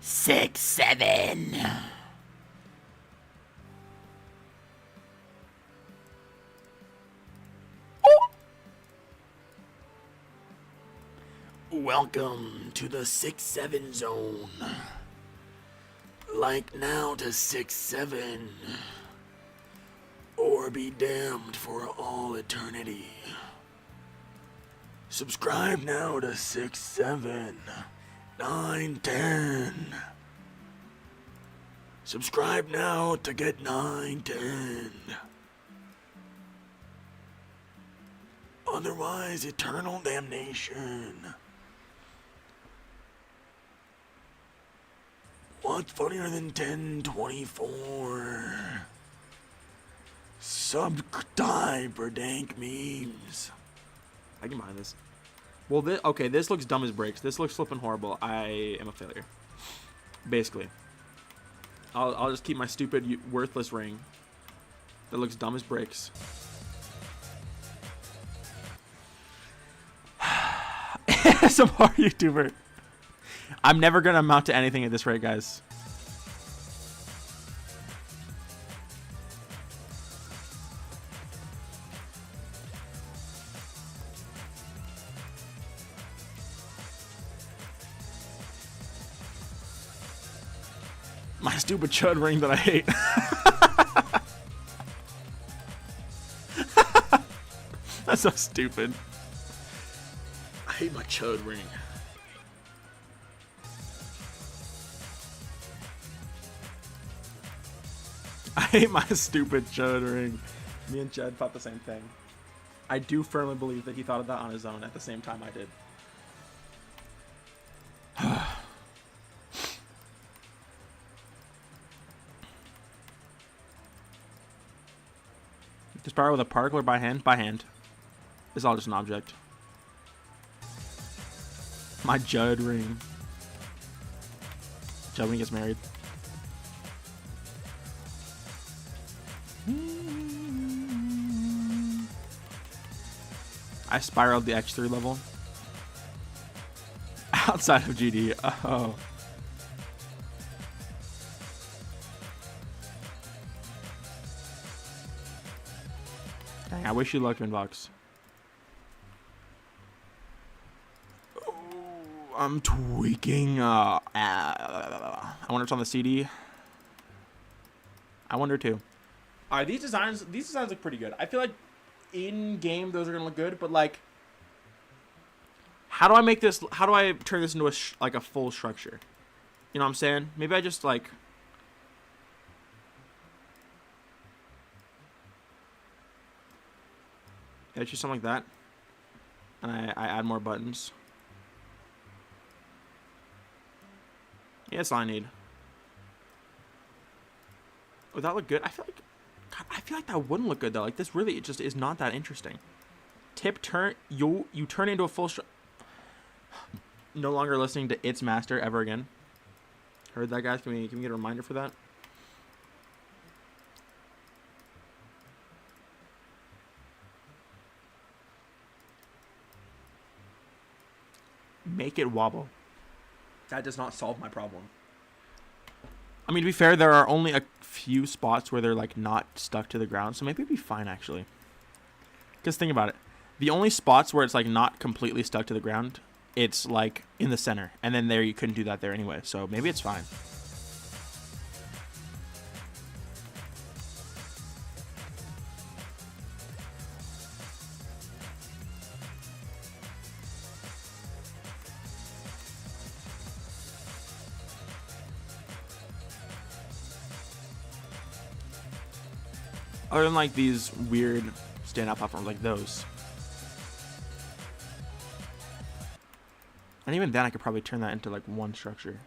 6, 7. Oh. Welcome to the 6-7 zone. Like now to 6-7. Or be damned for all eternity. Subscribe now to 6, 7, 9, 10. Subscribe now to get 9, 10. Otherwise, eternal damnation. What's funnier than 1024? Subscribe for dank memes. I can buy this. Well, okay, this looks dumb as bricks. This looks flipping horrible. I am a failure. Basically. I'll just keep my stupid, worthless ring that looks dumb as bricks. ASMR YouTuber. I'm never going to amount to anything at this rate, guys. My stupid chud ring that I hate. That's so stupid. I hate my chud ring. I hate my stupid chud ring. Me and Chud thought the same thing. I do firmly believe that he thought of that on his own at the same time I did. To start with a particle or by hand? By hand. It's all just an object. My Judd ring. Joe when he gets married. I spiraled the X3 level. Outside of GD. Oh. Dang, I wish you luck, Inbox. Oh, I'm tweaking. I wonder if it's on the CD. I wonder too. All right, these designs look pretty good. I feel like in game those are gonna look good, but like, how do I make this? How do I turn this into a like a full structure? You know what I'm saying? Maybe I just like. Yeah, just something like that, and I add more buttons. Yeah, that's all I need. Would that look good? I feel like, God, I feel like that wouldn't look good though. Like this really, it just is not that interesting. Tip turn you turn into a full. No longer listening to It's Master ever again. Heard that, guys? Can we get a reminder for that? Make it wobble. That does not solve my problem. I mean, to be fair, there are only a few spots where they're like not stuck to the ground, so maybe it'd be fine actually. Because think about it. The only spots where it's like not completely stuck to the ground, it's like in the center. And then there you couldn't do that there anyway, so maybe it's fine. Other than like these weird stand-up platforms like those. And even then I could probably turn that into like one structure.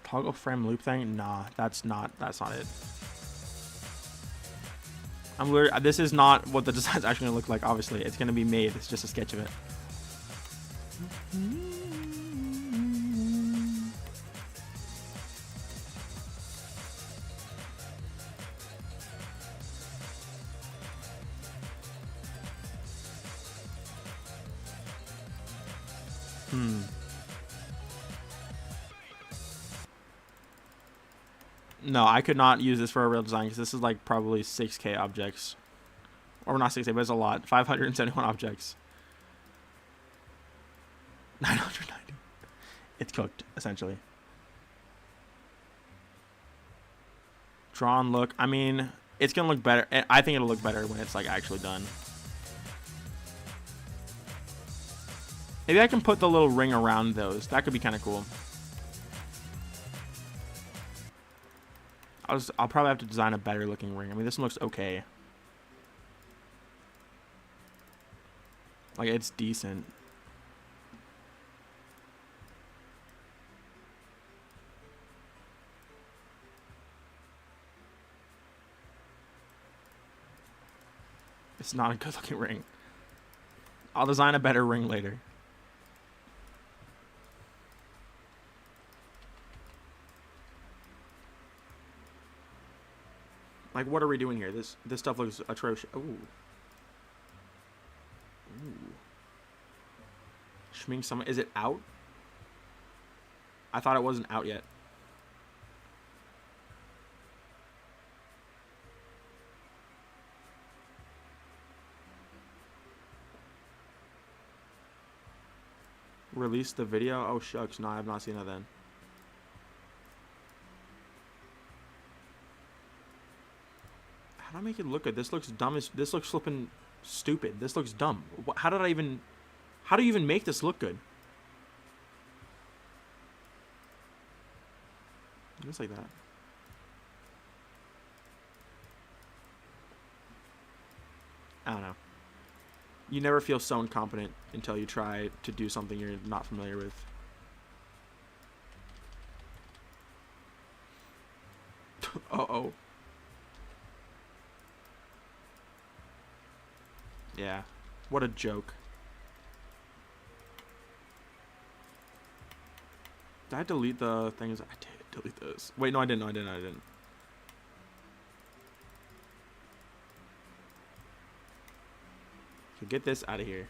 Toggle frame loop thing? Nah, that's not it. I'm literally, this is not what the design's actually gonna look like, obviously. It's gonna be made, it's just a sketch of it. No, I could not use this for a real design because this is like probably 6K objects. Or not 6K, but it's a lot. 571 objects. 990. It's cooked, essentially. Drawn look. I mean, it's going to look better. I think it'll look better when it's like actually done. Maybe I can put the little ring around those. That could be kind of cool. I'll probably have to design a better looking ring. I mean, this one looks okay. Like, it's decent. It's not a good looking ring. I'll design a better ring later. Like, what are we doing here? This stuff looks atrocious. Ooh. Ooh. Schmink someone. Is it out? I thought it wasn't out yet. Release the video? Oh, shucks. No, I have not seen that then. How do I make it look good? This looks dumb. This looks flipping stupid. This looks dumb. How do you even make this look good? Just like that. I don't know. You never feel so incompetent until you try to do something you're not familiar with. Uh-oh. Yeah. What a joke. Did I delete the things? I did delete this. Wait, no, I didn't. No, I didn't. I didn't. Okay, get this out of here.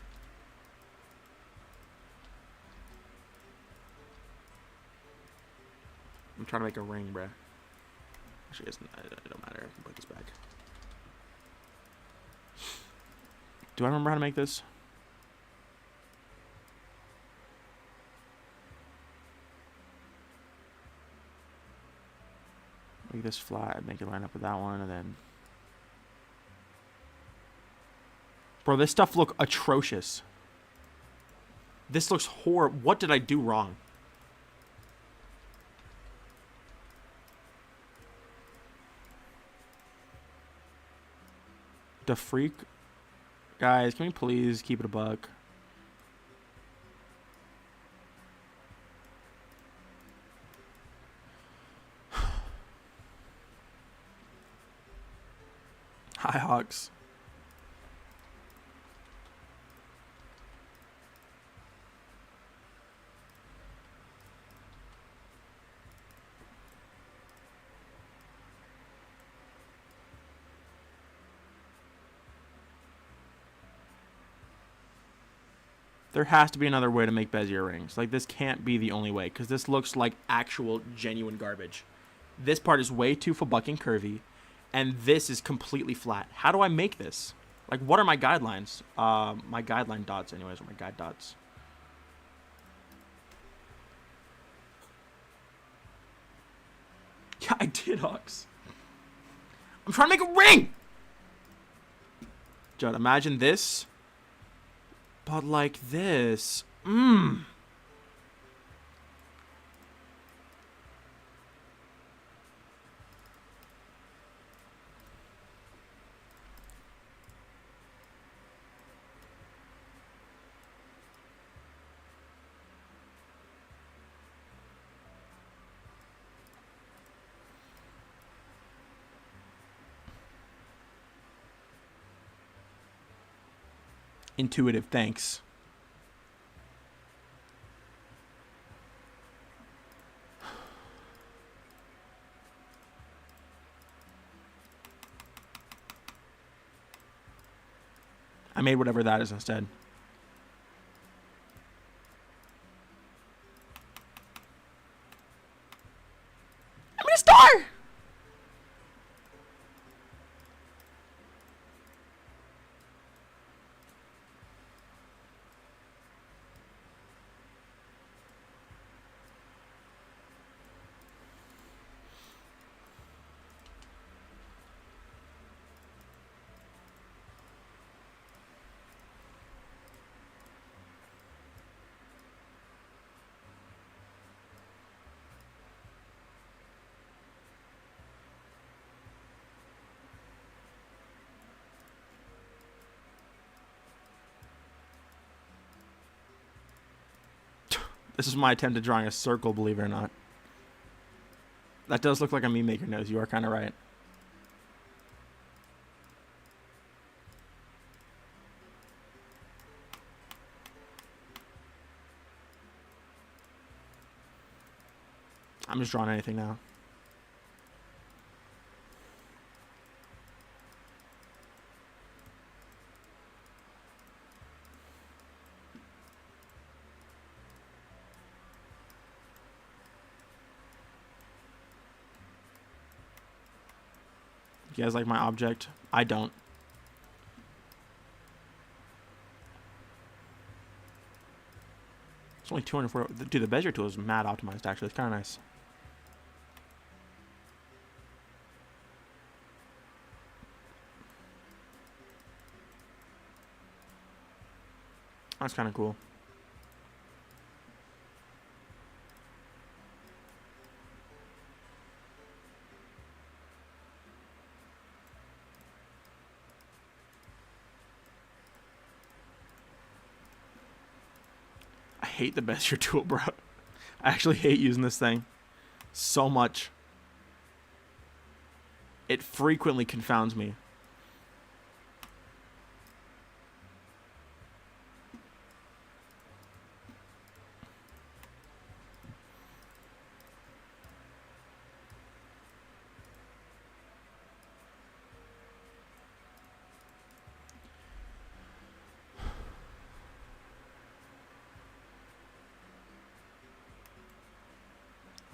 I'm trying to make a ring, bruh. Actually, it don't matter. I can put this back. Do I remember how to make this? Make this flat, make it line up with that one, and then... Bro, this stuff look atrocious. This looks horrible. What did I do wrong? The freak? Guys, can we please keep it a buck? Hi, Hawks. There has to be another way to make bezier rings. Like, this can't be the only way, because this looks like actual, genuine garbage. This part is way too fucking curvy, and this is completely flat. How do I make this? Like, what are my guidelines? My guideline dots, anyways, or my guide dots. Yeah, I did, Hawks. I'm trying to make a ring! Judd, imagine this... But like this. Intuitive, thanks. I made whatever that is instead. I made a star! This is my attempt at drawing a circle, believe it or not. That does look like a meme maker nose. You are kind of right. I'm just drawing anything now. You guys like my object? I don't. It's only 240. Dude, the bezier tool is mad optimized, actually. It's kind of nice. That's kind of cool. I hate the bezier tool, bro. I actually hate using this thing so much. It frequently confounds me.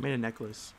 Made a necklace.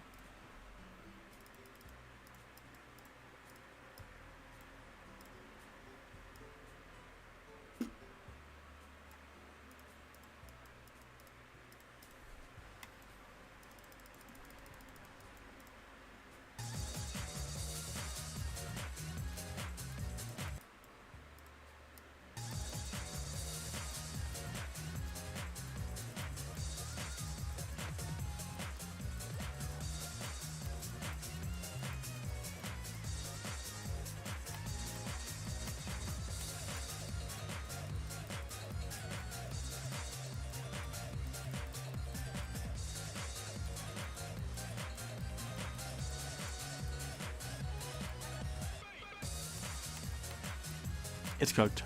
It's cooked.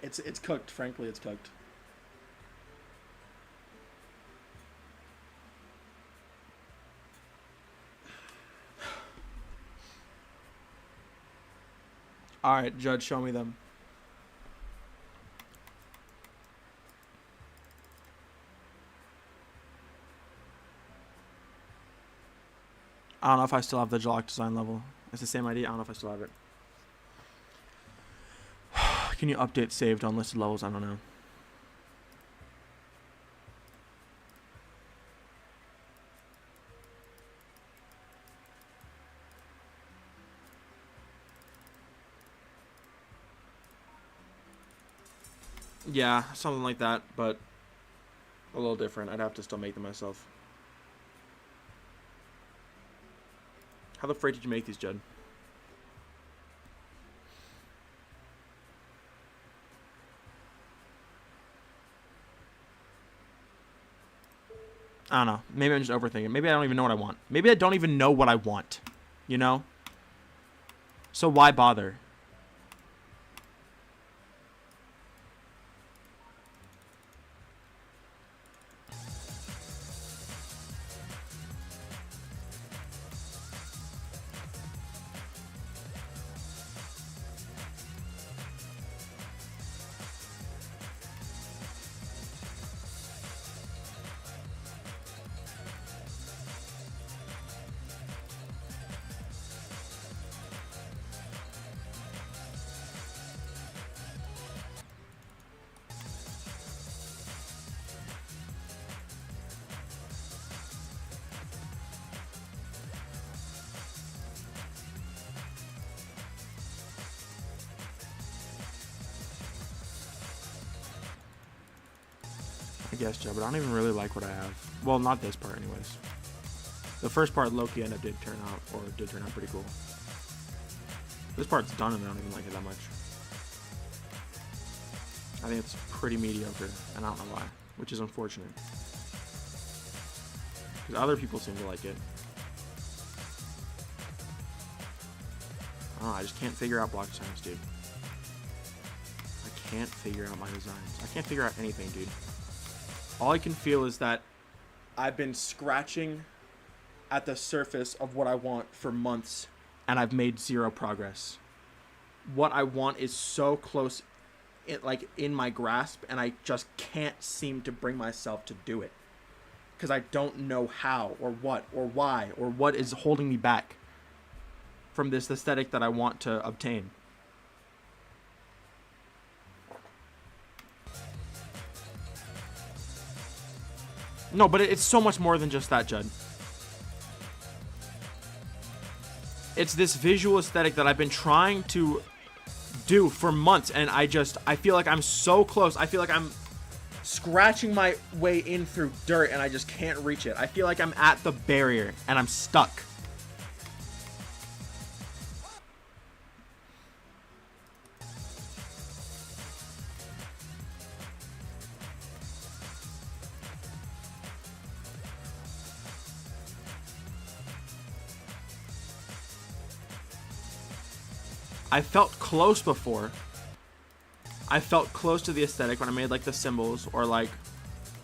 It's cooked. Frankly, it's cooked. All right, Judge, show me them. I don't know if I still have the Jalock design level. It's the same ID. I don't know if I still have it. Can you update saved on listed levels? I don't know. Yeah, something like that, but a little different. I'd have to still make them myself. How the frick did you make these, Judd? I don't know. Maybe I'm just overthinking. Maybe I don't even know what I want. Maybe I don't even know what I want. You know? So why bother? I guess, Joe, but I don't even really like what I have. Well, not this part anyways. The first part, low-key, did turn out pretty cool. This part's done and I don't even like it that much. I think it's pretty mediocre, and I don't know why, which is unfortunate. Because other people seem to like it. I don't know, I just can't figure out block designs, dude. I can't figure out my designs. I can't figure out anything, dude. All I can feel is that I've been scratching at the surface of what I want for months, and I've made zero progress. What I want is so close, in my grasp, and I just can't seem to bring myself to do it. Because I don't know how, or what, or why, or what is holding me back from this aesthetic that I want to obtain. No, but it's so much more than just that, Judd. It's this visual aesthetic that I've been trying to do for months, and I feel like I'm so close. I feel like I'm scratching my way in through dirt, and I just can't reach it. I feel like I'm at the barrier, and I'm stuck. I felt close before. I felt close to the aesthetic when I made like the symbols or like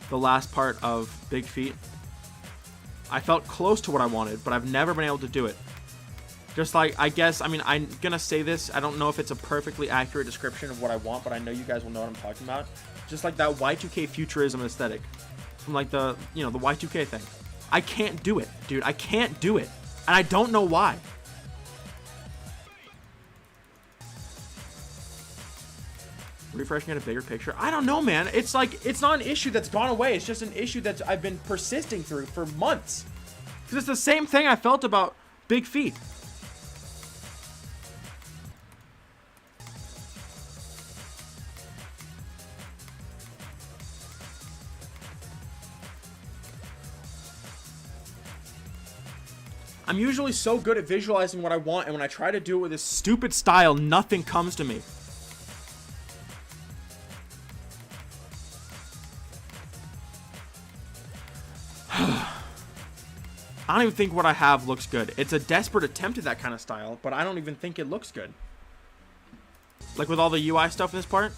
the last part of Big Feet. I felt close to what I wanted, but I've never been able to do it. Just like, I guess, I mean, I'm gonna say this. I don't know if it's a perfectly accurate description of what I want, but I know you guys will know what I'm talking about. Just like that Y2K futurism aesthetic. from like the, you know, the Y2K thing. I can't do it, dude. I can't do it. And I don't know why. Refreshing at a bigger picture. I don't know, man. It's like, it's not an issue that's gone away. It's just an issue that I've been persisting through for months. Because it's the same thing I felt about Big Feet. I'm usually so good at visualizing what I want, and when I try to do it with this stupid style, nothing comes to me. I don't even think what I have looks good. It's a desperate attempt at that kind of style, but I don't even think it looks good. Like with all the UI stuff in this part,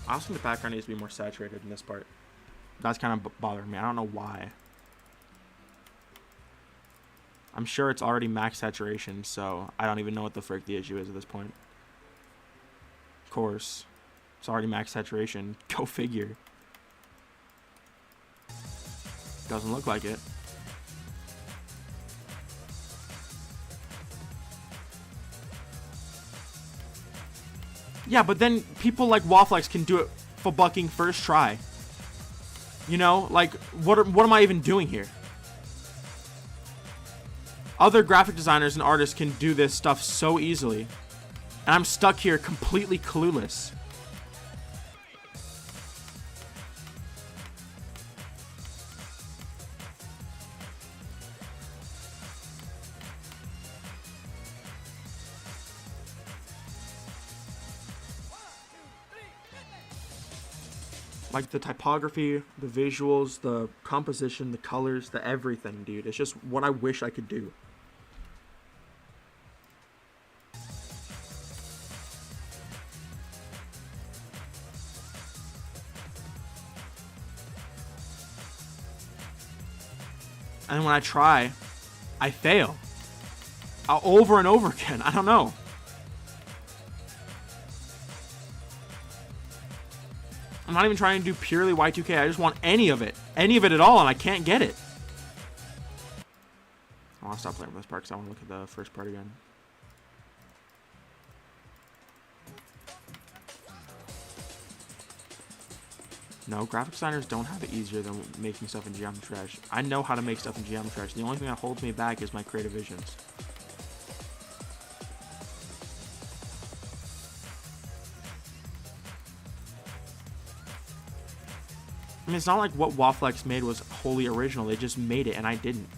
I also think the background needs to be more saturated in this part. That's kind of bothering me. I don't know why. I'm sure it's already max saturation, so I don't even know what the frick the issue is at this point. Of course, it's already max saturation. Go figure. Doesn't look like it. Yeah, but then people like Wafflex can do it for bucking first try. You know, like, what am I even doing here? Other graphic designers and artists can do this stuff so easily, and I'm stuck here completely clueless. Like the typography, the visuals, the composition, the colors, the everything, dude. It's just what I wish I could do. And when I try, I fail. Over and over again. I don't know. I'm not even trying to do purely Y2K. I just want any of it. Any of it at all, and I can't get it. I want to stop playing with this part because I want to look at the first part again. No, graphic designers don't have it easier than making stuff in Geometry Dash. I know how to make stuff in Geometry Dash. The only thing that holds me back is my creative visions. I mean, it's not like what Wafflex made was wholly original. They just made it, and I didn't.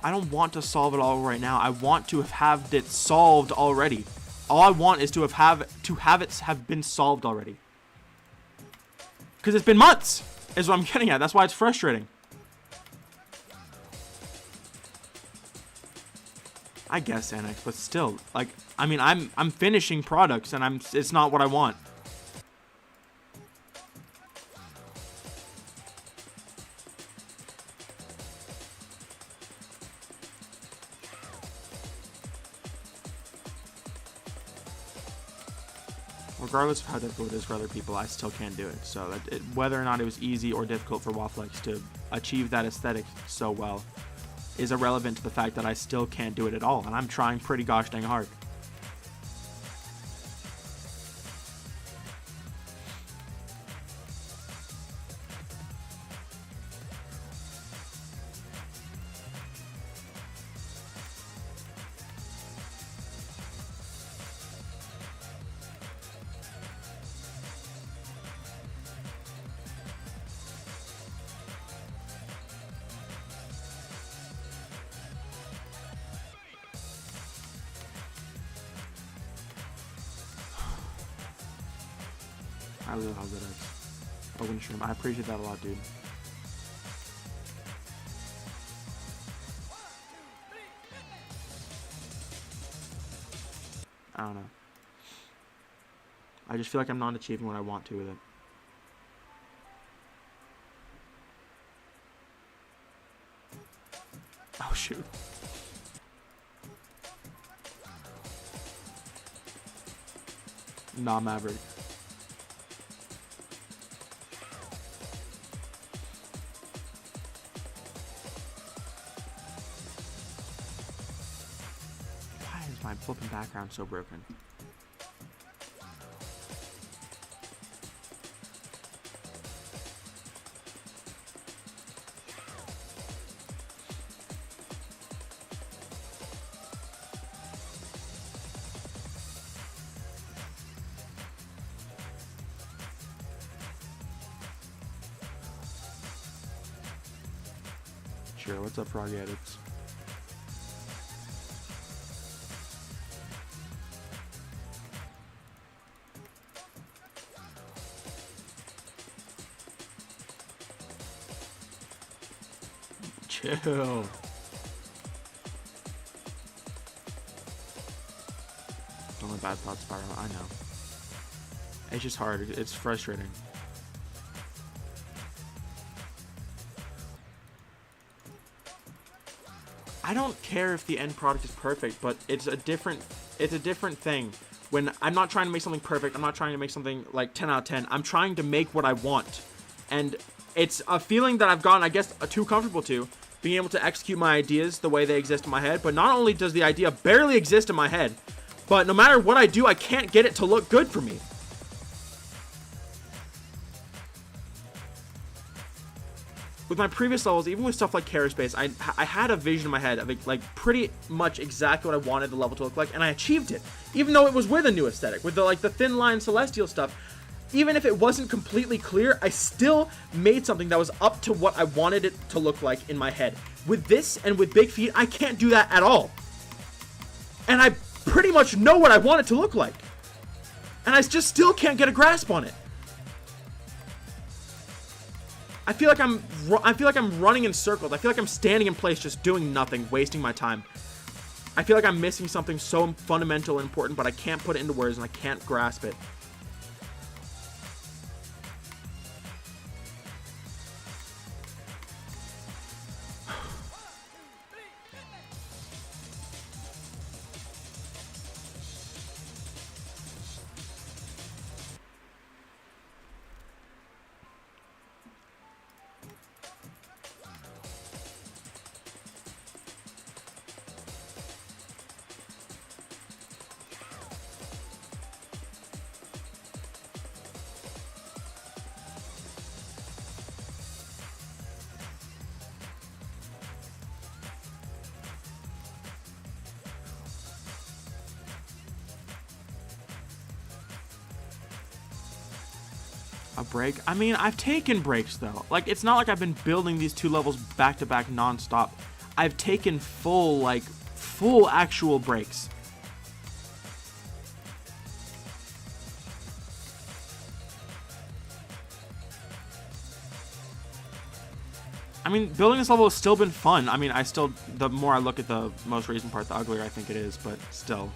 I don't want to solve it all right now. I want to have it solved already. All I want is to have it been solved already. Because it's been months, is what I'm getting at. That's why it's frustrating. I guess, Annex, but still, like, I mean, I'm finishing products, and it's not what I want. Regardless of how difficult it is for other people, I still can't do it. So whether or not it was easy or difficult for Wafflex to achieve that aesthetic so well is irrelevant to the fact that I still can't do it at all, and I'm trying pretty gosh dang hard. I really love that. Open stream. I appreciate that a lot, dude. I don't know. I just feel like I'm not achieving what I want to with it. Oh, shoot. Nah, Maverick. Why is my flipping background so broken? Sure, what's up, Froggy Edits? Chill. Don't let bad thoughts spiral. I know. It's just hard. It's frustrating. I don't care if the end product is perfect, but it's a different thing. When I'm not trying to make something perfect, I'm not trying to make something like 10 out of 10. I'm trying to make what I want. And it's a feeling that I've gotten, I guess, too comfortable to, being able to execute my ideas the way they exist in my head. But not only does the idea barely exist in my head, but no matter what I do, I can't get it to look good for me. With my previous levels, even with stuff like Carrier Space, I had a vision in my head of like pretty much exactly what I wanted the level to look like, and I achieved it. Even though it was with a new aesthetic, with the thin line celestial stuff, even if it wasn't completely clear, I still made something that was up to what I wanted it to look like in my head. With this and with Big Feet, I can't do that at all. And I pretty much know what I want it to look like. And I just still can't get a grasp on it. I feel like I'm running in circles. I feel like I'm standing in place just doing nothing, wasting my time. I feel like I'm missing something so fundamental and important, but I can't put it into words and I can't grasp it. A break? I mean, I've taken breaks though. Like, it's not like I've been building these two levels back to back non-stop. I've taken full actual breaks. I mean, building this level has still been fun. I mean, the more I look at the most recent part, the uglier I think it is, but still.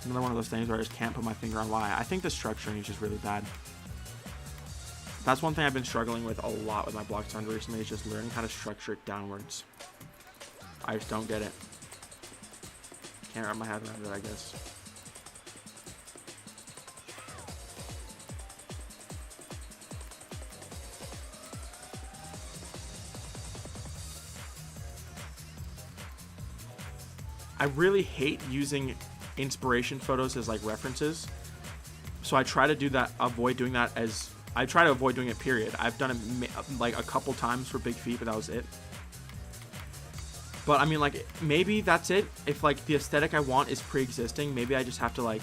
Another one of those things where I just can't put my finger on why. I think the structuring is just really bad. That's one thing I've been struggling with a lot with my block sound recently, is just learning how to structure it downwards. I just don't get it. Can't wrap my head around it, I guess. I really hate using inspiration photos as like references, so I try to do that, avoid doing that I try to avoid doing it, period. I've done it like a couple times for Big Feet, but that was it. But I mean, like, maybe that's it. If like the aesthetic I want is pre-existing, maybe I just have to, like,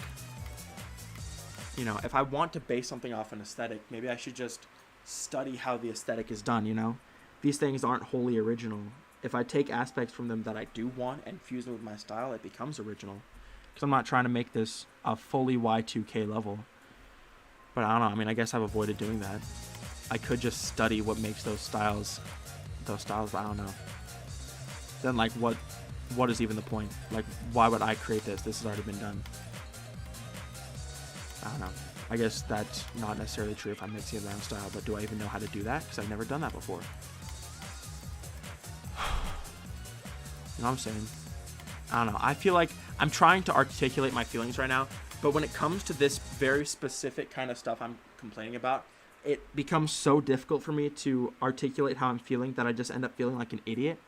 you know, if I want to base something off an aesthetic, maybe I should just study how the aesthetic is done, you know? These things aren't wholly original. If I take aspects from them that I do want and fuse them with my style, it becomes original. Because I'm not trying to make this a fully Y2K level. But I don't know. I mean, I guess I've avoided doing that. I could just study what makes those styles, but I don't know. Then, like, what what is even the point? Like, why would I create this? This has already been done. I don't know. I guess that's not necessarily true if I'm mixing it around style, but do I even know how to do that? Because I've never done that before. You know what I'm saying? I don't know. I feel like I'm trying to articulate my feelings right now, but when it comes to this very specific kind of stuff I'm complaining about, it becomes so difficult for me to articulate how I'm feeling that I just end up feeling like an idiot.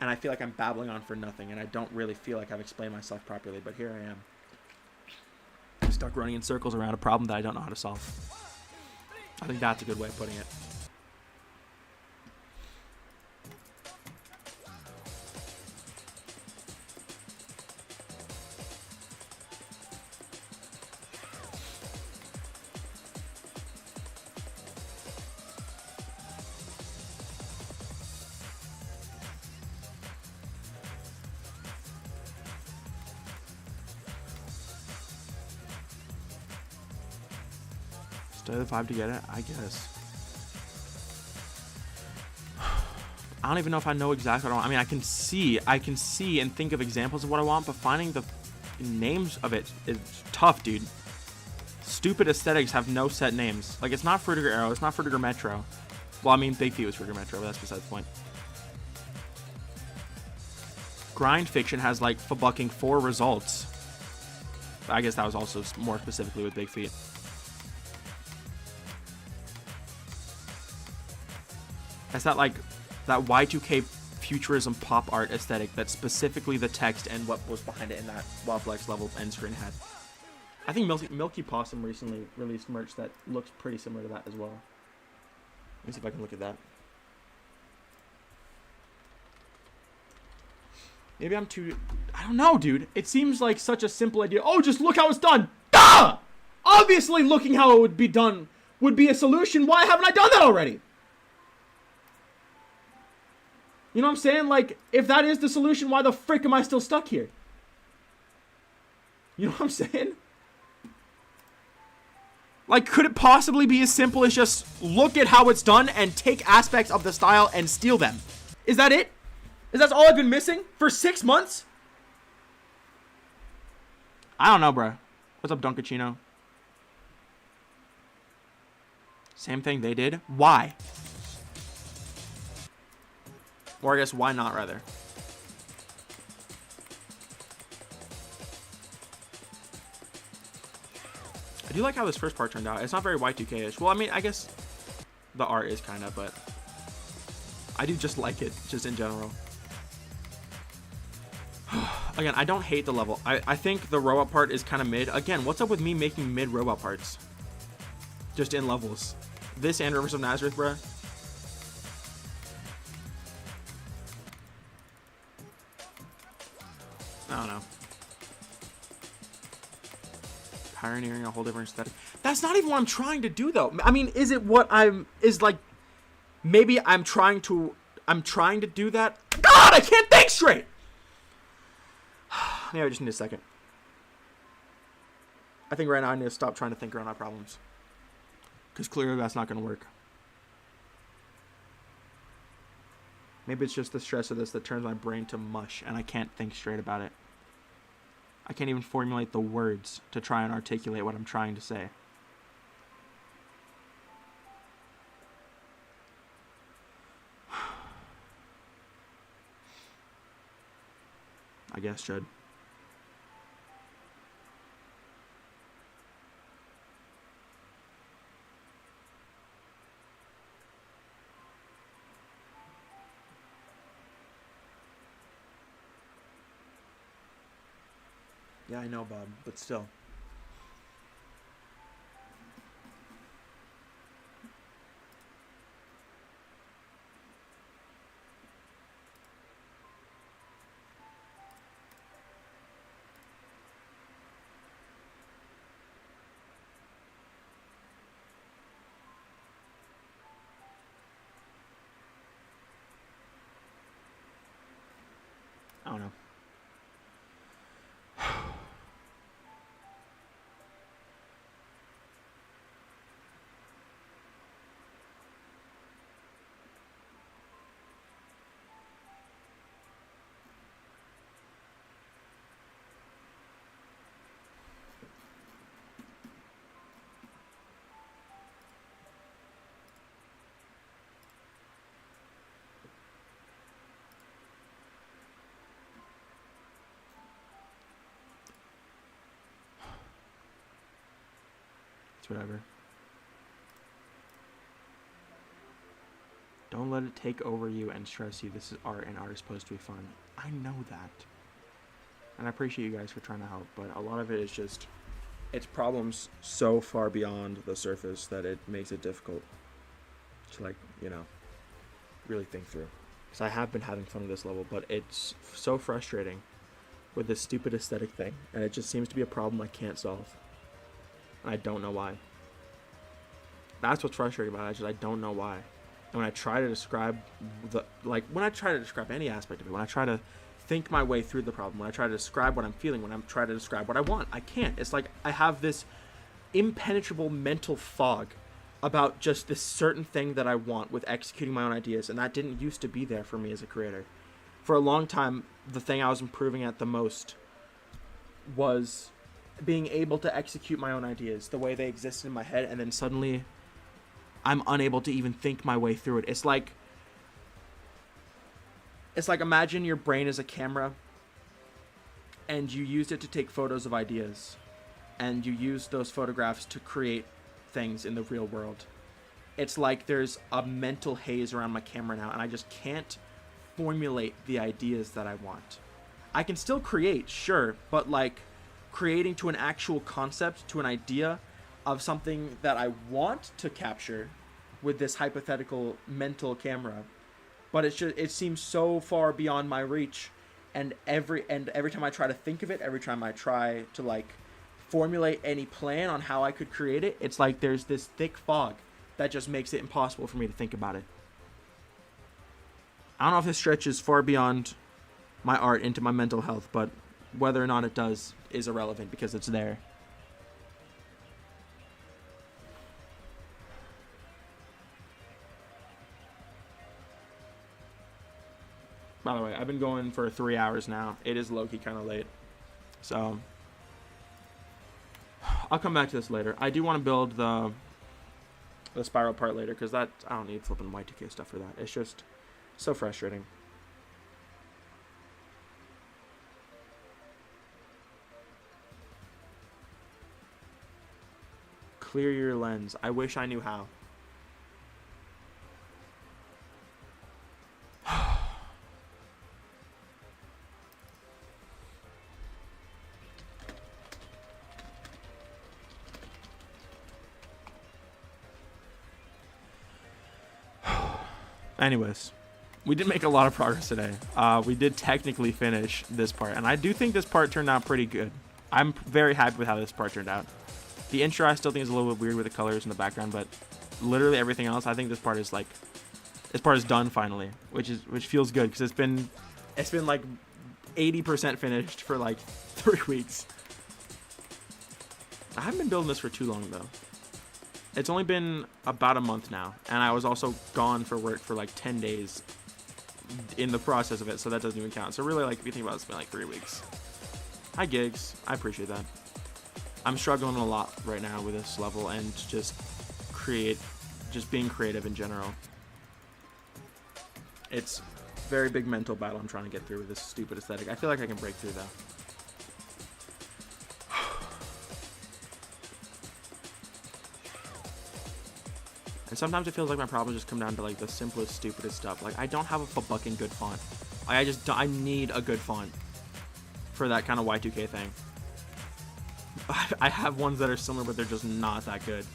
And I feel like I'm babbling on for nothing, and I don't really feel like I've explained myself properly, but here I am. I'm stuck running in circles around a problem that I don't know how to solve. I think that's a good way of putting it. Stay the vibe to get it, I guess. I don't even know if I know exactly what I want. I mean, I can see and think of examples of what I want, but finding the names of it is tough, dude. Stupid aesthetics have no set names. Like, it's not Fruitiger Arrow, it's not Fruitiger Metro. Well, I mean, Big Feet was Fruitiger Metro, but that's besides the point. Grind Fiction has, like, fucking 4 results. I guess that was also more specifically with Big Feet. That's that, like, that Y2K futurism pop art aesthetic that's specifically the text and what was behind it in that Wildflex level end screen had. I think Milky Possum recently released merch that looks pretty similar to that as well. Let me see if I can look at that. Maybe I'm too... I don't know, dude. It seems like such a simple idea. Oh, just look how it's done. Duh! Obviously, looking how it would be done would be a solution. Why haven't I done that already? You know what I'm saying? Like, if that is the solution, why the frick am I still stuck here? You know what I'm saying? Like, could it possibly be as simple as just look at how it's done and take aspects of the style and steal them? Is that it? Is that all I've been missing for 6 months? I don't know, bro. What's up, Dunkachino? Same thing they did. Why? Or I guess why not, rather. I do like how this first part turned out. It's not very Y2K-ish. Well, I mean, I guess the art is kind of, but I do just like it, just in general. Again, I don't hate the level. I think the robot part is kind of mid. Again, what's up with me making mid robot parts? Just in levels. This and Rivers of Nazareth, bruh. I don't know. Pioneering a whole different aesthetic. That's not even what I'm trying to do, though. I mean, is it what like, maybe I'm trying to do that? God, I can't think straight! Maybe I just need a second. I think right now I need to stop trying to think around my problems. Because clearly that's not going to work. Maybe it's just the stress of this that turns my brain to mush and I can't think straight about it. I can't even formulate the words to try and articulate what I'm trying to say. I guess, Judd. Yeah, I know, Bob, but still. I don't know. It's whatever. Don't let it take over you and stress you. This is art, and art is supposed to be fun. I know that. And I appreciate you guys for trying to help, but a lot of it is just, it's problems so far beyond the surface that it makes it difficult to, like, you know, really think through. Because I have been having fun with this level, but it's so frustrating with this stupid aesthetic thing, and it just seems to be a problem I can't solve. And I don't know why. That's what's frustrating about it. I don't know why. And when I try to describe when I try to describe any aspect of it, when I try to think my way through the problem, when I try to describe what I'm feeling, when I'm trying to describe what I want, I can't. It's like I have this impenetrable mental fog about just this certain thing that I want with executing my own ideas, and that didn't used to be there for me as a creator. For a long time, the thing I was improving at the most was being able to execute my own ideas the way they existed in my head, and then suddenly I'm unable to even think my way through it. It's like imagine your brain is a camera and you used it to take photos of ideas, and you use those photographs to create things in the real world. It's like there's a mental haze around my camera now, and I just can't formulate the ideas that I want. I can still create, sure, but like creating to an actual concept, to an idea of something that I want to capture with this hypothetical mental camera, but it seems so far beyond my reach, and every time I try to think of it, every time I try to like formulate any plan on how I could create it, it's like there's this thick fog that just makes it impossible for me to think about it. I don't know if this stretches far beyond my art into my mental health, but whether or not it does is irrelevant because it's there. By the way, I've been going for 3 hours now. It is low-key kind of late. So I'll come back to this later. I do want to build the spiral part later, because that, I don't need flipping Y2K stuff for that. It's just so frustrating. Clear your lens. I wish I knew how. Anyways, we did make a lot of progress today. We did technically finish this part, and I do think this part turned out pretty good. I'm very happy with how this part turned out. The intro I still think is a little bit weird with the colors in the background, but literally everything else, I think this part is done finally, which feels good, because it's been like 80% finished for like 3 weeks. I haven't been building this for too long though. It's only been about a month now, and I was also gone for work for like 10 days in the process of it, so that doesn't even count. So really, like, if you think about it, it's been like 3 weeks. Hi, Gigs. I appreciate that. I'm struggling a lot right now with this level and just being creative in general. It's a very big mental battle I'm trying to get through with this stupid aesthetic. I feel like I can break through though. And sometimes it feels like my problems just come down to like the simplest, stupidest stuff. Like, I don't have a fucking good font. I need a good font for that kind of Y2K thing. I have ones that are similar, but they're just not that good.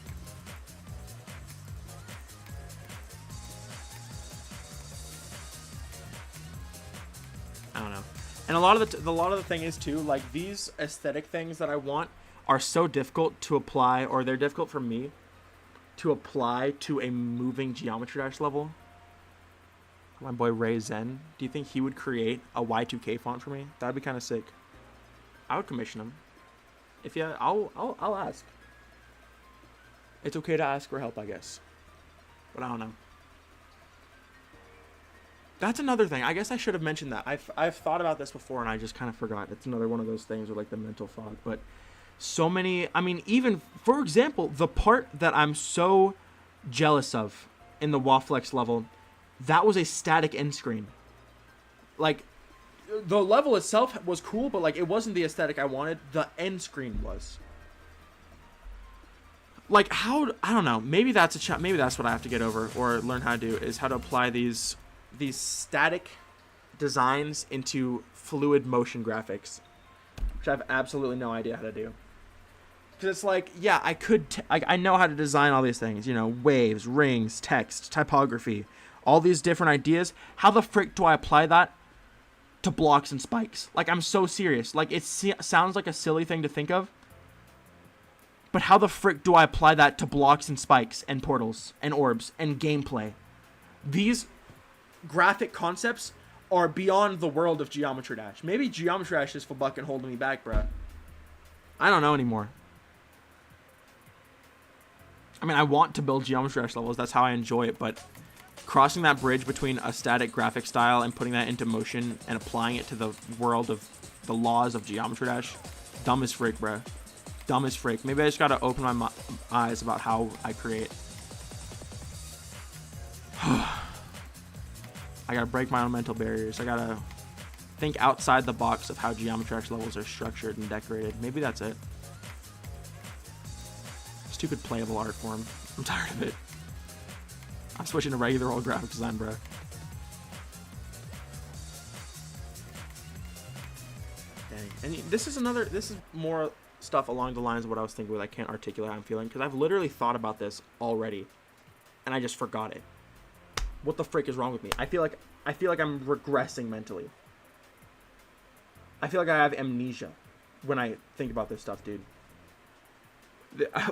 I don't know. And a lot of the thing is too, like, these aesthetic things that I want are so difficult to apply, or they're difficult for me to apply to a moving Geometry Dash level. My boy Ray Zen, do you think he would create a Y2K font for me? That'd be kind of sick. I would commission him. If yeah, I'll ask. It's okay to ask for help, I guess. But I don't know. That's another thing. I guess I should have mentioned that. I've thought about this before and I just kind of forgot. It's another one of those things with like the mental fog. But so many, I mean, even for example, the part that I'm so jealous of in the Waflex level, that was a static end screen. Like, the level itself was cool, but like it wasn't the aesthetic I wanted. The end screen was. Like, how, I don't know, maybe that's maybe that's what I have to get over or learn how to do, is how to apply these static designs into fluid motion graphics, which I have absolutely no idea how to do. Because it's like, yeah, I know how to design all these things, you know, waves, rings, text, typography, all these different ideas. How the frick do I apply that to blocks and spikes? Like, I'm so serious. Like, it sounds like a silly thing to think of, but how the frick do I apply that to blocks and spikes and portals and orbs and gameplay? These graphic concepts are beyond the world of Geometry Dash. Maybe Geometry Dash is for fucking holding me back, bruh. I don't know anymore. I mean, I want to build Geometry Dash levels. That's how I enjoy it. But crossing that bridge between a static graphic style and putting that into motion and applying it to the world of the laws of Geometry Dash, dumb as frick, bruh. Dumb as frick. Maybe I just gotta open my eyes about how I create. I gotta break my own mental barriers. I gotta think outside the box of how Geometry Dash levels are structured and decorated. Maybe that's it. Stupid playable art form. I'm tired of it. I'm switching to regular old graphic design, bro. Dang. And this is more stuff along the lines of what I was thinking with. I can't articulate how I'm feeling because I've literally thought about this already and I just forgot it. What the frick is wrong with me? I feel like I'm regressing mentally. I feel like I have amnesia when I think about this stuff, dude.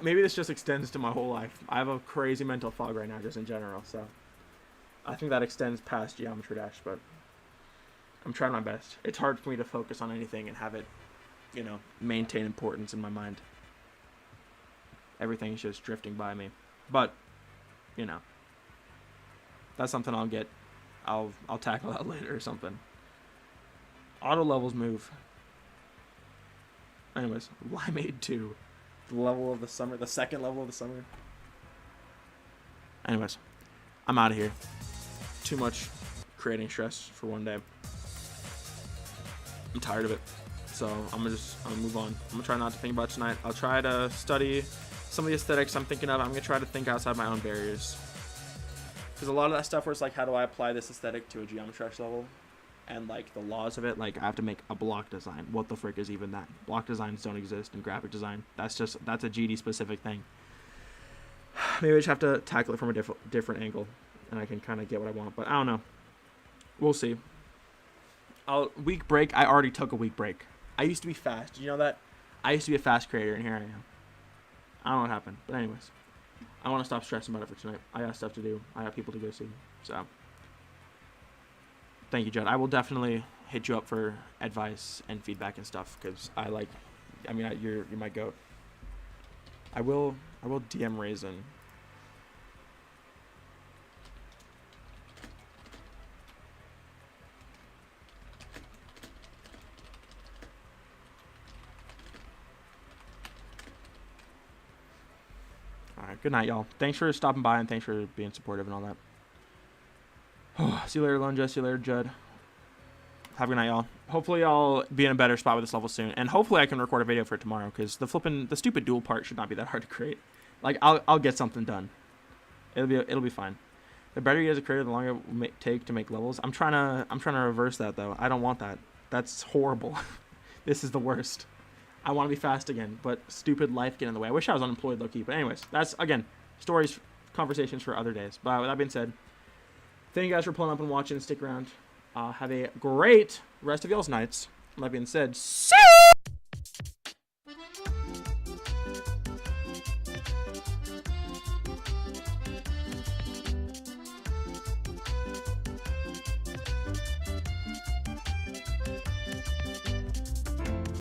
Maybe this just extends to my whole life. I have a crazy mental fog right now, just in general, so I think that extends past Geometry Dash, but I'm trying my best. It's hard for me to focus on anything and have it, you know, maintain importance in my mind. Everything's just drifting by me. But, you know, that's something I'll tackle that later or something. Auto levels move. Anyways, Limeade 2. The level of the summer, the second level of the summer. Anyways, I'm out of here. Too much creating stress for one day. I'm tired of it. So I'm gonna move on. I'm gonna try not to think about it tonight. I'll try to study some of the aesthetics I'm thinking of. I'm gonna try to think outside my own barriers. Because a lot of that stuff where it's like, how do I apply this aesthetic to a Geometry Dash level? And like the laws of it, like I have to make a block design. What the frick is even that? Block designs don't exist in graphic design. That's a GD specific thing. Maybe I just have to tackle it from a different angle, and I can kind of get what I want. But I don't know. We'll see. Week break. I already took a week break. I used to be fast. You know that? I used to be a fast creator, and here I am. I don't know what happened, but anyways, I want to stop stressing about it for tonight. I got stuff to do. I got people to go see. So. Thank you, Judd. I will definitely hit you up for advice and feedback and stuff because you're my goat. I will DM Raisin. All right, good night, y'all. Thanks for stopping by and thanks for being supportive and all that. See you later, Lunja. See you later, Judd. Have a good night, y'all. Hopefully I'll be in a better spot with this level soon. And hopefully I can record a video for it tomorrow because the stupid dual part should not be that hard to create. Like, I'll get something done. It'll be fine. The better you guys are creator, the longer it will take to make levels. I'm trying to reverse that, though. I don't want that. That's horrible. This is the worst. I want to be fast again, but stupid life get in the way. I wish I was unemployed, low-key. But anyways, that's, again, stories, conversations for other days. But with that being said, thank you guys for pulling up and watching. Stick around. Have a great rest of y'all's nights. That being said, see